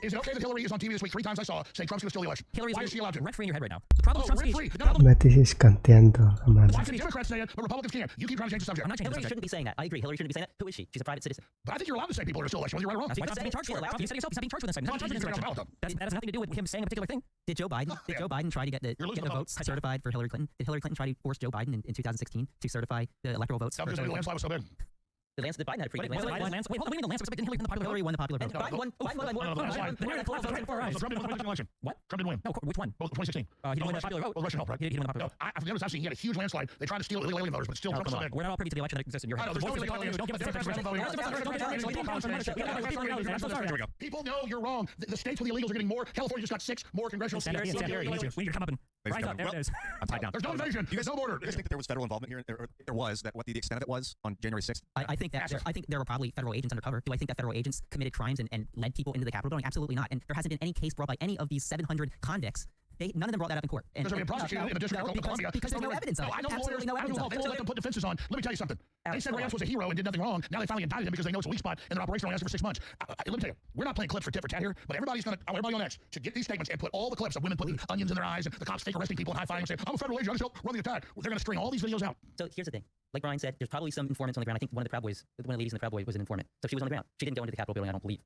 Is it okay that Hillary is on TV this week 3 times I saw saying Trump's going to steal the election? Why is she allowed to? Rent free in your head right now. The problem is Trump's speech. But this is canteando, man. Why can the Democrats say it, but Republicans can't? You keep trying to change the subject. I'm not changing the Hillary subject. shouldn't be saying that. I agree. Hillary shouldn't be saying that. Who is she? She's a private citizen. But I think you're allowed to say people are still election, whether you're right or wrong. He's not being charged for it. You said yourself he's not being charged with this. That has nothing to do with him saying a particular thing. Did Joe Biden try to get the votes certified for Hillary Clinton? Did Hillary Clinton try to force Joe Biden in 2016 to certify the electoral votes? No, because the landslide was so big. The Biden had a pretty good Wait, hold on, what do you mean the landslide? Didn't Hillary win the popular vote? Hillary won the popular vote. Biden won. Trump didn't win the election. What? Trump didn't win. No, which one? Well, 2016. He didn't win the popular vote. Well, Russian help, right? He didn't win the popular vote. I've never seen he had a huge landslide. They tried to steal illegal alien voters, but still Trump was big. We're not all privy to the election that exists in your head. There's no illegal aliens. Don't give us people know you're wrong. The states with the illegals are getting more. California just got 6 more congressional seats. We need to come up and rise up. There it is. I'm tied down. There's no invasion. There's no border. You guys think that there was federal involvement here? There was. That what the extent of it was on January 6th? I think there were probably federal agents undercover. Do I think that federal agents committed crimes and led people into the Capitol building? Absolutely not. And there hasn't been any case brought by any of these 700 convicts. None of them brought that up in court. Because they're being prosecuted in the District of Columbia. Because there's no evidence of it. Absolutely no evidence of it. They won't let them put defenses on. Let me tell you something. They said Reyes was a hero and did nothing wrong. Now they finally indicted him because they know it's a weak spot and their operation only lasted for 6 months. Let me tell you, we're not playing clips for tit for tat here, but everybody on X should get these statements and put all the clips of women putting onions in their eyes and the cops fake arresting people and high-fiving and saying, I'm a federal agent, I just helped run the attack. They're going to string all these videos out. So here's the thing. Like Brian said, there's probably some informants on the ground. I think one of the ladies in the Proud Boys was an informant. So she was on the ground. She didn't go into the Capitol building, I don't believe.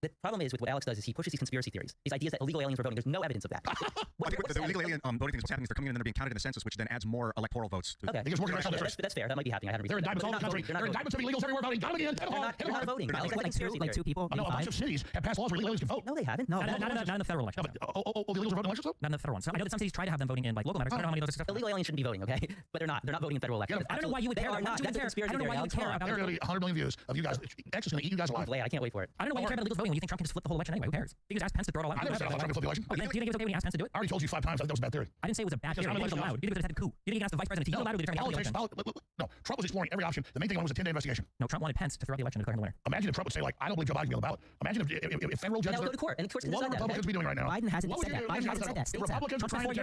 The problem is with what Alex does is he pushes these conspiracy theories, these ideas that illegal aliens were voting. There's no evidence of that. The illegal alien voting things, what's happening is they're coming in and they're being counted in the census, which then adds more electoral votes. Okay. That's fair. That might be happening. I haven't researched that. There are indictments all over the country. There are indictments of illegals everywhere voting. Got them again. They're not voting. Like 2 people. No, a bunch of cities have passed laws where illegal aliens can vote. No, they haven't. No, not in the federal election. The illegals are voting elections though? Not in the federal ones. I know that some cities try to have them voting in like local matters. I don't know how many of those are successful. Illegal aliens shouldn't be voting, okay? But they're not. They're not voting in federal elections. I don't know why you would care. They are not. That's a conspiracy theory. There are going to be 100 million views of you guys. X is going to eat you guys alive. I can't wait for it. I don't know why you care about illegals voting when you think Trump can just flip the whole election anyway. Who cares? You can just ask Pence to throw it all out. I never said I thought Trump would flip the election. Do you think it was okay when he asked Pence to do it? I already told you 5 times. I think that was a bad theory. I didn't say it was a bad theory. I think it was allowed. You think it was a coup. You think he can ask the vice president to heal out or the election? No, Trump was exploring every option. The main thing was a 10-day investigation. No, Trump wanted Pence to throw out the election and declare him the winner. Imagine if Trump would say, like, I don't believe Joe Biden can be on the ballot. Imagine if federal judges... Go to court, and the court's going to decide that. What would Republicans be doing right now? Biden hasn't said that. Biden hasn't said that. If Republicans were trying to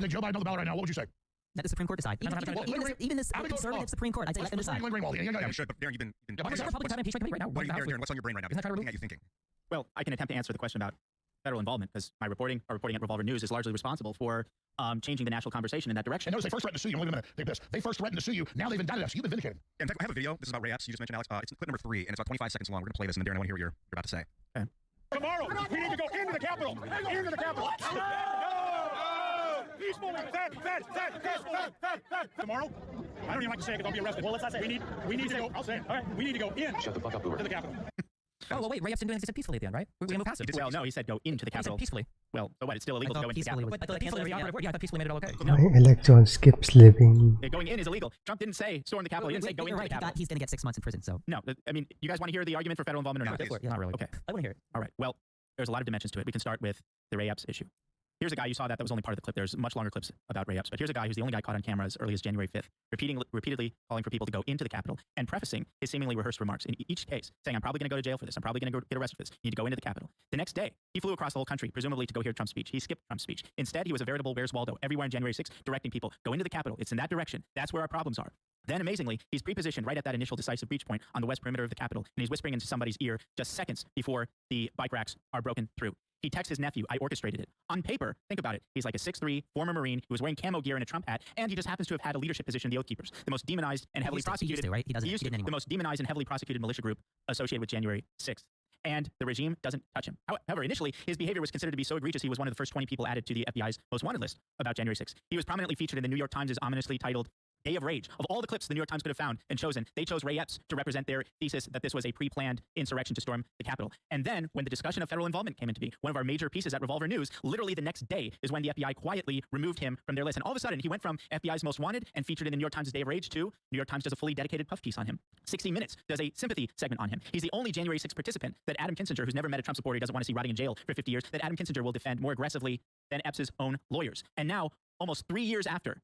take Joe Biden on the ballot right now, what would you say? Let the Supreme Court decide. Even this conservative Supreme Court, I'd say let them decide. Yeah, sure, but Darren, you've been Republicans have impeachment committee right now. what do you, Darren, what's on your brain right now? Isn't that Looking at you thinking. Well, I can attempt to answer the question about federal involvement because my reporting at Revolver News is largely responsible for changing the national conversation in that direction. And notice they first threatened to sue you. Only a minute. They first threatened to sue you. Now they've indicted us. You've been vindicated. In fact, I have a video. This is about Ray Epps. You just mentioned, Alex. It's clip number 3, and it's about 25 seconds long. We're going to play this, and then Darren, I want to hear what you're about to say. Okay. Tomorrow, we need to go into the Capitol. Into the Capitol. Peaceful. Tomorrow, I don't even like to say it because I'll be arrested. Well, let's not say it. We need to go. I'll say it. All right. We need to go in. Shut the fuck up, Uber. To the Capitol. Oh, well, wait, Ray Epps didn't do anything. He said peacefully at the end, right? We're going to move past it. Well, no, he said go into the Capitol. Peacefully. Well, so what? It's still illegal to go into the Capitol. But peacefully was the operative word. Yeah, I thought peacefully made it all okay. Electrons keeps living. Yeah, going in is illegal. Trump didn't say storm the Capitol. He didn't say go into the Capitol. He's going to get 6 months in prison, so. No, I mean, you guys want to hear the argument for federal involvement or not? Yeah, not really. Okay. I want to hear it. All right. Well, there's a lot of dimensions to it. We can start with the Ray Epps issue. Here's a guy, you saw that was only part of the clip. There's much longer clips about Ray Epps, but here's a guy who's the only guy caught on camera as early as January 5th, repeatedly calling for people to go into the Capitol and prefacing his seemingly rehearsed remarks in each case, saying, I'm probably going to go to jail for this. I'm probably going to get arrested for this. You need to go into the Capitol. The next day, he flew across the whole country, presumably to go hear Trump's speech. He skipped Trump's speech. Instead, he was a veritable Where's Waldo everywhere on January 6th, directing people, go into the Capitol. It's in that direction. That's where our problems are. Then, amazingly, he's pre-positioned right at that initial decisive breach point on the west perimeter of the Capitol, and he's whispering into somebody's ear just seconds before the bike racks are broken through. He texts his nephew, I orchestrated it. On paper, think about it. He's like a 6'3", former Marine who was wearing camo gear and a Trump hat, and he just happens to have had a leadership position in the Oath Keepers, the most demonized and heavily prosecuted. Right? He didn't anymore. The most demonized and heavily prosecuted militia group associated with January 6th. And the regime doesn't touch him. However, initially, his behavior was considered to be so egregious he was one of the first 20 people added to the FBI's most wanted list about January 6th. He was prominently featured in the New York Times' ominously titled Day of Rage. Of all the clips the New York Times could have found and chosen, they chose Ray Epps to represent their thesis that this was a pre-planned insurrection to storm the Capitol. And then, when the discussion of federal involvement came into being, one of our major pieces at Revolver News, literally the next day is when the FBI quietly removed him from their list. And all of a sudden, he went from FBI's most wanted and featured in the New York Times' Day of Rage to New York Times does a fully dedicated puff piece on him. 60 Minutes does a sympathy segment on him. He's the only January 6th participant that Adam Kinzinger, who's never met a Trump supporter, he doesn't want to see rotting in jail for 50 years, that Adam Kinzinger will defend more aggressively than Epps' own lawyers. And now, almost 3 years after,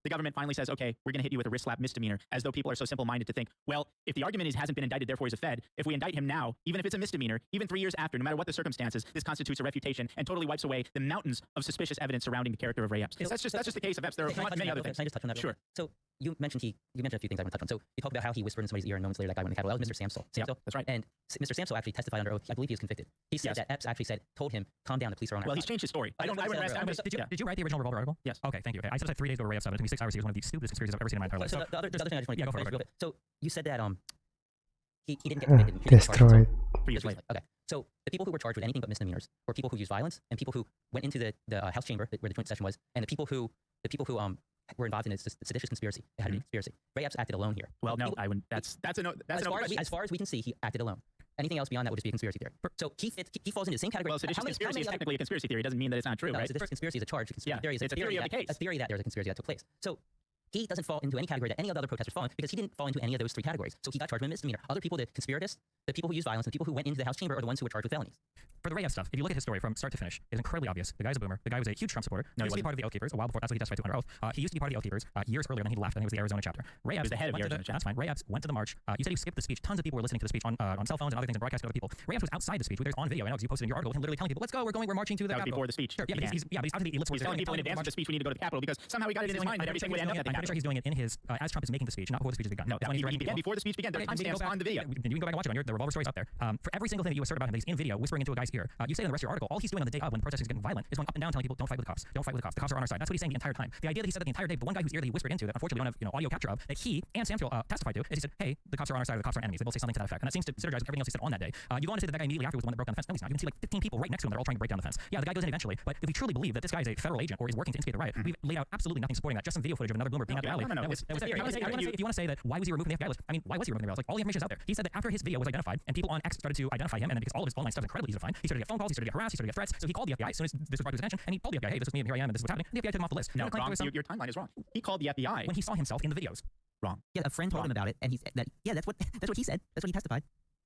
the government finally says, okay, we're going to hit you with a wrist slap misdemeanor, as though people are so simple-minded to think, well, if the argument is he hasn't been indicted, therefore he's a Fed, if we indict him now, even if it's a misdemeanor, even 3 years after, no matter what the circumstances, this constitutes a refutation and totally wipes away the mountains of suspicious evidence surrounding the character of Ray Epps. That's just the case of Epps. There are many other things. Can I just touch on that? Sure. So you mentioned a few things I want to touch on. So you talked about how he whispered in somebody's ear and moments later that guy went in the Capitol. That was Mr. Samsel. Yeah, that's right. And Mr. Samsel actually testified under oath. I believe he was convicted. He said that Epps actually told him, calm down, the police are on our Well, side. he's changed his story. Did you write the original Revolver article? Yes. Okay, thank you. Okay. I said 3 days ago to Ray Epps stuff. It took me 6 hours. He was one of the stupidest conspiracies I've ever seen in my entire life. So the other thing I just want to go for it. So you said that he didn't get convicted. Destroyed. Okay. So the people who were charged with anything but misdemeanors were people who used violence and people who went into the House chamber where the joint session was, and the people who were involved in a seditious conspiracy. It had to be a conspiracy. Ray Epps acted alone here. Well, no, I wouldn't. That's as far as we can see, he acted alone. Anything else beyond that would just be a conspiracy theory. So he falls into the same category. Well, seditious conspiracy is technically a conspiracy theory. It doesn't mean that it's not true, no, right? Seditious conspiracy is a charge. Conspiracy theory is it's a theory of the case. A theory that there's a conspiracy that took place. So he doesn't fall into any category that any of the other protesters fall in because he didn't fall into any of those 3 categories. So he got charged with misdemeanor. Other people, the conspirators, the people who used violence, and the people who went into the House chamber are the ones who were charged with felonies. For the Ray Epps stuff, if you look at his story from start to finish, it's incredibly obvious. The guy's a boomer. The guy was a huge Trump supporter. No, he used to be part of the Oath Keepers a while before. That's what he testified to under oath. He used to be part of the Oath Keepers years earlier, and then he left, and he was the Arizona chapter. Ray Epps was the head of the Arizona chapter. That's fine. Ray Epps went to the march. You said he skipped the speech. Tons of people were listening to the speech on cell phones and other things and broadcasting to other people. Ray Epps was outside the speech. There's on video. I know because you posted in your article him literally telling people, "Let's go. We're marching to the Capitol." Before the speech. Sure, yeah, but he's telling people in advance of the speech we need to go to the Capitol because somehow he got it in his mind that everything would end up at the Capitol. I'm pretty sure he's doing it in his as Trump is making the speech, not before the speech has begun. No, he began before the speech began. There are timestamps on the video. You can go back and watch it. The Revolver story's up there. For every single thing that you assert about him, that he's in video whispering into a guy's ear. You say in the rest of your article, all he's doing on the day of when the protesters getting violent is going up and down telling people, "Don't fight with the cops. Don't fight with the cops. The cops are on our side." That's what he's saying the entire time. The idea that he said that the entire day, the one guy whose ear that he whispered into, that unfortunately we don't have audio capture of, that he and Samuel testified to, is he said, "Hey, the cops are on our side. Or the cops are enemies." They both say something to that effect, and that seems to synergize with everything else he said on that day. You go on to say that the guy immediately after was the one that broke down the fence. No, he's not. You can see like 15 people right next to him that are all trying to break down the fence. Yeah, the guy goes in eventually, but if we truly believe that this guy is a federal agent or is working to instigate the riot, we've laid out absolutely nothing supporting that. Just some video footage of another boomer being at the rally. No. That was there. If you want to say that, why was he removed from the FBI list? I mean, why was he removed from the FBI list? Like all the information is out there. He said that after his video was identified and people on X started to identify him, and then because all of his online stuff is incredibly easy to find, he started to get phone calls, he started to get harassed, he started to get threats. So he called the FBI as soon as this was brought to his attention, and he told the FBI, "Hey, this is me, and here I am, and this is what's happening." And the FBI took him off the list. No, wrong. Your timeline is wrong. He called the FBI when he saw himself in the videos. Wrong. Yeah, a friend told him about it, and he said that. Yeah, that's what he said. That's what he testified.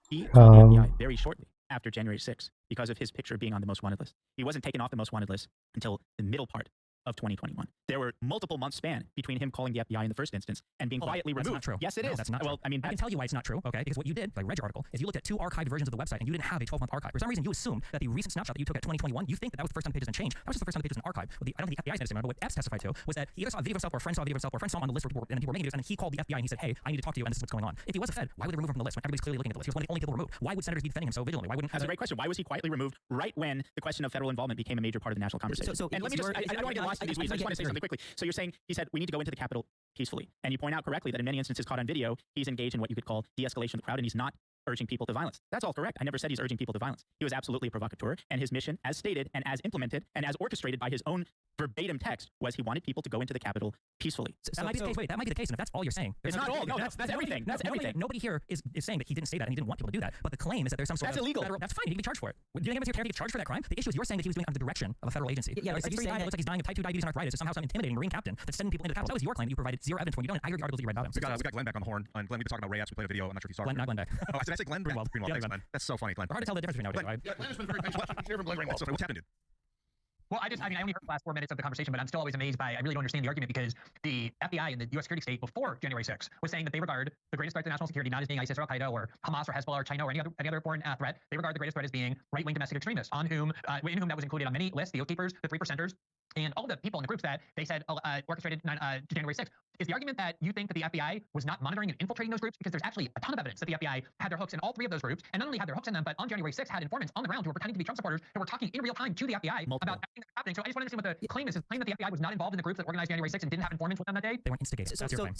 He called the FBI very shortly after January 6th because of his picture being on the most wanted list. He wasn't taken off the most wanted list until the middle part of 2021. There were multiple months span between him calling the FBI in the first instance and being quietly removed. That's not true. Yes, it is. That's not well, true. I mean, I can tell you why it's not true, okay? Because what you did, I read your article, is you looked at 2 archived versions of the website and you didn't have a 12-month archive. For some reason, you assumed that the recent snapshot that you took at 2021, you think that was the first time the page has been changed. That was just the first time the page was an archive. Well, I don't think the FBI's necessarily, but what Epps testified to was that he either saw a video of himself or a friend saw a video of himself or a friend saw him on the list where people were making videos, and he called the FBI and he said, hey, I need to talk to you and this is what's going on. If he was a Fed, why would they remove him from the list when everybody's clearly looking at the list? He was one of the only people removed. Why would senators be defending him so vigilantly? Why wouldn't? That's a great question. Why was he quietly removed right when the question of federal involvement became a major part of the national conversation? And let me just, I don't want to get lost in these weeds. I just want to say something quickly. So you're saying he said we need to go into the Capitol peacefully, and you point out correctly that in many instances caught on video, he's engaged in what you could call de-escalation of the crowd, and he's not urging people to violence. That's all correct. I never said he's urging people to violence. He was absolutely a provocateur, and his mission, as stated and as implemented and as orchestrated by his own verbatim text, was he wanted people to go into the Capitol peacefully. That might be the case. Wait, that might be the case, and if that's all you're saying, it's not all. No, that's everything. That's everything. Nobody here is saying that he didn't say that and he didn't want people to do that. But the claim is that there's some sort that's of illegal. Federal, that's fine. He can be charged for it. Do you think anyone's here to get charged for that crime? The issue is you're saying that he was doing it under the direction of a federal agency. Yeah, like, are you saying that looks like he's dying of type 2 diabetes and arthritis. Is somehow some intimidating Marine captain that's sending people into the Capitol. That was your claim that you provided zero evidence when you don't. I read the articles that you read about him. We got Glenn back on the horn. And Glenn, we've been talking about Ray Epps. We played a video. I'm not sure if you saw it. Not Glenn back. Oh, did I say Glenn? Greenwald. Greenwald. Thanks, Glenn. That's so funny, Glenn. It's hard to tell the difference between nowadays. Glenn has been very patient. Let's hear from Glenn Greenwald. So, what's happened, dude? Well, I only heard the last 4 minutes of the conversation, but I'm still always amazed by, I really don't understand the argument because the FBI and the U.S. security state before January 6th was saying that they regard the greatest threat to national security not as being ISIS or Al-Qaeda or Hamas or Hezbollah or China or any other foreign threat. They regard the greatest threat as being right-wing domestic extremists, in whom that was included on many lists, the Oath Keepers, the 3%ers, and all the people in the groups that they said orchestrated January 6th. Is the argument that you think that the FBI was not monitoring and infiltrating those groups? Because there's actually a ton of evidence that the FBI had their hooks in all 3 of those groups, and not only had their hooks in them, but on January 6th had informants on the ground who were pretending to be Trump supporters who were talking in real time to the FBI about everything that was happening. So I just want to understand what the claim is. Is the claim that the FBI was not involved in the groups that organized January 6th and didn't have informants with them that day? They weren't instigators. That's your claim.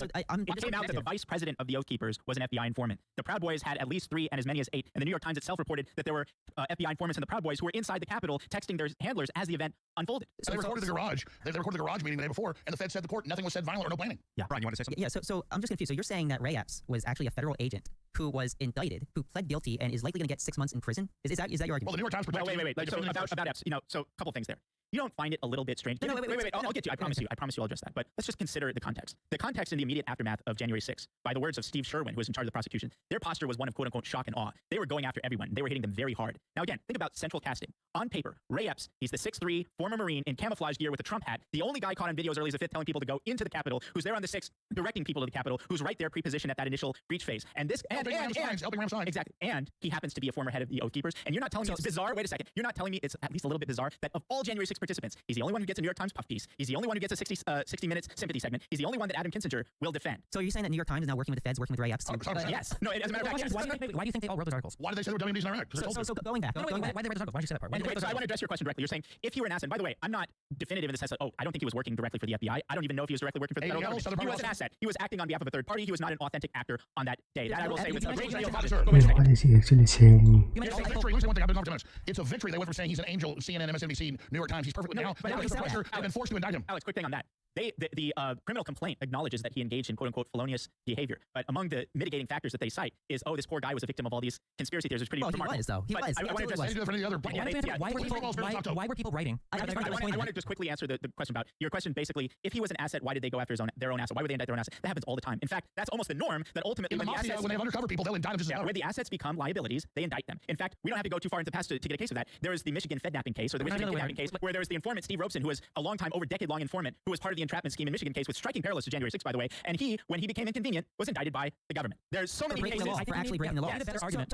It came out that the vice president of the Oath Keepers was an FBI informant. The Proud Boys had at least 3 and as many as 8. And the New York Times itself reported that there were FBI informants in the Proud Boys who were inside the Capitol texting their handlers as the event unfolded. So they recorded the garage. They recorded the garage meeting the day before, and the Fed said to the court nothing was said violent or no planning. Yeah, Brian, you want to say something? Yeah, so I'm just confused. So you're saying that Ray Epps was actually a federal agent who was indicted, who pled guilty, and is likely going to get 6 months in prison? Is that your argument? Well, the New York Times protects wait. So about Epps, so a couple things there. You don't find it a little bit strange? No, wait. I'll get to you. I promise you. I'll address that. But let's just consider the context. The context in the immediate aftermath of January 6th, by the words of Steve Sherwin, who was in charge of the prosecution, their posture was one of quote-unquote shock and awe. They were going after everyone. They were hitting them very hard. Now, again, think about central casting. On paper, Ray Epps, he's the 6'3", former Marine in camouflage gear with a Trump hat, the only guy caught on video as early as the 5th telling people to go into the Capitol, who's there on the 6th, directing people to the Capitol, who's right there pre-positioned at that initial breach phase. And this, helping ram signs. Exactly. And he happens to be a former head of the Oath Keepers. And you're not telling me it's bizarre. Wait a second. You're not telling me it's at least a little bit bizarre that of all January 6th participants, he's the only one who gets a New York Times puff piece. He's the only one who gets a 60 minutes sympathy segment. He's the only one that Adam Kinzinger will defend. So are you saying that New York Times is now working with the feds, working with Ray Epps? Yes. No, as a matter of fact, yes. Why do you think they all wrote those articles? Why did they say they were WMDs in Iraq? So going back. Why did they write those articles? Why did you say that part? So I want to address your question directly. You're saying if he were an asset, by the way, I'm not definitive in the sense that, I don't think he was working directly for the FBI. I don't even know if he was directly working for the federal government. He was an asset. He was acting on behalf of a third party. He was not an authentic actor on that day. That I will say with a great deal of What is he actually saying? It's a victory. Let me say one thing. I've been talking to It's a victory. They went from saying he's an angel, CNN, MSNBC, New York Times. He's perfectly now. They've been forced to indict him. Alex, quick thing on that. The criminal complaint acknowledges that he engaged in quote-unquote felonious behavior. But among the mitigating factors that they cite is, this poor guy was a victim of all these conspiracy theories. It's pretty remarkable. He was, though. He was. I want to address Why were people writing? I want to just quickly answer the question about your question. Basically, if he was an asset, why did they go after their own asset? Why would they indict their own asset? That happens all the time. In fact, that's almost the norm. That ultimately, when they have undercover people, they'll indict them just when the assets become liabilities, they indict them. In fact, we don't have to go too far into the past to get a case of that. There is the Michigan Fednapping case, or the Michigan kidnapping case, where there was the informant Steve Robeson, who was a long time, over decade-long informant, who was part of the entrapment scheme in Michigan case with striking parallels to January 6th, by the way. And he, when he became inconvenient, was indicted by the government. There's so many cases for actually breaking the law. Better argument.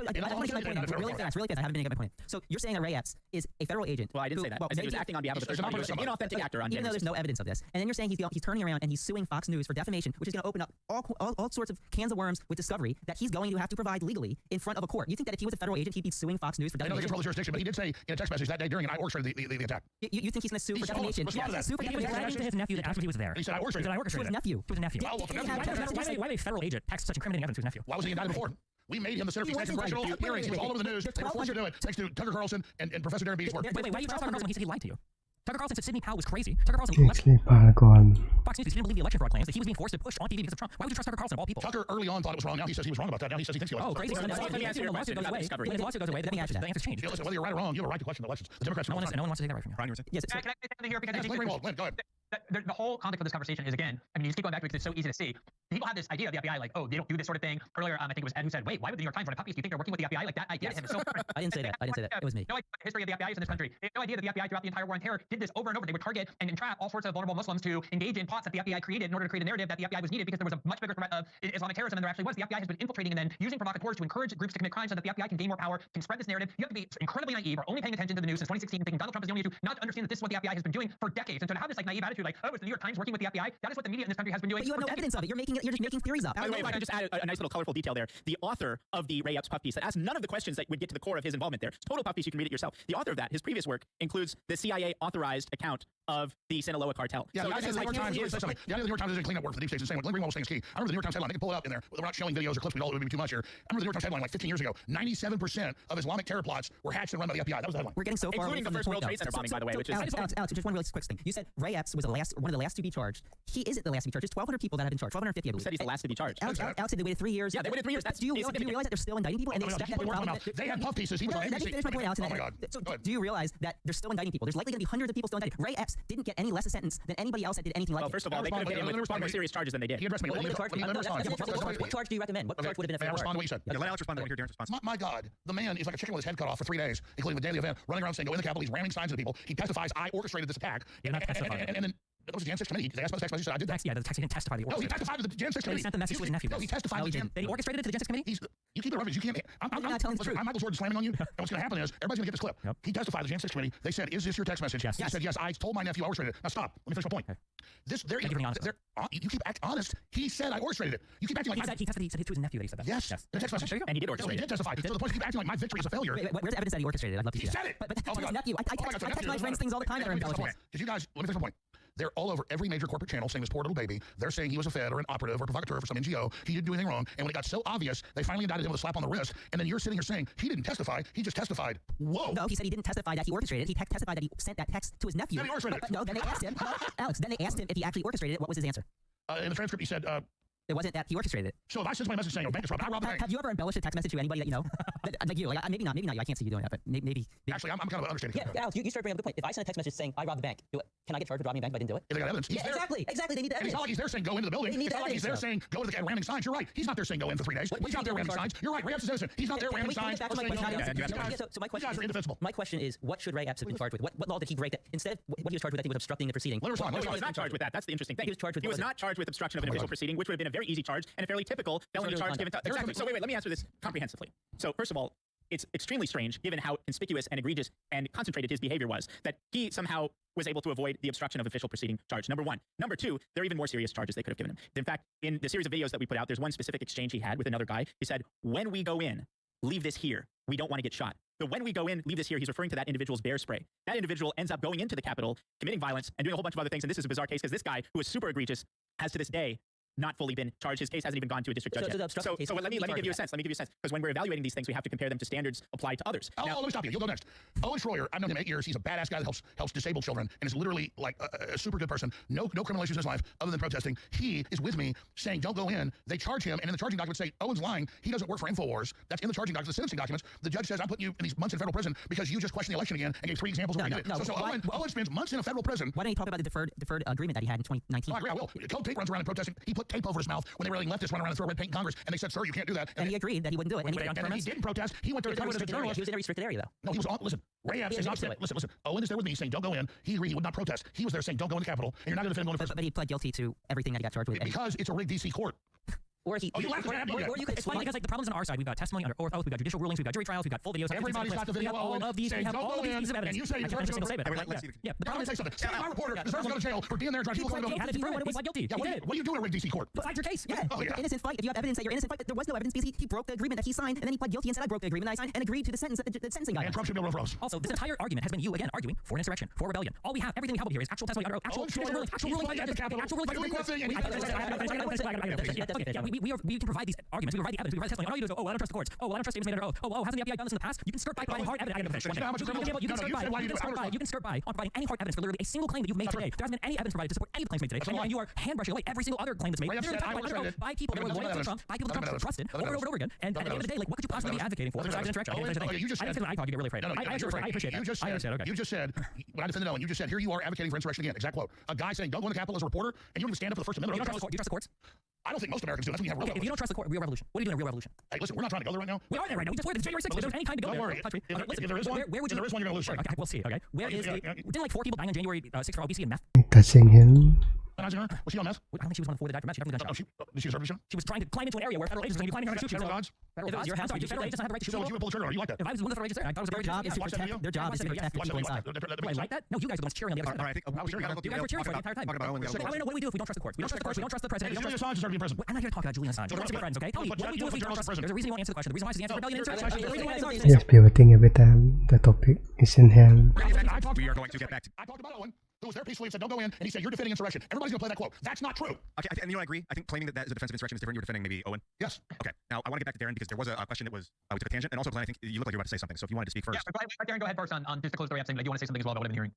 Really fast. I haven't been able to point. So you're saying that Ray Epps is a federal agent? Well, I didn't say that. I said he was acting on behalf of a third party. He was an inauthentic actor on January 6th. Even though there's no evidence of this, and then you're saying he's turning around and he's suing Fox News for defamation, which is going to open up all sorts of cans of worms with discovery that he's going to have to provide legally in front of a court. You think that if he was a federal agent, he'd be suing Fox News for defamation? I know they control the jurisdiction, but he did say in a text message that day during, and I orchestrated the attack. You think he's going to sue for defamation? Sue for defamation to his nephew that after he was there. He said I orchestrated. To his nephew. Why did a federal agent text such incriminating evidence to his nephew? Why was he indicted before? We made him the centerpiece of congressional hearings. He was all over the news. They were forced to do it, thanks to Tucker Carlson and Professor Darren Beattie's work. Wait, why you trust Tucker Carlson when he said he lied to you? Tucker Carlson said Sidney Powell was crazy. Tucker Carlson Fox News because he didn't believe the election fraud claims, that he was being forced to push on TV because of Trump. Why would you trust Tucker Carlson of all people? Tucker early on thought it was wrong. Now he says he was wrong about that. Now he says he thinks he was. Oh, crazy. Let me answer your question about discovery. When the lawsuit goes away, the answer's changed. Listen, whether you're right or wrong, you have a right to question the elections. The Democrats. No one wants to take that right from you. Brian, you were saying? Yes. Can I say something here? Because Glenn Greenwald, go ahead. The whole context of this conversation is, again, I mean, you just keep going back to it because it's so easy to see. People have this idea of the FBI, like, oh, they don't do this sort of thing. Earlier, I think it was Ed who said, wait, why would the New York Times run a puppy? Do you think they're working with the FBI? Like, that idea to him is so I didn't say that. I didn't say that. It was me. No idea what the history of the FBI is in this country. They have no idea that the FBI throughout the entire war on terror did this over and over. They would target and entrap all sorts of vulnerable Muslims to engage in plots that the FBI created in order to create a narrative that the FBI was needed because there was a much bigger threat of Islamic terrorism than there actually was. The FBI has been infiltrating and then using provocateurs to encourage groups to commit crimes so that the FBI can gain more power, can spread this narrative. You have to be incredibly naive or only paying attention to the news since 2016 thinking Donald Trump is the only issue, not to understand that this is what the FBI has been doing for decades. And so to have this like naive attitude like, oh, it's the New York Times working with the FBI, that is what the media in this country has been doing. But you have no evidence of it. You're just making theories up. By the way, if I can just add a nice little colorful detail there. The author of the Ray Epps puff piece that asked none of the questions that would get to the core of his involvement there. Total puff piece, you can read it yourself. The author of that, his previous work, includes the CIA authorized account of the Sinaloa cartel. Yeah, so the New York Times isn't clean up work for the deep state. It's the same. What Greenwald was saying is key. I remember the New York Times headline. They can pull it up in there. We're not showing videos or clips. It would be too much here. I remember the New York Times headline like 15 years ago. 97% of Islamic terror plots were hatched and run by the FBI. That was the headline. We're getting so far including away from the first World point, Trade Center bombing, by the way. Which is Alex, just one really quick thing. You said Ray Epps was one of the last to be charged. He isn't the last to be charged. There's 1,200 people that have been charged. 1,250, I believe. Said he's the last to be charged. Alex said they waited 3 years. Yeah, they waited 3 years. Do you realize that they're still indicting people and they expect that they're probably... They had puff pieces. Let me finish my point, Alex. Oh my God. So do you realize that they're still indicting people? There's likely going to be hundreds of people still indicted. Ray Epps didn't get any less a sentence than anybody else that did anything like well, first of all, they could have hit him with more serious charges than they did. He addressed me. What charge do you recommend? What charge would have been a fair respond to what you said. Yeah, let Alex respond. I want to hear Darren's response. My God, the man is like a chicken with his head cut off for 3 days, including the daily event, running around saying, go in the Capitol. He's ramming signs at people. He testifies, I orchestrated this attack. He did not testify. And then that was the Jan 6 committee. They asked about the text message. I did that. Yeah, the text, he didn't testify. No, he testified to the Jan 6 committee. He sent the message to his nephew. No, he testified to the Jan. They orchestrated it to the Jan 6 committee? You keep it reference. You can't. I'm not telling the truth. I'm Michael Jordan slamming on you. And what's going to happen is everybody's going to get this clip. Yep. He testified to the Jan 6 committee. They said, is this your text message? Yes. He said, yes. I told my nephew I orchestrated it. Now stop. Let me finish my point. Okay. You keep acting honest. He said I orchestrated it. You keep acting like he said it to his nephew that he said that. Yes. The text message. And he did orchestrate it. He did testify. So the point is keep acting like my victory is a failure. Where's the evidence that he orchestrated? I'd love to see that. He said it. But to his nephew. I text my friends things all the time that are embellishments. Did you guys, let me finish my point. They're all over every major corporate channel saying this poor little baby. They're saying he was a Fed or an operative or provocateur for some NGO. He didn't do anything wrong. And when it got so obvious, they finally indicted him with a slap on the wrist. And then you're sitting here saying he didn't testify. He just testified. Whoa. No, he said he didn't testify that he orchestrated it. He testified that he sent that text to his nephew. Then he orchestrated it. No, then they asked him. Alex, then they asked him if he actually orchestrated it. What was his answer? In the transcript, he said, it wasn't that he orchestrated it. So if I send my message saying, bank is robbed, I robbed the bank. Have you ever embellished a text message to anybody that you know? Like you, maybe not you. I can't see you doing that, but maybe. Actually, I'm kind of an understanding. Yeah, Alex, you started bringing up a good point. If I send a text message saying I robbed the bank, can I get charged with robbing a bank if I didn't do it? If they got evidence. Yeah, exactly. They need the evidence. And it's not like he's there saying go into the building. It's not like he's there saying go to the ramming signs. You're right. He's not there saying go in for 3 days. He's not there ramming signs. You're right. Ray Epps is innocent. He's not there ramming signs. So my question is, what should Ray Epps have been charged with? What law did he break? That instead of what he was charged with, that he was obstructing the proceeding. He was not charged with that. That's the interesting thing. He was charged with. He was not charged with obstruction of an official proceeding, which would have been a very easy charge and a fairly typical felony charge given to. Exactly. So wait, let me answer this comprehensively. So first of all, it's extremely strange, given how conspicuous and egregious and concentrated his behavior was, that he somehow was able to avoid the obstruction of official proceeding charge. Number one. Number two, there are even more serious charges they could have given him. In fact, in the series of videos that we put out, there's one specific exchange he had with another guy. He said, when we go in, leave this here. We don't want to get shot. So when we go in, leave this here, he's referring to that individual's bear spray. That individual ends up going into the Capitol, committing violence, and doing a whole bunch of other things. And this is a bizarre case because this guy, who is super egregious, has to this day not fully been charged. His case hasn't even gone to a district judge yet. So let me give you a sense. Let me give you a sense. Because when we're evaluating these things, we have to compare them to standards applied to others. Let me stop you. You'll go next. Owen Schroyer, I've known him 8 years. He's a badass guy that helps disabled children and is literally like a super good person. No criminal issues in his life other than protesting. He is with me saying don't go in. They charge him, and in the charging documents say Owen's lying. He doesn't work for InfoWars. That's in the charging documents, the sentencing documents. The judge says I'm putting you in these months in federal prison because you just questioned the election again and gave 3 examples where he did it. So Owen spends months in a federal prison. Why don't you talk about the deferred agreement that he had in 2019? I agree. I will. Code Tape runs around and protesting. He put tape over his mouth when they were letting leftists run around and throw red paint in Congress, and they said, sir, you can't do that. And he agreed that he wouldn't do it. And he didn't protest. He went there to as a journalist. He was in a restricted area, though. No, he was on. Listen, Ray Epps is not. Listen. Owen is there with me saying, don't go in. He agreed he would not protest. He was there saying, don't go in the Capitol, and you're not going to defend him going to prison. But he pled guilty to everything that he got charged with. Because it's a rigged D.C. court. Or you could. It's funny because like the problems on our side. We've got testimony under oath, we've got judicial rulings, we've got jury trials, we've got full videos. Everybody's got the video. We have all of these. We have all of these pieces of evidence. And you say you're single statement. Yeah. The problem is something. My reporter deserves to go to jail for being there and trying to keep he had to prove it. He pled guilty. What are you doing in a rigged D.C. court? Besides your case. Yeah. Innocent fight. If you have evidence that you're innocent fight, but there was no evidence because he broke the agreement that he signed, and then he pled guilty and said I broke the agreement that I signed and agreed to the sentence, the sentencing guidelines. And Trump should be able to run for us. Also, this entire argument has been you again arguing for an insurrection, for rebellion. All we have, everything we have over here is actual testimony under oath, actual ruling. we can provide these arguments. We provide the evidence. We provide the testimony. All you do is go, oh, well, I don't trust the courts. Oh, well, I don't trust statements made under oath. Oh, well, hasn't the FBI done this in the past? You can skirt by providing hard evidence. You can skirt by on providing any hard evidence for literally a single claim that you've made today. There hasn't been any evidence provided to support any of the claims made today. And you are hand brushing away every single other claim that's made by people that were loyal to Trump, by people that Trump trusted over and over again. And at the end of the day, like, what could you possibly be advocating for? Besides interaction. You just said, I talk, you get really afraid. I appreciate that. You just said, when I defended Owen, you just said, here you are advocating for insurrection again. Exact quote. A guy saying, don't go in the Capitol as a reporter, and you don't even stand up for the First Amendment. Do you trust the courts? I don't think most Americans do. That's when you have real if you don't trust the court, real revolution. What are you doing in a real revolution? Hey, listen, we're not trying to go there right now. We are there right now. We just waited. It's January 6th. There's any time to go there. Don't worry. If there is one, where would you? There is one, you're going to lose. Okay, we'll see. Okay. Where is the? Didn't like 4 people dying on January 6th for OBC and meth? Touching him. Was she on meth? I don't think she was one before they died from meth. She definitely done shots. Did she serve the show? She was trying to climb into an area where federal agents were climbing around to shoot people. Federal gods? If it was your house, federal agents have the right to shoot people. So you would pull the trigger. You like that? If I was one of the federal agents there, I thought it was Their job is to protect. Their job is to protect the people inside. Do I like that? No, you guys are the ones cheering on the other side. All right, I think you guys were cheering for it the entire time. I want to know what do we do if we don't trust the courts? We don't trust the courts. We don't trust the president. Julian Assange deserves to be in prison. I'm not here to talk about Julian Assange. Let's be friends, okay? Tell me, what do we do if we don't trust the president? There's a reason you won't answer the question. The reason why is the answer rebellion and insurrection. Yes, pivoting every time the topic is in hand. We are going to get back to. I talked about Owen, who was there peacefully and said, don't go in, and he said, you're defending insurrection. Everybody's going to play that quote. That's not true. Okay, and you know, I agree. I think claiming that is a defense of insurrection is different. You're defending maybe Owen. Yes. Okay. Now I want to get back to Darren because there was a question that was we took a tangent, and also Glenn, I think you look like you're about to say something. So if you wanted to speak first. Yeah, Darren, go ahead first on just to close the story. I'm saying, do you want to say something as well about what I've been hearing?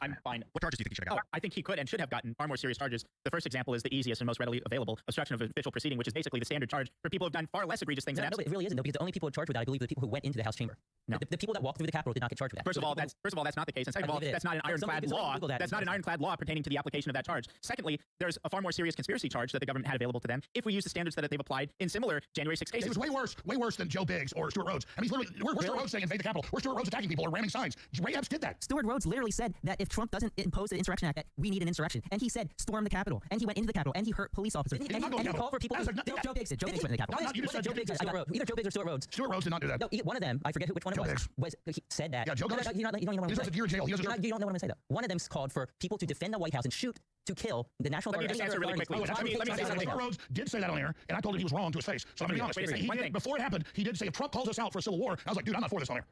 I'm fine. What charges do you think he should have gotten? I think he could and should have gotten far more serious charges. The first example is the easiest and most readily available: obstruction of an official proceeding, which is basically the standard charge for people who've done far less egregious things. No, it really isn't, though, because the only people charged with that, I believe, are the people who went into the House chamber. No. The people that walked through the Capitol did not get charged with that. First of all, that's not the case. And second of all, that's not an ironclad law. That's not an ironclad law pertaining to the application of that charge. Secondly, there's a far more serious conspiracy charge that the government had available to them if we use the standards that they've applied in similar January 6 cases. It was way worse than Joe Biggs or Stuart Rhodes. I mean, where's Stuart Rhodes saying invade the Capitol? Where's Stuart Rhodes attacking people or ramming signs? Ray Epps did that. Stuart Rhodes literally said that if Trump doesn't impose the Insurrection Act, that we need an insurrection. And he said, storm the Capitol. And he went into the Capitol. And he hurt police officers. And he called for people. Joe Biggs did. Joe Biggs went to the Capitol. Joe Biggs, either Joe Biggs or Stuart Rhodes. Stuart Rhodes did not do that. No, one of them, I forget which one it was he said that. Yeah, Joe Biggs. You don't know what I'm saying. You're in jail. You don't know what I'm going to say, though. One of them called for people to defend the White House and shoot to kill the National Guard. Let me just answer really quickly. Let me say something. Stuart Rhodes did say that on air, and I told him he was wrong to his face. So I'm going to be honest. Before it happened, he did say if Trump calls us out for a civil war, I was like, dude, I'm not for this on air.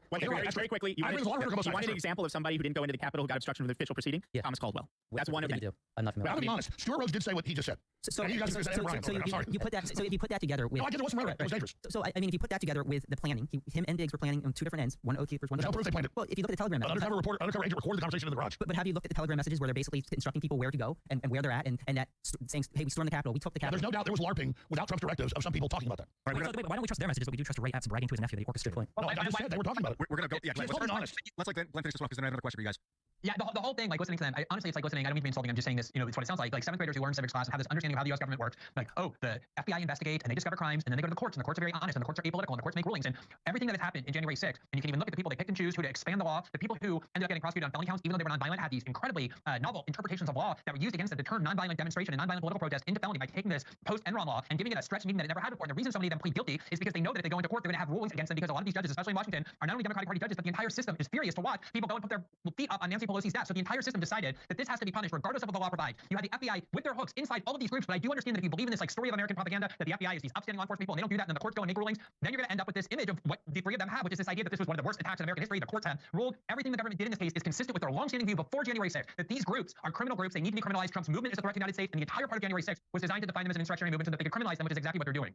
Very quickly, you wanted an example of somebody who didn't go into the Capitol who got obstruction of the official proceeding? Yeah. Thomas Caldwell. That's one of them. I'm not familiar. I'm going to be honest. Stuart Rhodes did say what he just said. So you put that together with. No, I get it wasn't right. It was dangerous. So I mean, if you put that together with the planning, him and Biggs were planning on two different ends. One O'Keefe, one. There's no proof they planned it. Well, if you look at the telegram messages, undercover agent recorded the conversation in the garage. But have you looked at the telegram messages where they're basically instructing people where to go and where they're at, and that saying, hey, we stormed the Capitol, we took the Capitol. There's no doubt there was LARPing without Trump's directives of some people talking about that. Why don't we trust their messages, but we do trust Ray Epps bragging to his nephew that he orchestrated? No, I just said they were talking about it. We're going to go. Yeah, let's be honest. Let's let Glenn finish this one because then I have another question for you guys. Yeah, the whole thing, like listening to them, honestly, it's like listening. I don't mean to be insulting. I'm just saying this. You know, it's what it sounds like. Like 7th graders who learn civics class have this understanding of how the U.S. government works. Like, oh, the FBI investigate and they discover crimes, and then they go to the courts, and the courts are very honest, and the courts are apolitical, and the courts make rulings, and everything that has happened in January 6th. And you can even look at the people they picked and choose who to expand the law. The people who ended up getting prosecuted on felony counts, even though they were nonviolent, had these incredibly novel interpretations of law that were used against them to turn nonviolent demonstration and nonviolent political protest into felony by taking this post-Enron law and giving it a stretch meaning that it never had before. And the reason so many of them plead guilty is because they know that if they go into court, they're going to have rulings against them because a lot of these judges, especially in Washington, are not only Democratic Party judges, but the entire system is furious to watch people go and put their feet up on Nancy Pelosi's desk. So the entire system decided that this has to be punished regardless of what the law provides. You had the FBI with their hooks inside all of these groups, but I do understand that if you believe in this like story of American propaganda that the FBI is these upstanding law enforcement people and they don't do that and then the courts go and make rulings, then you're going to end up with this image of what the three of them have, which is this idea that this was one of the worst attacks in American history. The courts have ruled everything the government did in this case is consistent with their long-standing view before January 6th that these groups are criminal groups. They need to be criminalized. Trump's movement is a threat to the United States, and the entire part of January 6th was designed to define them as an insurrectionary movement so that they could criminalize them, which is exactly what they're doing.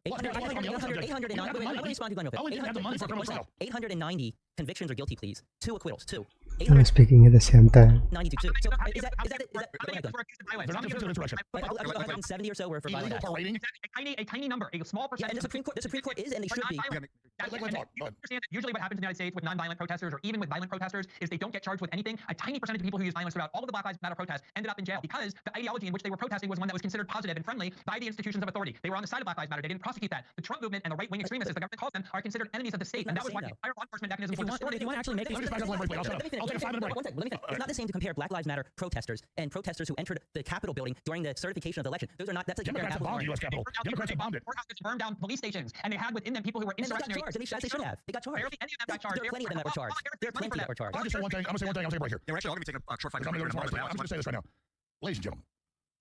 890 convictions or guilty pleas, 2 acquittals, 2. I'm speaking at the same time. 92. So is that They're not defensive insurrection. 170 or so were for violent acts. A tiny number, a small percentage. Yeah, and the Supreme Court is, and they should be. Understand that usually what happens in the United States with nonviolent protesters or even with violent protesters is they don't get charged with anything. A tiny percentage of people who use violence throughout all of the Black Lives Matter protests ended up in jail because the ideology in which they were protesting was one that was considered positive and friendly by the institutions of authority. They were on the side of Black Lives Matter. They didn't prosecute that. The Trump movement and the right-wing extremists, as the government calls them, are considered enemies of the state. And that was why the entire law enforcement mechanism was destroyed. If you want to actually make I'll take a 5-minute break. Let me finish. It's not the same to compare Black Lives Matter protesters and protesters who entered the Capitol building during the certification of the election. Those are not. That's like Democrats have bombed the U.S. Capitol. Democrats have bombed it. Courthouses burned down police stations, and they had within them people who were insurrectionary. They should have. They got charged. Barely any of them got charged. There are plenty of them that were charged. I'll just say one thing. I'm going to say one thing. I'll take a break here. Yeah, we're actually all going to be taking a short 5 minutes. I'm just going to say this right now. Ladies and gentlemen,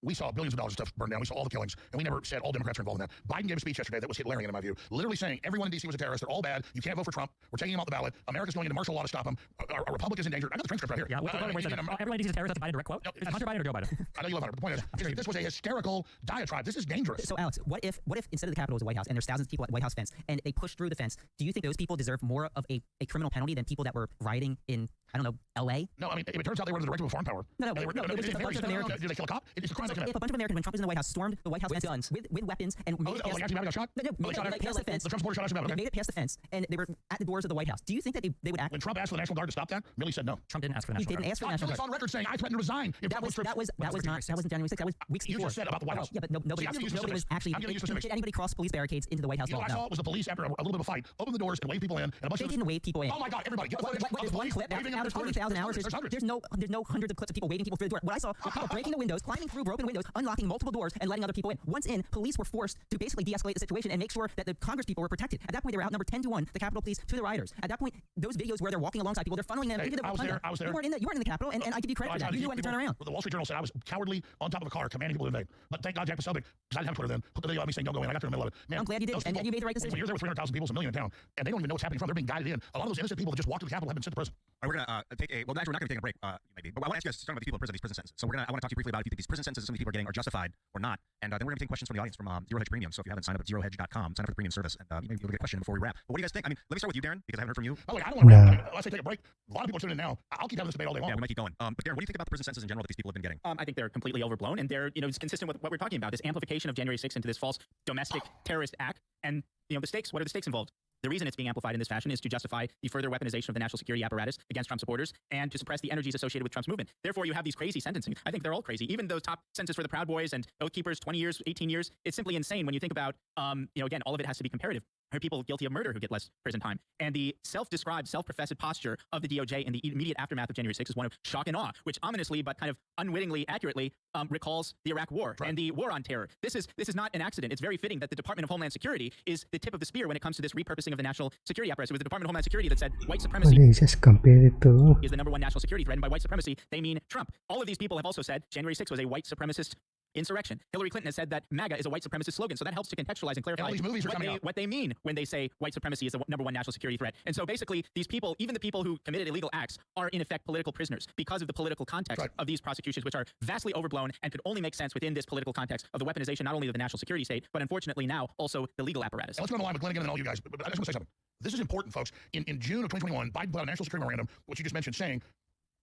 We saw billions of dollars of stuff burned down. We saw all the killings, and we never said all Democrats are involved in that. Biden gave a speech yesterday that was Hitlerian, in my view, literally saying everyone in D.C. was a terrorist. They're all bad. You can't vote for Trump. We're taking him off the ballot. America's going into martial law to stop him. Our republic is in danger. I got the transcript right here. Yeah, everyone thinks he's a terrorist. That's a Biden direct quote. Is it Hunter Biden or Joe Biden? I know you love Hunter, but the point is this was a hysterical diatribe. This is dangerous. So Alex, what if instead of the Capitol was the White House and there's thousands of people at the White House fence and they push through the fence, do you think those people deserve more of a criminal penalty than people that were rioting in, I don't know, L.A.? No, I mean, it turns out they were the directive of foreign power. No, it was a bunch of Americans. Did they kill a cop? It's a crime. If a bunch of Americans, when Trump was in the White House, stormed the White House With fence guns. with weapons and made it past, actually got shot? made it past the fence. The Trump supporter shot us. They made it past the fence, and they were at the doors of the White House. Do you think that they would act? When Trump asked for the National Guard to stop that, Milley said no. Trump didn't ask for the National Guard. He didn't ask for the National It's Guard. on record saying I threatened to resign. If That wasn't January 6th. That was weeks You before. just said about the White House. Yeah, but nobody was actually. I'm giving you specifics. Did anybody cross police barricades into the White House? You know what I saw was the police after a little bit of a fight open the doors and wave people in, and a bunch They of didn't wave people in. Oh my God! Everybody, get the footage. What is one clip out of 40,000 hours? There's no hundreds of clips of people waving people through the door. What I saw were people breaking the windows, climbing through broken windows, unlocking multiple doors, and letting other people in. Once in, police were forced to basically de-escalate the situation and make sure that the Congress people were protected. At that point, they were outnumbered 10-1, the Capitol Police to the rioters. At that point, those videos where they're walking alongside people, they're funneling them into the I was there. You weren't in the Capitol, and I give you credit for that. You knew when to turn around. The Wall Street Journal said I was cowardly on top of a car commanding people to invade. But thank God Jack Posobiec, because I didn't have Twitter then, put the video on me saying don't go in. I got to the middle of it. Man, I'm glad you did, and you made the right decision. When you're there with 300,000 people, it's a million in town, and they don't even know what's happening from. They're being guided in. A lot of those innocent people that just walked to the Capitol have been sent to prison. All right, we're going to take a, well, actually, we're not going to take a break, maybe. But I want to ask you guys, talking about these people in prison, these prison sentences. So I want to talk to you briefly about if you think these prison sentences some of these people are getting are justified or not. And then we're going to take questions from the audience from Zero Hedge Premium. So if you haven't signed up at ZeroHedge.com, sign up for the premium service, and you'll get a question before we wrap. But what do you guys think? I mean, let me start with you, Darren, because I haven't heard from you. Oh, wait, I don't want to wrap. Unless I take a break. A lot of people are tuning in now. I'll keep having this debate all day long. Yeah, we might keep going. But Darren, what do you think about the prison sentences in general that these people have been getting? I think they're completely overblown, and they're, it's consistent with what we're talking about, this amplification of January 6th into this false domestic terrorist act. And, the stakes, what are the stakes involved? The reason it's being amplified in this fashion is to justify the further weaponization of the national security apparatus against Trump supporters and to suppress the energies associated with Trump's movement. Therefore, you have these crazy sentencing. I think they're all crazy. Even those top sentences for the Proud Boys and Oath Keepers, 20 years, 18 years, it's simply insane when you think about, again, all of it has to be comparative. There are people guilty of murder who get less prison time. And the self-described, self-professed posture of the DOJ in the immediate aftermath of January 6th is one of shock and awe, which ominously but kind of unwittingly, accurately recalls the Iraq War and the war on terror. This is not an accident. It's very fitting that the Department of Homeland Security is the tip of the spear when it comes to this repurposing of the national security apparatus. It was the Department of Homeland Security that said white supremacy just compare it to is the #1 national security threat, and by white supremacy, they mean Trump. All of these people have also said January 6th was a white supremacist insurrection. Hillary Clinton has said that MAGA is a white supremacist slogan, so that helps to contextualize and clarify what they mean when they say white supremacy is the #1 national security threat. And so basically, these people, even the people who committed illegal acts, are in effect political prisoners because of the political context of these prosecutions, which are vastly overblown and could only make sense within this political context of the weaponization not only of the national security state, but unfortunately now also the legal apparatus. And let's go on the line with Glenn again and all you guys, but I just want to say something. This is important, folks. In June of 2021, Biden put out a national security memorandum, which you just mentioned, saying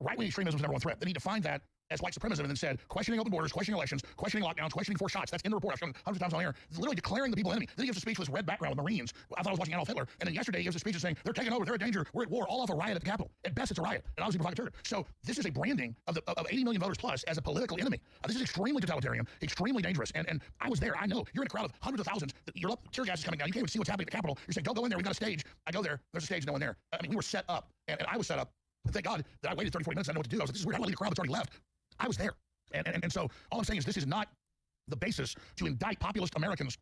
right-wing extremism is the #1 threat. Then he defined that as white supremacism and then said questioning open borders, questioning elections, questioning lockdowns, questioning 4 shots. That's in the report. I've shown hundreds of times on air. It's literally declaring the people enemy. Then he gives a speech with his red background with Marines. I thought I was watching Adolf Hitler. And then yesterday he gives a speech saying they're taking over, they're in danger, we're at war, all off a riot at the Capitol. At best, it's a riot, and obviously provocateur. So this is a branding of 80 million voters plus as a political enemy. This is extremely totalitarian, extremely dangerous. And I was there. I know you're in a crowd of hundreds of thousands. Your tear gas is coming down. You can't even see what's happening at the Capitol. You're saying, don't go in there. We've got a stage. I go there. There's a stage. No one there. I mean, we were set up, and I was set up. Thank God that I waited 30, 40 minutes. I didn't know what to do. I was like, this is weird. I don't want to leave a crowd that's already left. I was there. And so all I'm saying is this is not the basis to indict populist Americans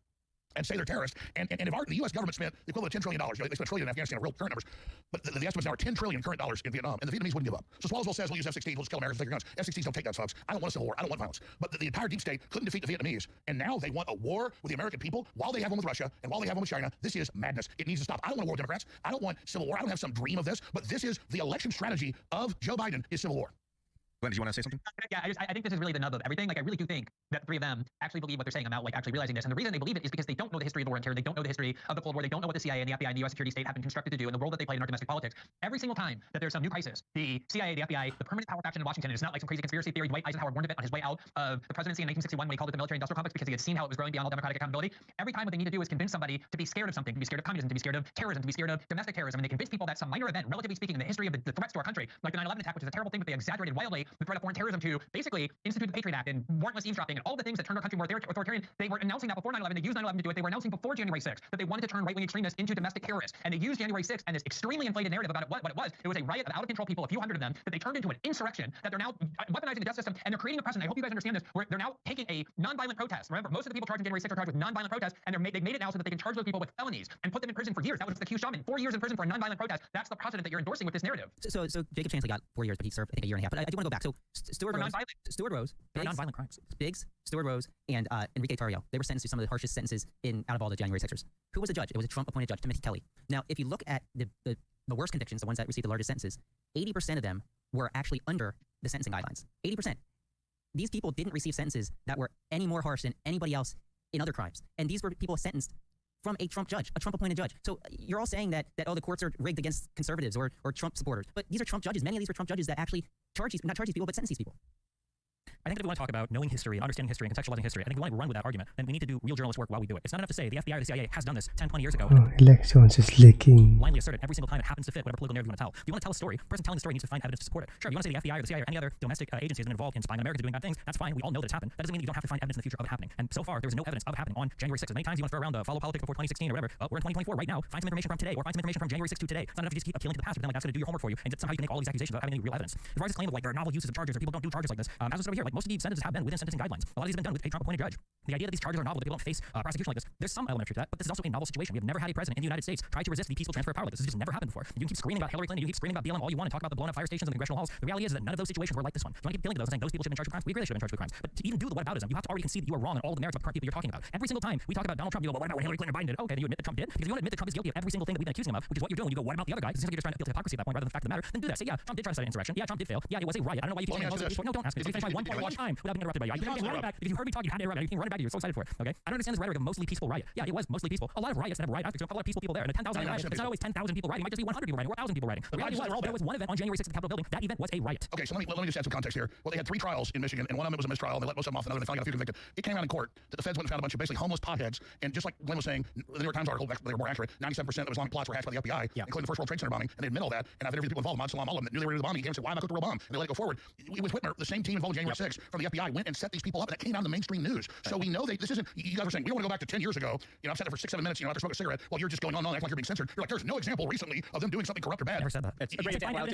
and say they're terrorists. And if the U.S. government spent the equivalent of $10 trillion, they spent $1 trillion in Afghanistan, real current numbers, but the estimates now are $10 trillion current dollars in Vietnam, and the Vietnamese wouldn't give up. So Swallowsville says we'll use F-16s, we'll just kill Americans, take your guns. F-16s don't take guns, folks. I don't want a civil war. I don't want violence. But the entire deep state couldn't defeat the Vietnamese, and now they want a war with the American people while they have one with Russia and while they have one with China. This is madness. It needs to stop. I don't want a war with Democrats. I don't want civil war. I don't have some dream of this, but this is the election strategy of Joe Biden is civil war. Glenn, did you want to say something? Yeah, I think this is really the nub of everything. Like, I really do think that the three of them actually believe what they're saying. I'm out, actually realizing this. And the reason they believe it is because they don't know the history of the war on terror. They don't know the history of the Cold War. They don't know what the CIA and the FBI and the U.S. security state have been constructed to do and the role that they play in our domestic politics. Every single time that there's some new crisis, the CIA, the FBI, the permanent power faction in Washington, and it's not like some crazy conspiracy theory. Dwight Eisenhower warned of it on his way out of the presidency in 1961 when he called it the military-industrial complex because he had seen how it was growing beyond all democratic accountability. Every time what they need to do is convince somebody to be scared of something, to be scared of communism, to be scared of terrorism, to be scared of domestic terrorism. And they convince people that some minor event, relatively speaking, in the history of the threats to our country, like the 9/11 attack, which is a terrible thing, but they exaggerated wildly the threat of foreign terrorism to basically institute the Patriot Act and warrantless eavesdropping and all the things that turned our country more authoritarian. They were announcing that before 9/11. They used 9/11 to do it. They were announcing before January 6th that they wanted to turn right-wing extremists into domestic terrorists. And they used January 6th and this extremely inflated narrative about what it was. It was a riot of out-of-control people, a few hundred of them, that they turned into an insurrection, that they're now weaponizing the justice system, and they're creating a precedent. I hope you guys understand this, where they're now taking a non-violent protest. Remember, most of the people charged in January 6th are charged with non-violent protests, and they've made it now so that they can charge those people with felonies and put them in prison for years. That was the Q Shaman, 4 years in prison for a non-violent protest. That's the precedent that you're endorsing with this narrative. So Jacob Chansley got 4 years, but he served, I think, a year and a half. But I do want to go facts. So Stewart Rose, They're non-violent crimes. Biggs, Stewart Rose, and Enrique Tarrio, they were sentenced to some of the harshest sentences out of all the January 6ers. Who was the judge? It was a Trump-appointed judge, Timothy Kelly. Now, if you look at the worst convictions, the ones that received the largest sentences, 80% of them were actually under the sentencing guidelines. 80%. These people didn't receive sentences that were any more harsh than anybody else in other crimes. And these were people sentenced from a Trump judge, a Trump-appointed judge. So you're all saying that the courts are rigged against conservatives or Trump supporters. But these are Trump judges. Many of these were Trump judges that actually not charge these people, but sentence these people. I think that if we want to talk about knowing history and understanding history and contextualizing history, I think we want to run with that argument, then we need to do real journalist work while we do it. It's not enough to say the FBI or the CIA has done this 10, 20 years ago. Oh, elections is leaking. Blindly asserted every single time it happens to fit whatever political narrative you want to tell. If you want to tell a story, the person telling the story needs to find evidence to support it. Sure, you want to say the FBI or the CIA or any other domestic agency has been involved in spying on Americans doing bad things, that's fine. We all know that it's happened. That doesn't mean that you don't have to find evidence in the future of it happening. And so far, there was no evidence of it happening on January 6th. As many times you want to throw around the follow politics before 2016 or whatever, we're in 2024 right now. Find some information from today or find some information from January 6th to today. It's not enough to just keep appealing to the past, but then like that's going to do your homework for you, and somehow you can make all these accusations without having any real evidence. As far as this claim of like there are novel uses of charges or people don't do charges like this, as I said over here, like most of these sentences have been within sentencing guidelines. A lot of these have been done with a Trump-appointed judge. The idea that these charges are novel, that people don't face prosecution like this, there's some element of truth to that, but this is also a novel situation. We have never had a president in the United States try to resist the peaceful transfer of power like this. This has just never happened before. You can keep screaming about Hillary Clinton, you can keep screaming about BLM all you want and talk about the blown up fire stations in the congressional halls. The reality is that none of those situations were like this one. If you want to keep appealing to those and saying those people should have been charged with crimes, we agree they should have been charged with crimes. But to even do the whataboutism, you have to already concede that you are wrong on all the merits of the current people you're talking about. Every single time we talk about Donald Trump, you go, well, what about what Hillary Clinton and Biden did? Okay, then you admit that Trump did. Because if you want to admit that Trump is guilty of every single thing that we've been accusing him of, which is what you're doing, you go, what about the other guys? It seems like you're just trying to appeal to hypocrisy at that point rather than the fact of the matter. Then do that. Say, yeah, Trump did try to start an insurrection. Yeah, Trump did fail. Yeah, it was a riot. I don't know why you keep saying no, don't ask me. If you finish my one point one time without being interrupted by you. If you heard me talk, you had to interrupt. You can run it back to you. You're so excited for it. Okay? I don't understand this rhetoric of mostly peaceful riot. Yeah, it was mostly peaceful. A lot of riots that have riot actors, a lot of peaceful people there. And a 10,000 riot, it's not always 10,000 people rioting. It might just be 100 people rioting or 1,000 people rioting. The reality was there was one event on January 6th at the Capitol building. That event was a riot. Okay, so let me just add some context here. Well, they had 3 trials in Michigan, and one of them was a mistrial. They let most of them off, and they finally got a few convicted. It came out in court that the feds went and found a bunch of basically homeless potheads, and just like Glenn was saying, the New York Times article, they were more accurate. 97% of Islamic plots were hatched by the FBI, including the first World Trade Center bombing, and they admit all that. And I've interviewed people involved, Ahmad Salam, all of them that knew they were in the bombing. He came and said, why am I cooked a real bomb? And they let it go forward. With Whitmer, the same team involved in January 6th from the FBI went and set these people up, and that came out in the mainstream news. So we know this isn't. You guys were saying we don't want to go back to 10 years ago. You know, I'm sitting there for 6-7 minutes. You know, after smoking a cigarette, while you're just going on and acting like you're being censored. You're like, there's no example recently of them doing something corrupt or bad. Never said that. It's a great example. This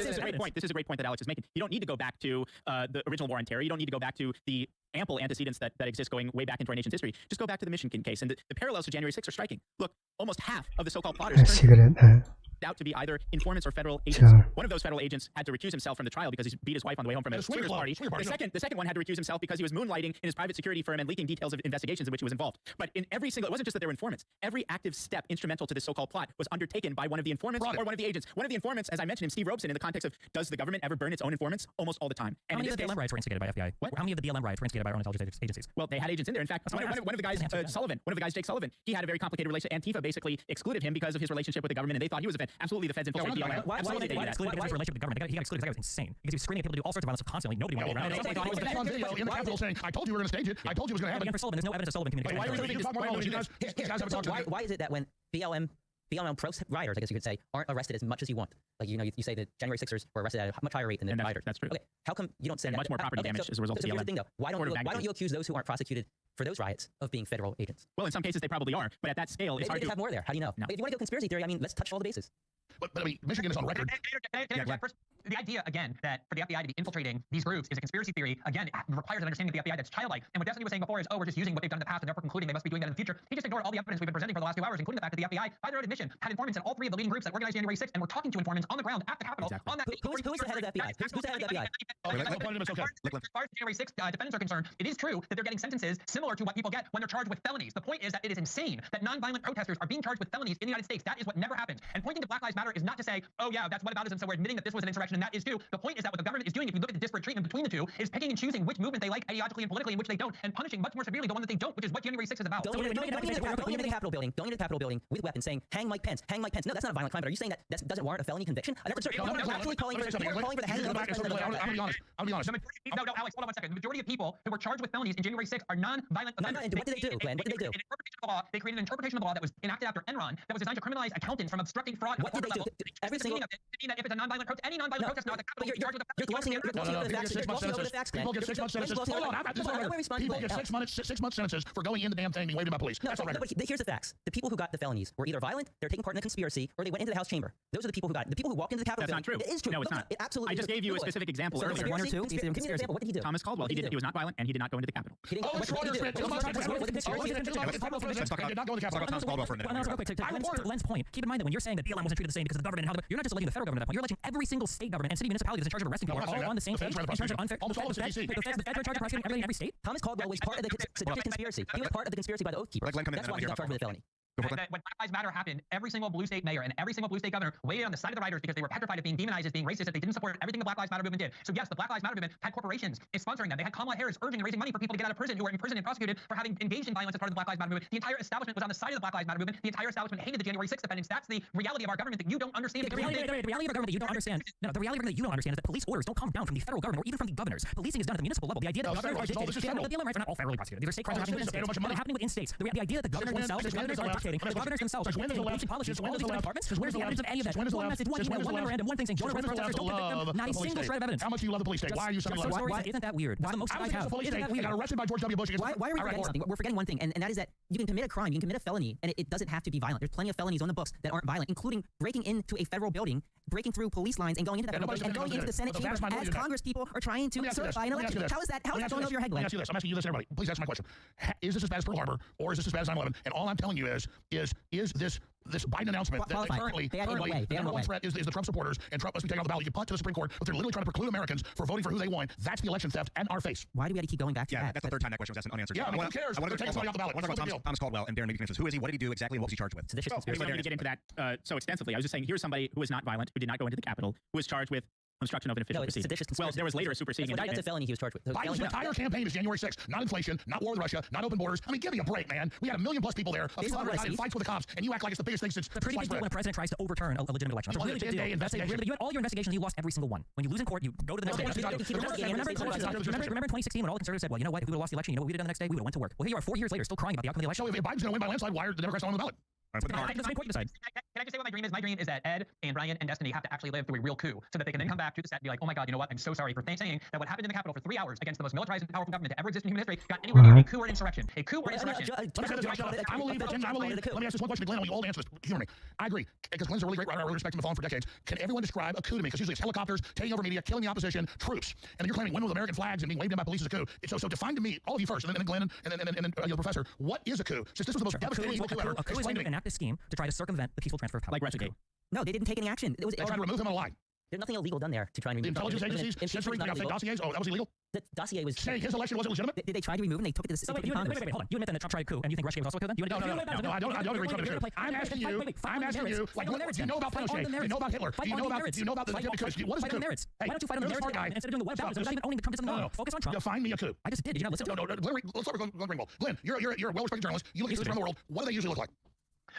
is a great point. This is a great point that Alex is making. You don't need to go back to the original war on terror. You don't need to go back to the ample antecedents that exist going way back into our nation's history. Just go back to the Michigan case. And the parallels to January 6th are striking. Look, almost half of the so-called plotters turned out to be either informants or federal agents. Sure. One of those federal agents had to recuse himself from the trial because he beat his wife on the way home from a swingers party. The second one had to recuse himself because he was moonlighting in his private security firm and leaking details of investigations in which he was involved. But in every single, it wasn't just that they were informants. Every active step instrumental to this so-called plot was undertaken by one of the informants or one of the agents. One of the informants, as I mentioned him, Steve Robeson, in the context of does the government ever burn its own informants? Almost all the time. And how many of the BLM riots were instigated by FBI? What? How many of the BLM riots were instigated by our own intelligence agencies? Well, they had agents in there. In fact, one of the guys, Sullivan, Jake Sullivan, he had a very complicated relationship. Antifa basically excluded him because of his relationship with the government, and they thought he was a fan. Absolutely, the feds infiltrated BLM. Why excluded his relationship with the government? He got excluded because that was insane. Because he was screaming at people to do all sorts of violence constantly. Nobody wanted to be around. It was on video in the Capitol saying, I told you we were going to stage it. I told you it was going to happen. Again, for Sullivan, there's no evidence of Sullivan communication. Why is it that when BLM pro-rioters, I guess you could say, aren't arrested as much as you want? Like, you know, you say the January 6ers were arrested at a much higher rate than the rioters. That's true. Okay, how come you don't say that? Much more property damage as a result of BLM. Here's the thing, though. Why don't you accuse those who aren't prosecuted for those riots of being federal agents? Well, in some cases they probably are, but at that scale, it's hard to have more there. How do you know? No. If you want to go conspiracy theory, I mean, let's touch all the bases. But I mean, Michigan is on record. First, the idea, again, that for the FBI to be infiltrating these groups is a conspiracy theory, again, it requires an understanding of the FBI that's childlike. And what Destiny was saying before is, we're just using what they've done in the past and therefore concluding they must be doing that in the future. He just ignored all the evidence we've been presenting for the last 2 hours, including the fact that the FBI, by their own admission, had informants in all 3 of the leading groups that organized January 6th and were talking to informants on the ground at the Capitol. Exactly. On that Who's the head of the FBI? Who's the head of the FBI? As far as January 6th defendants are concerned, it is true that they're getting sentences similar to what people get when they're charged with felonies. The point is that it is insane that nonviolent protesters are being charged with felonies in the United States. That is what never happens. And pointing to Black Lives Matter is not to say, oh yeah, that's whataboutism, so we're admitting that this was an insurrection, and that is too. The point is that what the government is doing, if you look at the disparate treatment between the two, is picking and choosing which movement they like ideologically and politically and which they don't, and punishing much more severely the one that they don't, which is what January 6th is about. Going into the Capitol building with weapons saying, hang Mike Pence. No, that's not a violent crime, but are you saying that doesn't warrant a felony conviction? I'll be honest. No, Alex, hold on 1 second. The majority of people who were charged with felonies in January 6th are non-violent offenders. What did they do, Glenn? What did they do? They created an interpretation of the law that was enacted after Enron that was designed to criminalize accountants from obstructing fraud. What did they do? Every single... If it's a non-violent protest, any non-violent protest now at the Capitol, you're glossing over the facts. People get 6 month sentences. Hold on, people get 6 month sentences for going in the damn thing being waved by police. That's but here's the facts. The people who got the felonies were either violent, they're taking part in a conspiracy, or they went into the House chamber. Those are the people who got it. The people who walked into the Capitol. That's not true. It is true. No, it's not. It absolutely. I just gave you a specific example earlier. One or two. Give me an example. What did he do? Thomas Caldwell. He was not violent, and he did not go into the Capitol. What did he do? Let's talk about Thomas Caldwell for a minute. Real quick, to Glenn's point, keep in mind that when you're saying that BLM wasn't treated the same because of the government and how you're not just alleging the federal government at that point, you're alleging every single state government and city municipality that's in charge of arresting people are all on the same page in terms of unfair. Almost all of the it's DC. feds are in charge of prosecuting everything in every state. Thomas Caldwell was part of the seditious conspiracy. He was part of the conspiracy by the Oath Keepers. That's why he's not charged with a felony. When Black Lives Matter happened, every single blue state mayor and every single blue state governor weighed on the side of the writers because they were petrified of being demonized as being racist if they didn't support everything the Black Lives Matter movement did. So yes, the Black Lives Matter movement had corporations sponsoring them. They had Kamala Harris urging and raising money for people to get out of prison who were in prison and prosecuted for having engaged in violence as part of the Black Lives Matter movement. The entire establishment was on the side of the Black Lives Matter movement. The entire establishment hated the January 6th defendants. That's the reality of our government that you don't understand. The reality of our government that you don't understand. No, the reality of our government that you don't understand is that police orders don't come down from the federal government or even from the governors. Policing is done at the municipal level. The idea that governors are dictating, the BLM rights are not all federally prosecuted. These are state crimes happening within states. They're happening within states. The idea that the governors themselves are dictating, the governors themselves are dictating policing policies for all these departments. Where's the evidence of any of that? One message, one email, one memorandum, one thing saying Georgia protesters don't convict them. Not a single shred of evidence. How much do you love the police state? Why are you so why isn't that weird? That's the most I have. Isn't that weird? I got arrested by George W. Bush. Why are we forgetting something? We're forgetting one thing, and that is that you can commit a crime, you can commit a felony, and it doesn't have to be violent. There's plenty of felonies on the books that aren't violent, including breaking into a federal building, breaking through police lines, and going into that federal building, and going into the Senate chamber as Congress people are trying to certify an election. How is that going over your head, Glenn? Let me ask you this. I'm asking you this, everybody. Please answer my question. Is this as bad as Pearl Harbor, or is this as bad as 9/11? And all I'm telling you is this Biden announcement that currently the number one threat is the Trump supporters, and Trump must be taken off the ballot. You punt to the Supreme Court, but they're literally trying to preclude Americans from voting for who they want. That's the election theft and our face. Why do we have to keep going back to that? Yeah, that's the third time that question was asked and unanswered. Yeah, who cares? They're taking somebody off the ballot. I want to talk about Thomas Caldwell, and Darren, maybe you can answer this. Who is he? What did he do exactly, and what was he charged with? Seditious We don't need to get into that so extensively. I was just saying, here's somebody who was not violent, who did not go into the Capitol, who was charged with obstruction of an official proceeding. Well, there was later a superseding indictment. That's a felony he was charged with. Biden's entire campaign is January 6th. Not inflation, not war with Russia, not open borders. I mean, give me a break, man. We had 1 million plus people there. A few hundred in fights with the cops, and you act like it's the biggest thing since the pretty big deal when a president tries to overturn a legitimate election. It's a really big deal. That's a really, you had all your investigations, you lost every single one. When you lose in court, you go to the next day. Remember in 2016 when all the conservatives said, well, you know what, if we would have lost the election, you know what we would have done the next day? We would have went to work. Well, here you are 4 years later, still crying about the outcome of the election. So if Biden's going to win by landslide, why are the Democrats not on the ballot? It's the same point you decide. Can I just say what my dream is? My dream is that Ed and Ryan and Destiny have to actually live through a real coup so that they can then come back to the set and be like, oh my God, you know what? I'm so sorry for saying that what happened in the Capitol for 3 hours against the most militarized and powerful government to ever exist in human history got anywhere near a coup or an insurrection. A coup or an insurrection. Let me ask this one question to Glenn. I want you all to answer this. Humor me. I agree. Because Glenn's a really great writer. I really respect him and followed him for decades. Can everyone describe a coup to me? Because usually it's helicopters taking over media, killing the opposition, troops. And then you're claiming women with American flags and being waved in by police is a coup. So define to me, all of you first, and then Glenn and the professor, what is a coup? Since this was the most devastating coup ever. A coup is an active scheme to try to circumvent the peaceful transfer of power. Like Russiagate. No, they didn't take any action. They tried to remove him on a line. There's nothing illegal done there to try and remove the intelligence agencies censoring fake dossiers. Oh, that was illegal. The dossier was saying his election wasn't legitimate. Did they try to remove him? They took it to the wait, hold on. You admit that Trump tried a coup, and you think Russiagate was also a coup? Then No, I don't agree. I'm asking you. Do you know about Pinochet? Do you know about Hitler? Do you know about the because what is a coup? Why don't you fight on the merits instead of doing the web battles? Not even owning the Trump doesn't know. Focus on Trump. Define me a coup. I just did. Did you not listen to me? Let's start with Glenn Greenwald. Glenn, you're a well-respected journalist. You look at around the world. What do they usually look like?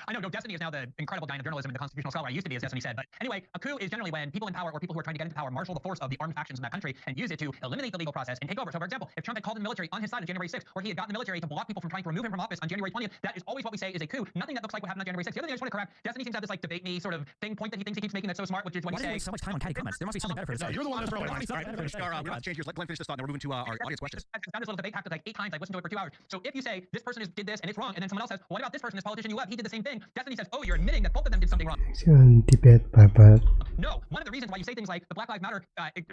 I know Destiny is now the incredible giant of journalism and the constitutional scholar I used to be, as Destiny said. But anyway, a coup is generally when people in power or people who are trying to get into power marshal the force of the armed factions in that country and use it to eliminate the legal process and take over. So, for example, if Trump had called in the military on his side on January 6th, or he had gotten the military to block people from trying to remove him from office on January 20th, that is always what we say is a coup. Nothing that looks like what happened on January 6th. The other thing I just want to correct, Destiny seems to have this like debate me sort of point that he thinks he keeps making that's so smart, which is when you say so much time on catty comments. There must be something better for this. No, you're the one that's throwing lines. All right, let's change gears. Let Glenn finish this thought, and then we're moving to our audience questions. I've done this little debate tactic like 8 times. I've listened to it for 2 hours. So if you say this person did this and it's wrong, and then someone else says, what about this person, this politician you love? He did the same thing. Destiny says, oh, you're admitting that both of them did something wrong. Debate by No, one of the reasons why you say things like the Black Lives Matter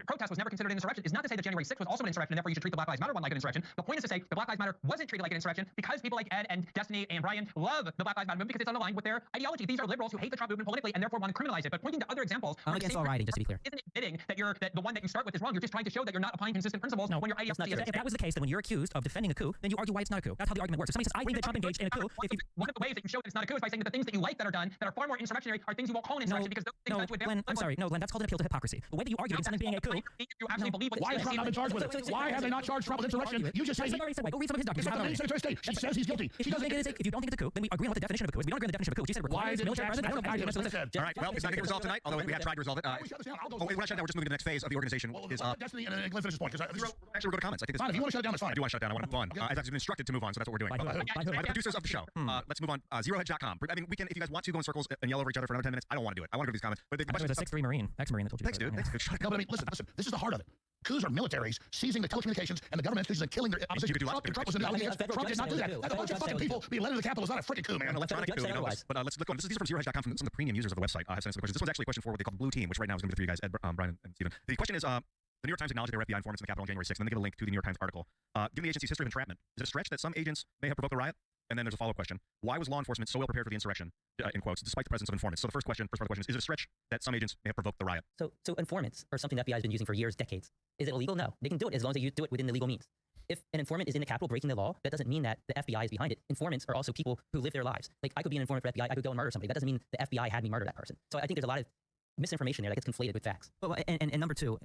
protest was never considered an insurrection is not to say that January 6th was also an insurrection, and therefore you should treat the Black Lives Matter one like an insurrection. The point is to say the Black Lives Matter wasn't treated like an insurrection because people like Ed and Destiny and Brian love the Black Lives Matter movement because it's unaligned with their ideology. These are liberals who hate the Trump movement politically and therefore want to criminalize it. But pointing to other examples, I'm against all writing, just to be clear. Isn't admitting that the one that you start with is wrong. You're just trying to show that you're not applying consistent principles when your ideology is. If that was the case, then when you're accused of defending a coup, then you argue why it's not a coup. That's how the argument works. If somebody says, I think that Trump engaged in a coup, one of the ways that you show that it's not a coup is by saying that the things that you like that are done that are far more insurrectionary are things you won't call an insurrection because those things to advance. I'm sorry. No, Glenn, that's called an appeal to hypocrisy. The way that you argue against something being a coup. You actually believe why has Trump not been charged with it? Why have they not charged Trump with insurrection? You just say go read some of his documents. Secretary of State. She says he's guilty. If you don't think it's a coup, then we agree on what the definition of a coup is. We don't agree on the definition of a coup. She said requires military presence. All right. Well, it's not getting resolved tonight, although we have tried to resolve it. Oh, wait, we're not shutting down. We're just moving to the next phase of the organization. Destiny and Glenn finish this point. Actually, we'll go to comments. I think it's fine. If you want to shut it down, it's fine. I do want to shut it down. I want to move on. I've actually been instructed to move on, so that's what we're doing. By the producers of the show. Let's move on. ZeroHedge.com. I mean, we can, if you guys want to go in circles and yell over each other for another 10 minutes, I don't want to do it. I want to go to these comments. But the question was a 6'3" Marine, ex-Marine that told you. Thanks, dude. Thanks. No, but I mean, listen. This is the heart of it. Coups are militaries seizing the telecommunications and the government institutions and killing their opposition. Trump was in the Trump did not do that. A bunch of fucking people being led to the Capitol is not a freaking coup, man. But let's look on. These are from ZeroHedge.com from some of the premium users of the website. Have sent us the questions. This one's actually a question for what they call the Blue Team, which right now is going to be for you guys, Ed, Brian, and Stephen. The question is, the New York Times acknowledged their FBI informants in the Capitol on January 6th, and then they give a link to the New York Times article. Given the agency's history of entrapment, is it a stretch that some agents may have provoked a riot? And then there's a follow-up question. Why was law enforcement so well prepared for the insurrection, in quotes, despite the presence of informants? So the first part of the question is it a stretch that some agents may have provoked the riot? So informants are something the FBI has been using for years, decades. Is it illegal? No. They can do it as long as they do it within the legal means. If an informant is in the Capitol breaking the law, that doesn't mean that the FBI is behind it. Informants are also people who live their lives. Like, I could be an informant for FBI, I could go and murder somebody. That doesn't mean the FBI had me murder that person. So I think there's a lot of misinformation there that gets conflated with facts. And number two,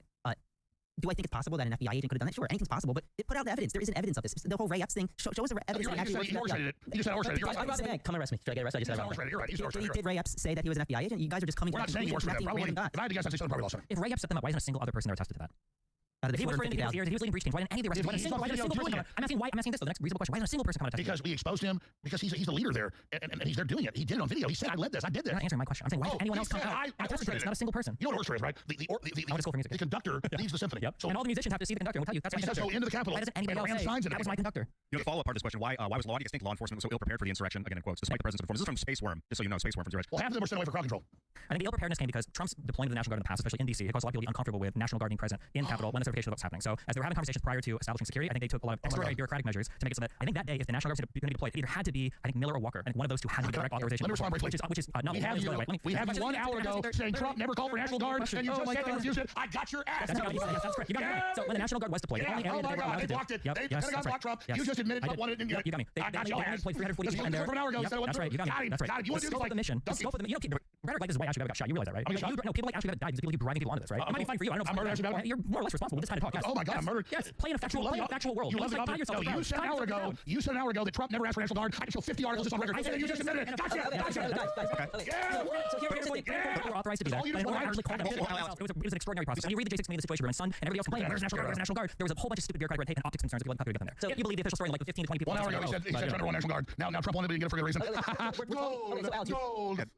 do I think it's possible that an FBI agent could have done that? Sure, anything's possible, but put out the evidence. There isn't evidence of this. The whole Ray Epps thing, show us the evidence. You orchestrated it. You just said orchestrated. You're right. Come arrest me. Should I get arrested? I just said orchestrated. You're right. Did Ray Epps say that he was an FBI agent? You guys are just coming We're not saying he orchestrated. If I had to guess, I'd say something probably lost. If Ray Epps set them up, why isn't a single other person there attested to that? If he was for indicating he was leading breach teams, why didn't any of the rest? Why didn't a single person? I'm asking this though. The next reasonable question: why isn't a single person come and attest? Because we exposed him. Because he's the leader there, and he's there doing it. He did it on video. He said, "I led this. I did this." You're not answering my question. I'm saying why didn't anyone else come out? It's not a single person. You know what orchestra is, right? The conductor leads the symphony. Yep. And all the musicians have to see the conductor. We'll tell you that's my conductor. He says go into the Capitol. Why doesn't anybody else say that was my conductor? You know, the follow-up part of this question: why was law? Do you think law enforcement was so ill prepared for the insurrection? Again, in quotes, despite the presence of informants. This is from Space Worm, just so you know, Space Worm from ZEROHEDGE. Well, half of them were sent away for crowd control. I think the ill preparedness came because Trump's deployment of the National Guard in the past, especially in D.C., it caused a lot of people to be uncomfortable with National Guard being present in Capitol when the certification of what was happening. So as they were having conversations prior to establishing security, I think they took a lot of extraordinary bureaucratic measures to make it so that I think that day, if the National Guard was going to be deployed, it either had to be, I think, Miller or Walker. I think one of those two had to be direct authorization. Let me respond briefly. Which is not. We have you 1 hour ago saying Trump never called for National Guard, and you just said they refused it. I got your ass. That's correct. You got it. So when the National Guard was deployed, the only area oh my God, they blocked it. They blocked Trump. You just admitted Trump wanted it and didn't get it. You got me. I got your ass. Deployed 340 an hour ago. That's right. You got me. That's right. You want to do the scope of the mission. The scope of the mission. Rhetoric like this is why Ashley Babbitt got shot. You realize that, right? No, people like Ashley Babbitt died because people keep driving people onto this, right? It might be fine for you. I don't know. I murdered Ashley Babbitt. You're more or less responsible with this kind of talk. Oh my God, I murdered. Yes, play in a factual world. You love yourself. You said an hour ago that Trump never asked for National Guard. I can show 50 articles just on record. You just admitted it. Gotcha. So here's we're authorized to do that. But I actually called them. It was an extraordinary process. And you read the J6 committee, the situation where my son and everybody else complaining, where's National Guard? There was a whole bunch of stupid bureaucratic red tape and optics concerns. People couldn't get them there. So you believe the official story like 15 to 20 people. 1 hour ago he said Trump National Guard. Now Trump wanted to get it for a good reason.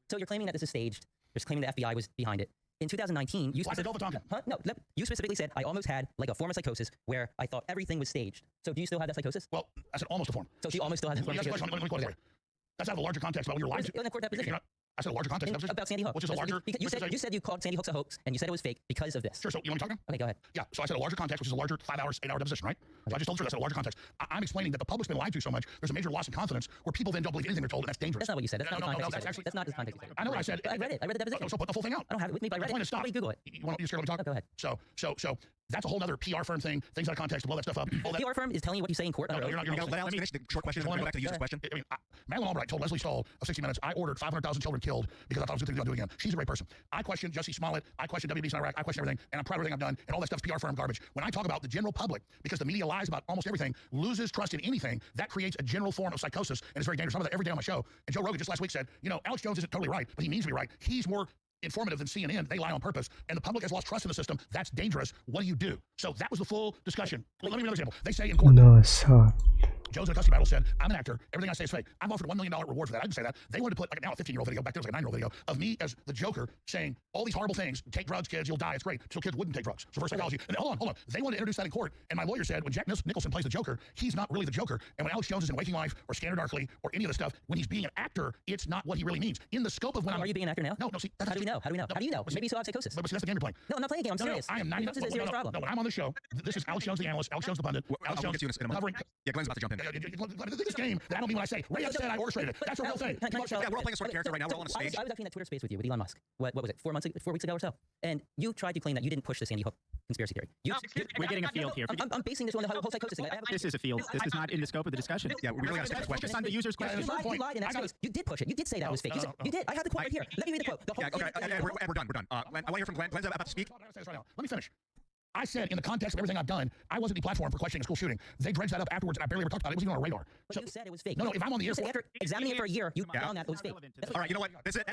So you're claiming that this is staged. You're claiming the FBI was behind it. In 2019, you specifically said I almost had like a form of psychosis where I thought everything was staged. So do you still have that psychosis? Well, I said almost a form. So you almost still have that form. That's out of a larger context about what you're lying to. In the court deposition. I said a larger context about Sandy Hook. Which is a larger. You said you called Sandy Hook a hoax and you said it was fake because of this. Sure. So you want me to talk now? Okay, go ahead. Yeah. So I said a larger context, which is a larger 5 hours, 8 hour deposition, right? So I just told you that's a larger context. I'm explaining that the public's been lied to so much. There's a major loss in confidence where people then don't believe anything they're told, and that's dangerous. That's not what you said. That's not the context. That's not the context. I know what I said. I read it. I read the deposition. So put the full thing out. I don't have it with me, but I read it. Stop. Google it. You scared to let me talk? Go ahead. So that's a whole other PR firm thing. Things out of context to blow that stuff up. The PR firm is telling you what you say in court. No, you're not. Let Alex finish the short question and then go back to the user's question. Madeleine Albright told Leslie Stahl of 60 Minutes, I ordered 500,000 children killed because I thought it was a good thing to do again. She's a great person. I question Jussie Smollett. I question WBC in Iraq. I question everything. And I'm proud of everything I've done. And all that stuff's PR firm garbage. When I talk about the general public, because the media lies about almost everything, loses trust in anything, that creates a general form of psychosis. And it's very dangerous. I talk about that every day on my show. And Joe Rogan just last week said, Alex Jones isn't totally right, but he means to be right. He's more informative than CNN. They lie on purpose. And the public has lost trust in the system. That's dangerous. What do you do? So that was the full discussion. Let me give you another example. They say in court. No, sir. Joe's in a custody battle said, I'm an actor. Everything I say is fake. I'm offered $1 million reward for that. I didn't say that. They wanted to put like now a 15-year-old video, back there was like a 9-year-old video of me as the Joker saying all these horrible things. Take drugs, kids, you'll die. It's great. So kids wouldn't take drugs. So for psychology. And hold on. They wanted to introduce that in court. And my lawyer said when Jack Nicholson plays the Joker, he's not really the Joker. And when Alex Jones is in Waking Life or Scanner Darkly or any of the stuff, when he's being an actor, it's not what he really means. In the scope of when Are you being an actor now? No, see. How do we know? How do you know? Maybe you still have psychosis. But see, that's the game you're playing. No, I'm not playing a game. I'm serious. I am 99. This is a serious problem. No, when I'm on the show, this is Alex Jones the analyst, Alex Jones the pundit. Alex Jones covering. Yeah, Glenn's about to jump in. This game that I don't mean when I say Ray Epps said I orchestrated it. That's a real thing. Yeah, we're all playing a sort of character right now. We're all on a stage. I was actually in that Twitter space with you, with Elon Musk. What was it? 4 weeks ago or so. And you tried to claim that you didn't push the Sandy Hook conspiracy theory. We're getting a field here. I'm basing this on the whole psychosis thing. This is a field. This is not in the scope of the discussion. Yeah, we really got to stick to the question. Focus on the user's question. You lied in that space. You did push it. You did say that was fake. You did. I have the quote right here. Let me read the quote. We're done. Glenn, I want to hear from Glenn. Glenn's about to speak. Let me finish. I said in the context of everything I've done, I wasn't deplatformed for questioning a school shooting. They dredged that up afterwards, and I barely ever talked about it. It wasn't even on our radar. But you said it was fake. No, if I'm on the air, after examining it for a year, you found that it was fake. All right, you know what? That's it.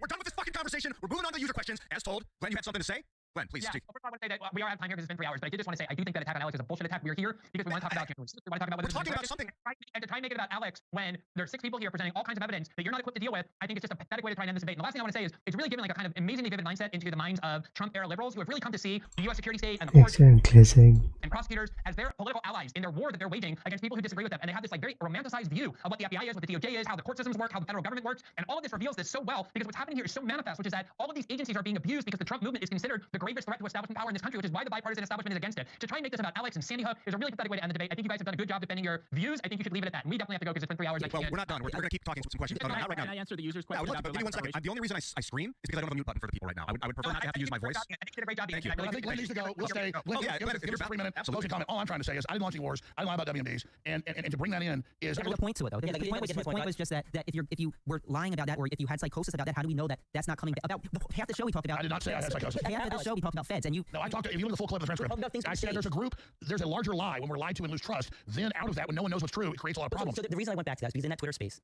We're done with this fucking conversation. We're moving on to the user questions. As told, Glenn, you had something to say? Glenn, please. Yeah, first of all, I want to say that we are out of time here because it's been 3 hours, but I did just want to say I do think that attack on Alex is a bullshit attack. We're here because we want to talk about January 6th. We want to talk about whether we're talking about something. And to try and make it about Alex when there's 6 people here presenting all kinds of evidence that you're not equipped to deal with, I think it's just a pathetic way to try and end this debate. And the last thing I want to say is it's really given like a kind of amazingly vivid mindset into the minds of Trump-era liberals who have really come to see the U.S. security state and the courts and prosecutors as their political allies in their war that they're waging against people who disagree with them. And they have this like very romanticized view of what the FBI is, what the DOJ is, how the court systems work, how the federal government works. And all of this reveals this so well because what's happening here is so manifest, which is that all of these agencies are being abused because the Trump movement is considered the gravest threat to establishment power in this country, which is why the bipartisan establishment is against it. To try and make this about Alex and Sandy Hook is a really pathetic way to end the debate. I think you guys have done a good job defending your views. I think you should leave it at that. And we definitely have to go because it's been 3 hours. Well, we're not done. We're going to keep talking some questions. No, not right now. Can I answer the user's question? Give me 1 second. The only reason I scream is because I don't have a mute button for the people right now. I would prefer not to have to use my voice. I think you did a great job. Thank you. I think Glenn needs to go. We'll stay. Give us a 3-minute closing comment. All I'm trying to say is I didn't launch any wars. I didn't lie about WMDs. And to bring that in is... There's a point to it, though. His point was just that if you were lying about that, or if you had psychosis about that, how do we know that that's not coming about? Half the show we talked about... I did not say I had psychosis. Half of the show we talked about feds, and you... No, I talked to... If you look at the full clip of the transcript, I said there's a larger lie when we're lied to and lose trust. Then out of that, when no one knows what's true, it creates a lot of problems. So the reason I went back to that is because in that Twitter space,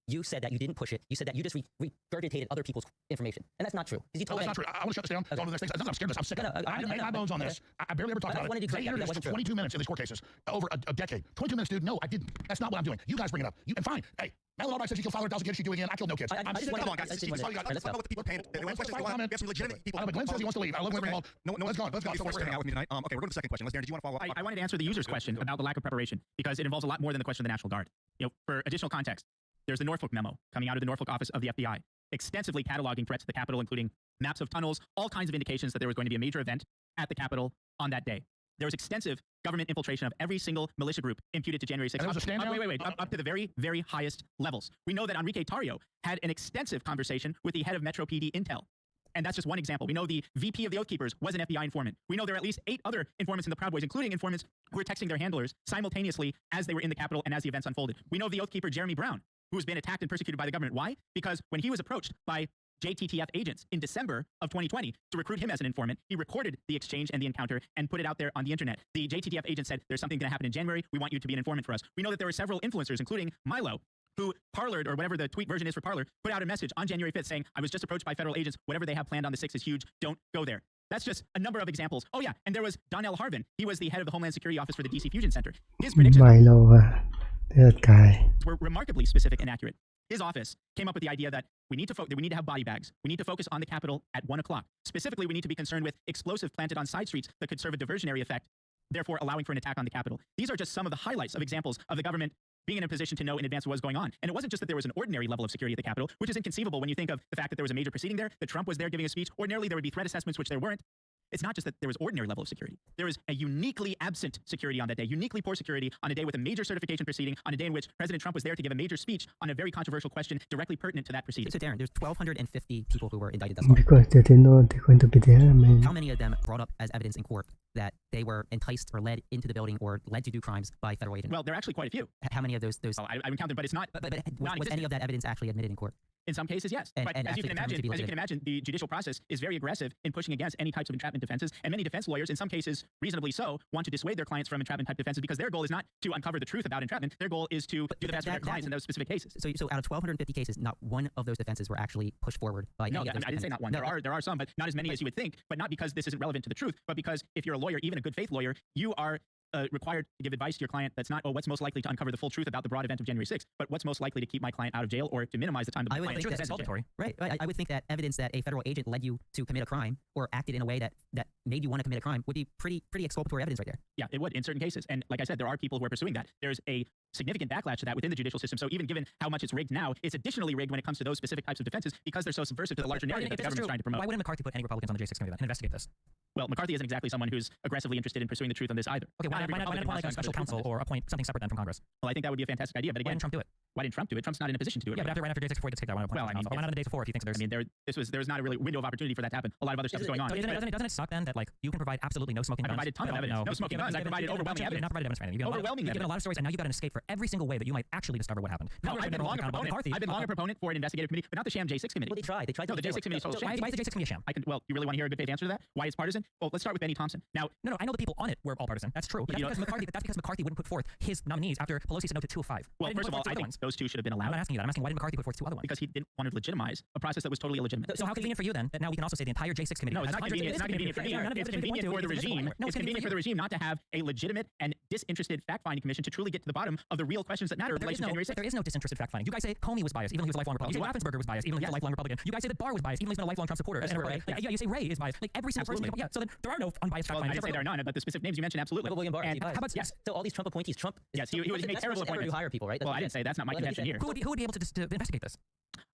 you said that you didn't push it. You said that you just regurgitated other people's information. And that's not true. You told that's not true. I want to shut this down. Okay. I'm scared of this. I'm sick of it. I didn't make my bones on this. I barely ever talked about it. They introduced 22 minutes in these court cases over a decade. 22 minutes, dude. No, I didn't. That's not what I'm doing. You guys bring it up. And fine. Hey, Madeline Albright says you killed 500,000 kids. You do again. I killed no kids. I'm sick of it. Come on, guys. Let's talk about what the people are paying. They want questions. We have some legitimate people. But Glenn says he wants to leave. I love Glenn Greenwald. No, let's go. Let's go. Before staying out with me tonight. Okay, we're going to the second question. Darren, did you want to follow up? I wanted to answer the user's question about the lack of preparation because it involves a lot more than the question of the National Guard. For additional context, there's the Norfolk memo coming out of the Norfolk office of the FBI, extensively cataloging threats to the Capitol, including maps of tunnels, all kinds of indications that there was going to be a major event at the Capitol on that day. There was extensive government infiltration of every single militia group imputed to January 6th. Up to the very, very highest levels. We know that Enrique Tarrio had an extensive conversation with the head of Metro PD Intel. And that's just one example. We know the VP of the Oath Keepers was an FBI informant. We know there are at least 8 other informants in the Proud Boys, including informants who were texting their handlers simultaneously as they were in the Capitol and as the events unfolded. We know the Oath Keeper Jeremy Brown, who has been attacked and persecuted by the government. Why? Because when he was approached by JTTF agents in December of 2020 to recruit him as an informant, he recorded the exchange and the encounter and put it out there on the internet. The JTTF agent said, there's something going to happen in January. We want you to be an informant for us. We know that there were several influencers, including Milo, who Parlered, or whatever the tweet version is for Parler, put out a message on January 5th saying, I was just approached by federal agents. Whatever they have planned on the 6th is huge. Don't go there. That's just a number of examples. Oh, yeah. And there was Donnell Harvin. He was the head of the Homeland Security Office for the DC Fusion Center. His predictions that guy were remarkably specific and accurate. His office came up with the idea that we need to have body bags. We need to focus on the Capitol at 1 o'clock. Specifically, we need to be concerned with explosives planted on side streets that could serve a diversionary effect, therefore allowing for an attack on the Capitol. These are just some of the highlights of examples of the government being in a position to know in advance what was going on. And it wasn't just that there was an ordinary level of security at the Capitol, which is inconceivable when you think of the fact that there was a major proceeding there, that Trump was there giving a speech. Ordinarily, there would be threat assessments, which there weren't. It's not just that there was ordinary level of security. There was a uniquely absent security on that day, uniquely poor security on a day with a major certification proceeding, on a day in which President Trump was there to give a major speech on a very controversial question directly pertinent to that proceeding. So Darren, there's 1,250 people who were indicted thus far. Because they didn't know they're going to be there. How many of them brought up as evidence in court that they were enticed or led into the building or led to do crimes by federal agents? Well, there are actually quite a few. How many of those? Oh, I would count them, but it's not. But was any of that evidence actually admitted in court? In some cases, yes. But as you can imagine, the judicial process is very aggressive in pushing against any types of entrapment defenses, and many defense lawyers, in some cases reasonably so, want to dissuade their clients from entrapment type defenses because their goal is not to uncover the truth about entrapment. Their goal is to do the best for their clients in those specific cases. So out of 1,250 cases, not one of those defenses were actually pushed forward by any of those I didn't say not one. There are some, but not as many as you would think. But not because this isn't relevant to the truth, but because if you're a lawyer, even a good faith lawyer, you are required to give advice to your client that's not, what's most likely to uncover the full truth about the broad event of January 6th, but what's most likely to keep my client out of jail or to minimize the time that my client is in jail. Right. I would think that evidence that a federal agent led you to commit a crime or acted in a way that made you want to commit a crime would be pretty exculpatory evidence right there. Yeah, it would in certain cases. And like I said, there are people who are pursuing that. There's a significant backlash to that within the judicial system. So even given how much it's rigged now, it's additionally rigged when it comes to those specific types of defenses because they're so subversive to the larger narrative that the government's trying to promote. Why wouldn't McCarthy put any Republicans on the J6 committee then and investigate this? Well, McCarthy isn't exactly someone who's aggressively interested in pursuing the truth on this either. Okay, why not appoint like a special counsel or appoint something separate then from Congress? Well, I think that would be a fantastic idea, but again, why didn't Trump do it? Why didn't Trump do it? Trump's not in a position to do it. Yeah, but right after J6 before he gets take that one. Well, I mean, why not on the day before if you think there's? I mean, there's not a really window of opportunity for that to happen. A lot of other stuff is going on. Doesn't it suck then that like you can provide absolutely no smoking guns? I provided tons of evidence. No smoking guns. I provided overwhelming evidence. Not provided evidence. Overwhelming evidence. You've given a lot of stories, and now you've got an escape for every single way that you might actually discover what happened. I've been long a proponent for an investigative committee, but not the sham J6 committee. Well, they tried. No, the J6 committee is total sham. Why is the J6 committee a sham? Well, you really want to hear a good faith answer to that? Why it's partisan? Well, let's start with Benny Thompson. Now, no, I know the people on it were all partisan. That's true. But that's because McCarthy wouldn't put forth his nominees after Pelosi said no to 2 of 5. Well, first of all, I think those 2 should have been allowed. I'm not asking you that. I'm asking why did McCarthy put forth 2 other ones? Because he didn't want to legitimize a process that was totally illegitimate. So how convenient for you then that now we can also say the entire J6 committee? No, it's not convenient. It's not convenient for me. It's convenient for the regime. It's convenient for the regime not to have a legitimate and disinterested fact-finding commission to truly get to the bottom of the real questions that matter in relation to January 6th. There is no disinterested fact-finding. You guys say Comey was biased, even though he was a lifelong Republican. You say Raffensperger was biased, even though he was a lifelong Republican. You guys say that Barr was biased, even though he's been a lifelong Trump supporter. Yeah, you say Ray is biased. Like every single person. Yeah, so then there are no unbiased fact-finders. I didn't say there are none, but the specific names you mentioned, absolutely. William Barr. And how about yes? So all these Trump appointees, Trump. Yes, he made terrible appointments. To hire people, right? Well, I didn't say that's not my contention here. Who would be able to investigate this?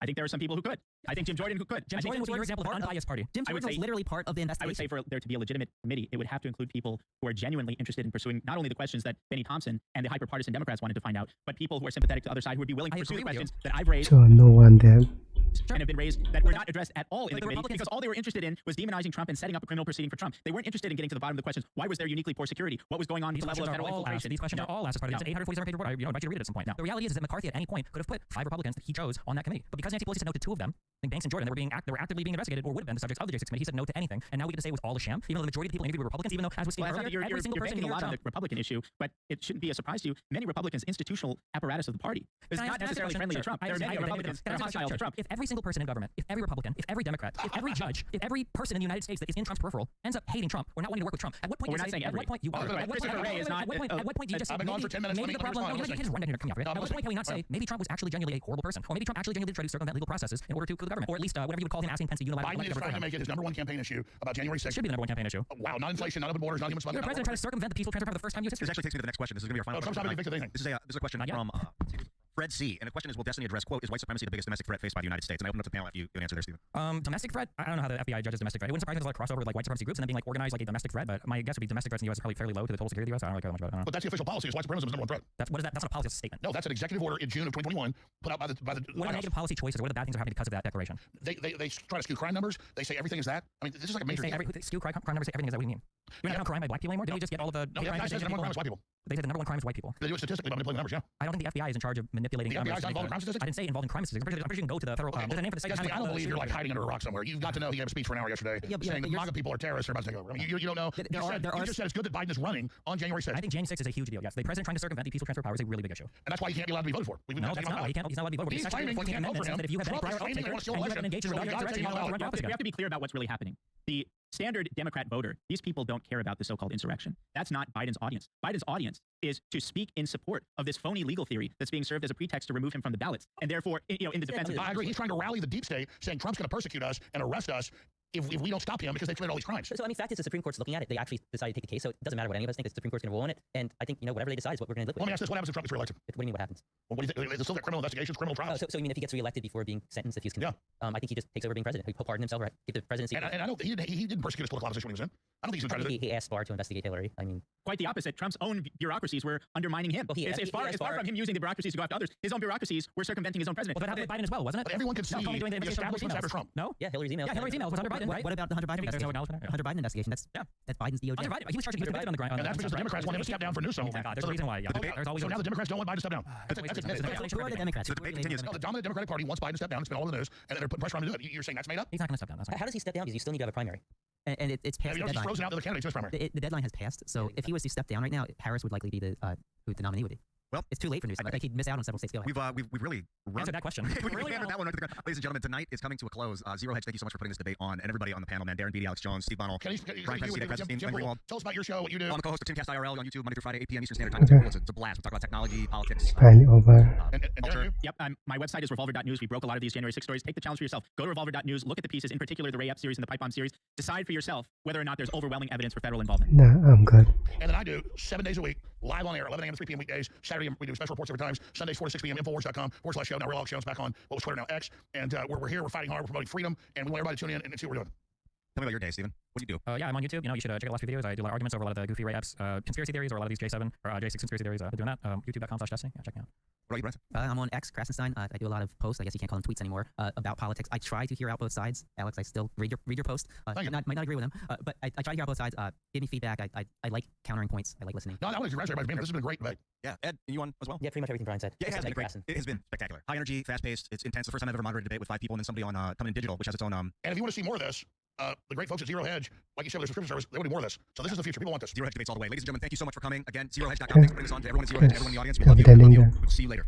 I think there are some people who could. I think Jim Jordan who could. Jim Jordan was your example of an unbiased party. Jim Jordan was literally part of the investigation. I would say for there to be a legitimate committee, it would have to include people who are genuinely interested in pursuing not only the questions that Benny Thompson and the hyper-partisan Democrats wanted to find out, but people who are sympathetic to the other side who would be willing to pursue the questions that I've raised. So no one there. And have been raised that were not addressed at all in the committee because all they were interested in was demonizing Trump and setting up a criminal proceeding for Trump. They weren't interested in getting to the bottom of the questions. Why was there uniquely poor security? What was going on with the level of federal infiltration? These questions are all asked as part of it. It's an 847-page report. I invite you to read it at some point. The reality is that McCarthy at any point could have put 5 Republicans that he chose on that committee. But because Nancy Pelosi said no to 2 of them, I think Banks and Jordan, they were actively being investigated or would have been the subjects of the J6 committee, he said no to anything. And now we get to say it was all a sham, even though the majority of the people interviewed were Republicans, even though, as was stated earlier, every single person in a lot on the Republican issue, but it shouldn't be a surprise to you. Many Republicans' institutional apparatus of the party is not necessarily friendly to Trump. There are many Republicans that are hostile to Trump. If every single person in government, if every Republican, if every Democrat, if every judge, if every person in the United States that is in Trump's peripheral ends up hating Trump or not wanting to work with Trump, at what point? We're not saying every. At what point you are? At what point do you just say? I've been gone for 10 minutes. Maybe the problem. You can't just run down here and come out. At what point can we not say maybe Trump was actually genuinely a horrible person, or maybe Trump actually genuinely tried to circumvent legal processes in order to coup the government, or at least whatever you would call him asking Pence to unilaterally. Biden is trying to make it his #1 campaign issue about January 6th. It should be the #1 campaign issue. Wow, not inflation, not open borders, not human smuggling. The president tried to circumvent the peaceful transfer for the first time in U.S. history. This actually takes me to the next question. This is going to be our final question. This is a question from Fred C. And the question is, will Destiny address, quote, is white supremacy the biggest domestic threat faced by the United States? And I open up the panel after you answer there, Stephen. Domestic threat? I don't know how the FBI judges domestic threat. It wouldn't surprise me there's a lot of crossover with like white supremacy groups and then being like organized like a domestic threat, but my guess would be domestic threats in the U.S. is probably fairly low to the total security of the U.S. I don't really care much about it. But that's the official policy. Is white supremacism is #1 threat. What is that? That's not a policy, it's a statement. No, that's an executive order in June of 2021 put out by the What are negative policy choices? What are the bad things that are happening because of that declaration? They try to skew crime numbers. They say everything is that. I mean, this is like a major. They skew crime numbers. Everything is that. What do you mean? You're not crime by black people anymore? Didn't we just get all of the? No, the FBI says the #1 crime is white people. They said the #1 crime is white people. They do it statistically by manipulating numbers. Yeah. I don't think the FBI is in charge of manipulating numbers. The FBI is involved involved in crime statistics. I didn't say involved in crime statistics. I'm pretty sure you can go to the federal. There's a name for the state. I don't believe you're like hiding under a rock somewhere. You've got to know he gave a speech for an hour yesterday saying that MAGA people are terrorists and are about to take over. I mean, you don't know. You just said it's good that Biden is running on January 6th. I think January 6th is a huge deal. Yes, the president trying to circumvent the peaceful transfer of power is a really big issue. And that's why he can't be allowed to be voted for. No, that's not why. He's not allowed to be voted for. He's claiming he can't vote for him. That if you have any prior oath taker and you haven't engaged in rebellion, we have to be clear about what's really happening. The standard Democrat voter, these people don't care about the so-called insurrection. That's not Biden's audience. Biden's audience is to speak in support of this phony legal theory that's being served as a pretext to remove him from the ballots. And therefore, in the defense of... I agree. He's trying to rally the deep state, saying Trump's going to persecute us and arrest us if we don't stop him because they committed all these crimes. So I mean, fact is the Supreme Court's looking at it. They actually decided to take the case, so it doesn't matter what any of us think. The Supreme Court's going to rule on it. And I think, whatever they decide is what we're going to live with. Let me ask this. What happens if Trump gets reelected? What do you mean what happens? Well, what do you think? Is it still got criminal investigations, criminal trials? So you mean if he gets reelected before being sentenced, if he's convicted? Yeah. I think he just takes over being president. He'll pardon himself or give the presidency. And I know he didn't persecute his political opposition when he was in. I don't think he's going to try to do it. He asked Barr to investigate Hillary. I mean... Quite the opposite. Trump's own bureaucracies were undermining him. Well, it's far from him using the bureaucracies to go after others. His own bureauccies were circumventing his own president. Well, that happened with Biden as well, wasn't it? But everyone can see the establishment after Trump. No? Yeah, Hillary's emails. Yeah, Hillary's emails was under Biden, right? What about the Hunter Biden investigation? Hunter Biden investigation. That's Biden's DOJ. Hunter Biden, he was convicted on the ground. And that's because the Democrats want him to step down for Newsom. Oh my God, there's a reason why. So now the Democrats don't want Biden to step down. Who are the Democrats? So the debate continues. No, the dominant Democratic Party wants Biden to step down. It's been all over the news, and they're putting pressure on him to do it. You're saying that's made up? He's not going to step down. That's How does he step down? Because you still need to have a primary. And it's past the he's deadline. frozen out the other candidates in his primary. The deadline has passed, so if he was to step down right now, Harris would likely be who the nominee would be. Well, it's too late for Newsom. Like he'd miss out on several states. We've really answered that question. We've really answered that one. Ladies and gentlemen, tonight is coming to a close. Zero Hedge, thank you so much for putting this debate on, and everybody on the panel, man. Darren, Beattie, Alex Jones, Steve Bonnell, Brian Krassentein, Greenwald. Tell us about your show, what you do. I'm the co-host of Timcast IRL on YouTube Monday through Friday, 8 p.m. Eastern Standard Time. It's a blast. We talk about technology, politics, Finally over. culture. Yep. My website is revolver.news. We broke a lot of these January 6 stories. Take the challenge for yourself. Go to revolver.news. Look at the pieces, in particular the Ray Epps series and the Pipe Bomb series. Decide for yourself whether or not there's overwhelming evidence for federal involvement. No, I'm good. And then I do 7 days a week, live on air, 11 a.m. to 3 p.m. weekdays. Saturday we do special reports every time. Sundays 4 to 6 p.m. Infowars.com/show. Now Real Jones back on what was Twitter, now X. And we're here. We're fighting hard. We're promoting freedom, and we want everybody to tune in and see what we're doing. Tell me about your day, Stephen. What do you do? Yeah, I'm on YouTube. You should check out the last few videos. I do a lot of arguments over a lot of the goofy Ray Epps conspiracy theories or a lot of these J7 or J6 conspiracy theories. Been doing that. YouTube.com/Destiny. Yeah, check me out. What about you, Brent? I'm on X, Krassentein. I do a lot of posts. I guess you can't call them tweets anymore about politics. I try to hear out both sides. Alex, I still read your post. Might not agree with them, but I try to hear out both sides. Give me feedback. I like countering points. I like listening. No, I want to congratulate everybody. This has been a great debate. Yeah, Ed, you on as well? Yeah, pretty much everything Brian said. Yeah, it has been spectacular. High energy, fast paced. It's intense. The first time I've ever moderated a debate with 5 people and then somebody on coming in digital, which has its own. And if you want to see more of this, the great folks at Zero Hedge, like you said, their subscription service, they want to do more of this. So this is the future. People want this. Zero Hedge debates all the way. Ladies and gentlemen, thank you so much for coming. Again, ZeroHedge.com. Thanks for putting this on to everyone at Zero Hedge, everyone in the audience. We love you. We love you. We'll see you later.